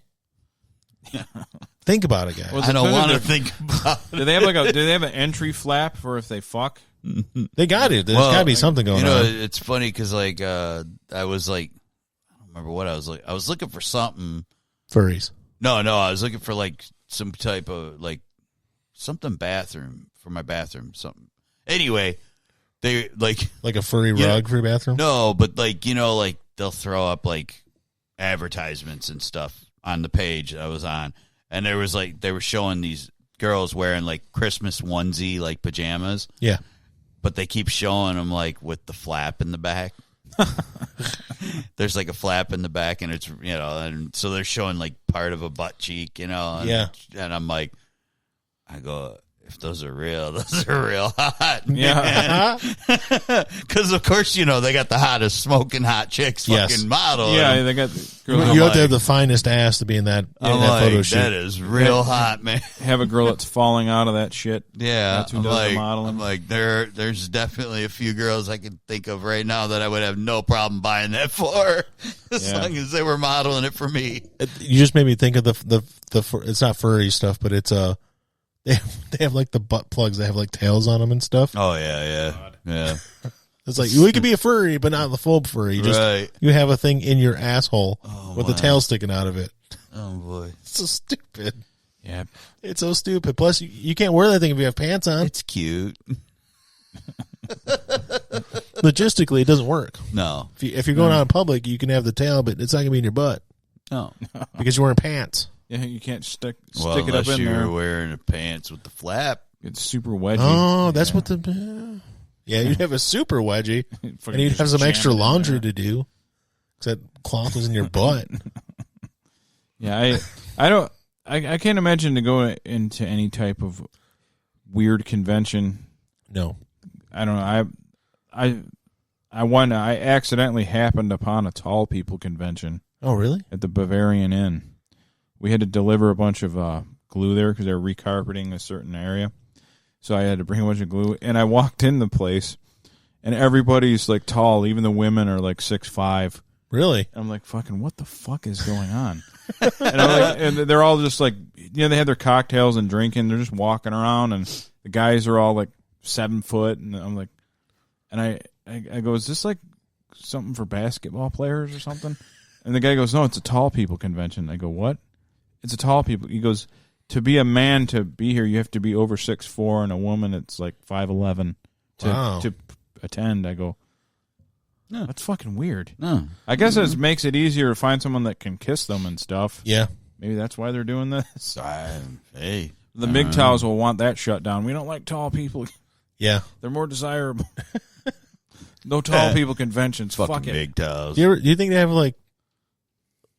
Think about it, guys. Well, I don't want to think about it. Do they have an entry flap for if they fuck? They got it. There's got to be something going on. It's funny because, I was like, I don't remember what I was like. I was looking for something. Furries. No, I was looking for, some type of, something bathroom for my bathroom. Something. Anyway, they, like a furry rug for your bathroom? No, but, they'll throw up, advertisements and stuff on the page I was on. And there was, they were showing these girls wearing, Christmas onesie, pajamas. Yeah. But they keep showing them, with the flap in the back. There's, a flap in the back, and it's, and so they're showing, part of a butt cheek, And, yeah. And I'm like, I go, if those are real hot. Yeah. Because, of course, they got the hottest smoking hot chicks fucking model. Yeah, they got. You have to have the finest ass to be in that photo shoot. That is real hot, man. Have a girl that's falling out of that shit. Yeah. That's who does the modeling. I'm like, there's definitely a few girls I can think of right now that I would have no problem buying that for, as long as they were modeling it for me. You just made me think of the it's not furry stuff, but it's they have the butt plugs that have tails on them and stuff. Oh yeah. It's we could be a furry, but not the full furry. You have a thing in your asshole with the tail sticking out of it. Oh boy, it's so stupid. Yeah, it's so stupid. Plus, you can't wear that thing if you have pants on. It's cute. Logistically, it doesn't work. No, if you're going out in public, you can have the tail, but it's not gonna be in your butt. No, because you're wearing pants. Yeah, you can't stick it up in unless there. you're wearing the pants with the flap. It's super wedgy. Oh, that's what the... Yeah, you'd have a super wedgie, and you'd have some extra laundry to do, because that cloth was in your butt. Yeah, I can't imagine to go into any type of weird convention. No. I don't know. I accidentally happened upon a tall people convention. Oh, really? At the Bavarian Inn. We had to deliver a bunch of glue there because they were recarpeting a certain area. So I had to bring a bunch of glue. And I walked in the place, and everybody's tall. Even the women are 6'5". Really? And I'm like, fucking, what the fuck is going on? and they're all just they had their cocktails and drinking. They're just walking around, and the guys are all 7 foot. And I'm like, and I go, is this something for basketball players or something? And the guy goes, no, it's a tall people convention. I go, what? It's a tall people. He goes, to be a man to be here, you have to be over 6'4", and a woman it's 5'11" to attend. I go, no, that's fucking weird. No. I guess it makes it easier to find someone that can kiss them and stuff. Yeah, maybe that's why they're doing this. Hey, the MGTOWs will want that shut down. We don't like tall people. Yeah, they're more desirable. No tall people conventions. Fucking Fuck it. MGTOWs. Do you think they have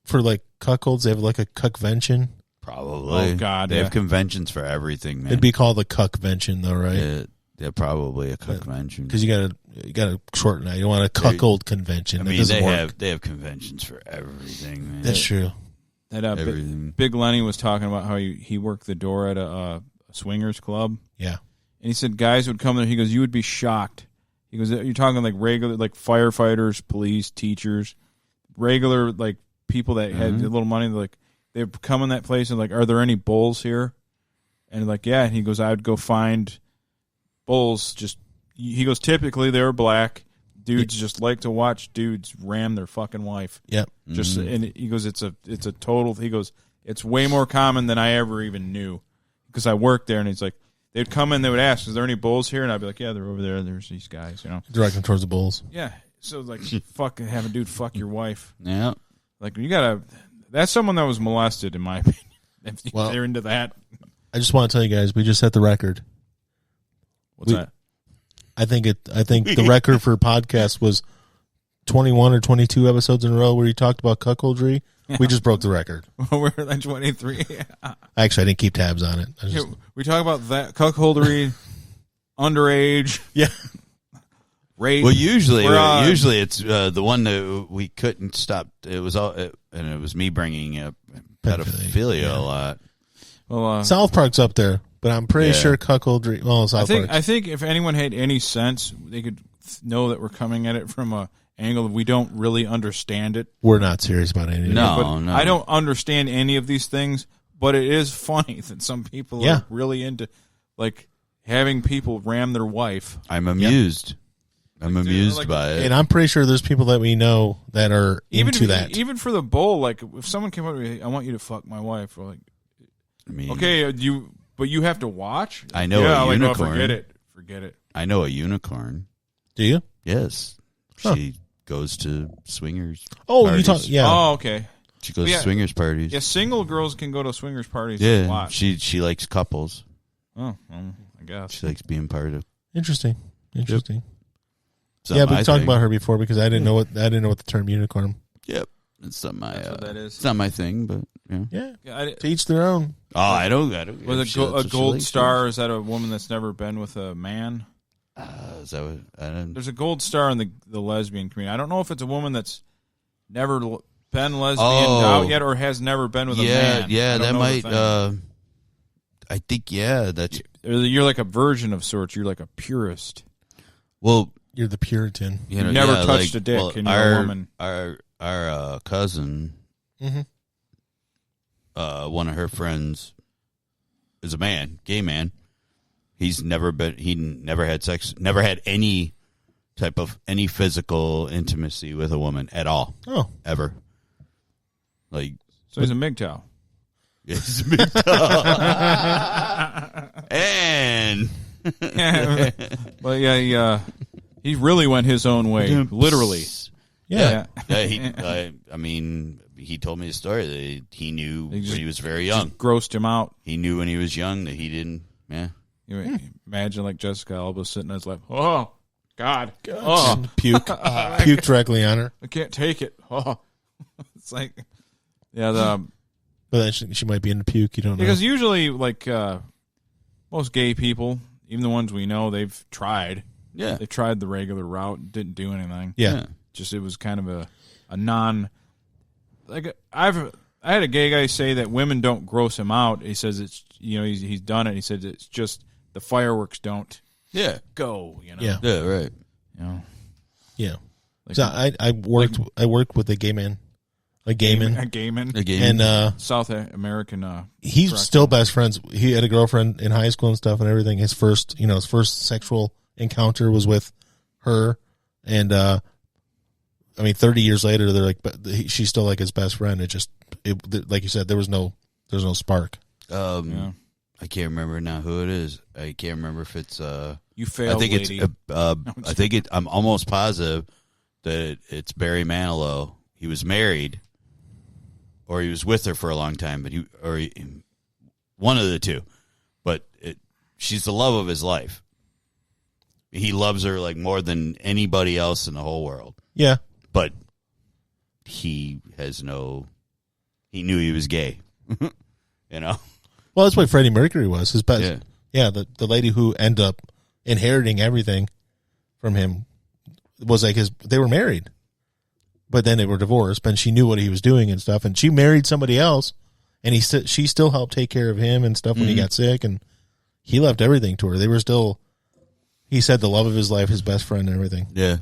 for cuckolds, they have a cuckvention? Probably. Oh God, they have conventions for everything, man. It'd be called the cuckvention, though, right? Yeah, probably a convention. Because you gotta shorten that. You want a cuckold convention. I mean, they have conventions for everything, man. That's true. That Big Lenny was talking about how he worked the door at a swingers club. Yeah, and he said guys would come there. He goes, you would be shocked. He goes, you're talking regular firefighters, police, teachers, regular people that had a little money. They come in that place and are there any bulls here? And yeah. And he goes, I would go find bulls. He goes, typically they're black. Dudes just like to watch dudes ram their fucking wife. Yep. And he goes, it's a total. He goes, it's way more common than I ever even knew, because I worked there. And he's they'd come in, they would ask, is there any bulls here? And I'd be like, yeah, they're over there. There's these guys, Direct them towards the bulls. Yeah. So fucking have a dude fuck your wife. Yeah. You gotta. that's someone that was molested, in my opinion. If Well- they're into that, I just want to tell you guys, we just set the record. what's that? I think the record for podcast was 21 or 22 episodes in a row where you talked about cuckoldry. We just broke the record. We're at 23. Actually, I didn't keep tabs on it. I just, We talk about that cuckoldry, underage, yeah. rape. Well, usually We're, it's the one that we couldn't stop. It was all, and it was me bringing up pedophilia a lot. Well, South Park's up there, but I'm pretty Yeah. sure cuckoldry. Well, South Park. I think if anyone had any sense, they could know that we're coming at it from a angle of we don't really understand it. We're not serious about anything. No. But I don't understand any of these things, but it is funny that some people Yeah. are really into like having people ram their wife. I'm amused. I'm amused like- by it. And I'm pretty sure there's people that we know that are into that. Even for the bowl, like if someone came up to me, I want you to fuck my wife. We're like, I mean, okay, but you have to watch. I know Yeah, a like, unicorn. Forget it. I know a unicorn. Do you? Yes, Huh. she goes to swingers. Oh, parties. you talk. Yeah. Oh, okay. She goes Yeah. to swingers parties. Yeah, single girls can go to swingers parties. a Yeah, lot. she likes couples. Oh, well, I guess. She likes being part of. Interesting. Interesting. something Yeah, but I we talked think. about her before because I didn't know what the term unicorn. Yep, it's something That's what that is. It's not my thing, but yeah. Yeah. Yeah, To each their own. Oh, I don't. with if she- that's a what she gold likes, star, is that a woman that's never been with a man? Is that what? I don't. There's a gold star in the lesbian community. I don't know if it's a woman that's never been lesbian out yet or has never been with a man. Yeah, I don't that know might. the thing. I think that's You're like a version of sorts. You're like a purist. well. You're the Puritan. You know, You've never yeah, touched like, a dick well, and you're a woman. Our cousin, Mm-hmm. one of her friends, is a man, gay man. He never had sex, never had any type of any physical intimacy with a woman at all, Oh. ever. Like, So he's a MGTOW. yes, and Well, yeah, he really went his own way, literally. Yeah. I mean, he told me a story that he knew He just- when he was very young. Grossed him out. He knew when he was young that he didn't. Yeah, You imagine like Jessica Alba sitting on his lap. Oh, God. Oh, Puke. Puke directly on her. I can't take it. Oh, it's like, yeah, But then she might be into puke. You don't know. because usually like most gay people, even the ones we know, they've tried. yeah, They tried the regular route, didn't do anything. Yeah. Just it was kind of a non. Like I had a gay guy say that women don't gross him out. He says it's he's done it. He said it's just the fireworks don't yeah, go. Yeah. yeah, right. Yeah. Like, So I worked with a gay man. A gay man. a gay man, Again, And South American. he's correct. still best friends. He had a girlfriend in high school and stuff and everything. His first sexual encounter was with her, and 30 years later, they're like, but she's still like his best friend. Like you said, there's no spark. Yeah. I can't remember now who it is. I can't remember if it's. You failed, I think lady. it's. I'm almost positive that it's Barry Manilow. He was married, or he was with her for a long time, but one of the two. But she's the love of his life. He loves her like more than anybody else in the whole world. Yeah. But he knew he was gay. You know? Well, that's what Freddie Mercury was. His best. Yeah. Yeah. The lady who ended up inheriting everything from him was like they were married, but then they were divorced. But she knew what he was doing and stuff, and she married somebody else, and she still helped take care of him and stuff when he got sick, and he left everything to her. They were still. He said the love of his life, his best friend, and everything. Yeah.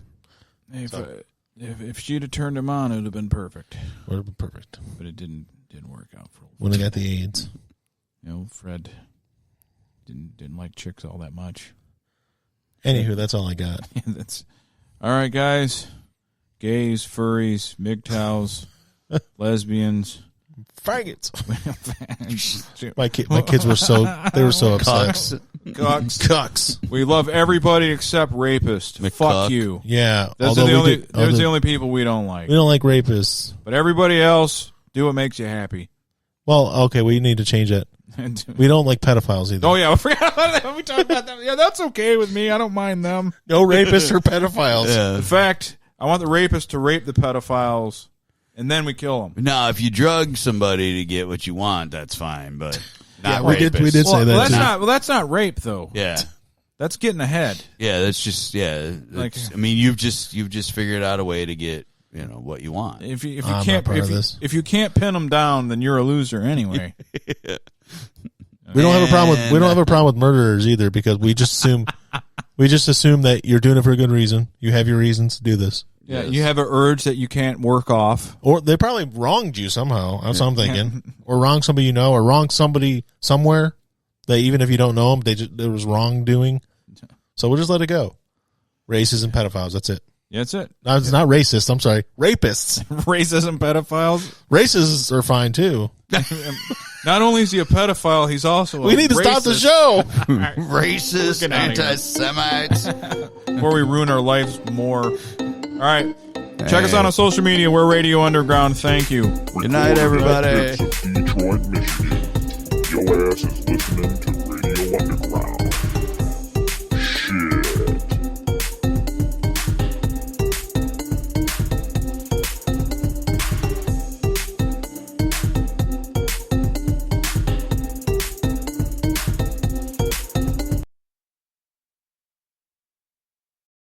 If she'd have turned him on, it would have been perfect. Would have been perfect But it didn't work out for when they got the AIDS. Fred didn't like chicks all that much. Anywho, that's all I got. That's all right, guys. Gays, furries, MGTOWs, lesbians. Faggots. Cucks. My kids were so upset. Cucks. We love everybody except rapists. McCuck. Fuck you. Yeah. Those are the only people we don't like. We don't like rapists. But everybody else, Do what makes you happy. Well, okay, we need to change it. We don't like pedophiles either. Oh, yeah, I forgot about that. We talked about that. Yeah, that's okay with me. I don't mind them. No rapists or pedophiles. Yeah. In fact, I want the rapist to rape the pedophiles, and then we kill them. Now, if you drug somebody to get what you want, that's fine, but not we did rapists. say that too. That's not rape, though. Yeah. That's getting ahead. Yeah, that's just Like- I mean, you've just figured out a way to get what you want. If you I'm can't not part of this. if you can't pin them down, then you're a loser anyway. We don't have a problem with murderers either, because we just assume that you're doing it for a good reason. You have your reasons to do this. Yeah, Yes. you have an urge that you can't work off. Or they probably wronged you somehow. That's what I'm thinking. Or wronged somebody you know, or wronged somebody somewhere that even if you don't know them, there was wrongdoing. So we'll just let it go. Racists and pedophiles. That's it. Yeah, that's it. No, it's not racist. I'm sorry. Rapists. Racism, pedophiles. Racists are fine too. Not only is he a pedophile, he's also We need to stop the show. Racist, We're getting outta here. anti-Semites. before we ruin our lives more. All right. Check us out on social media. We're Radio Underground. Thank you. Good night, everybody. Bits of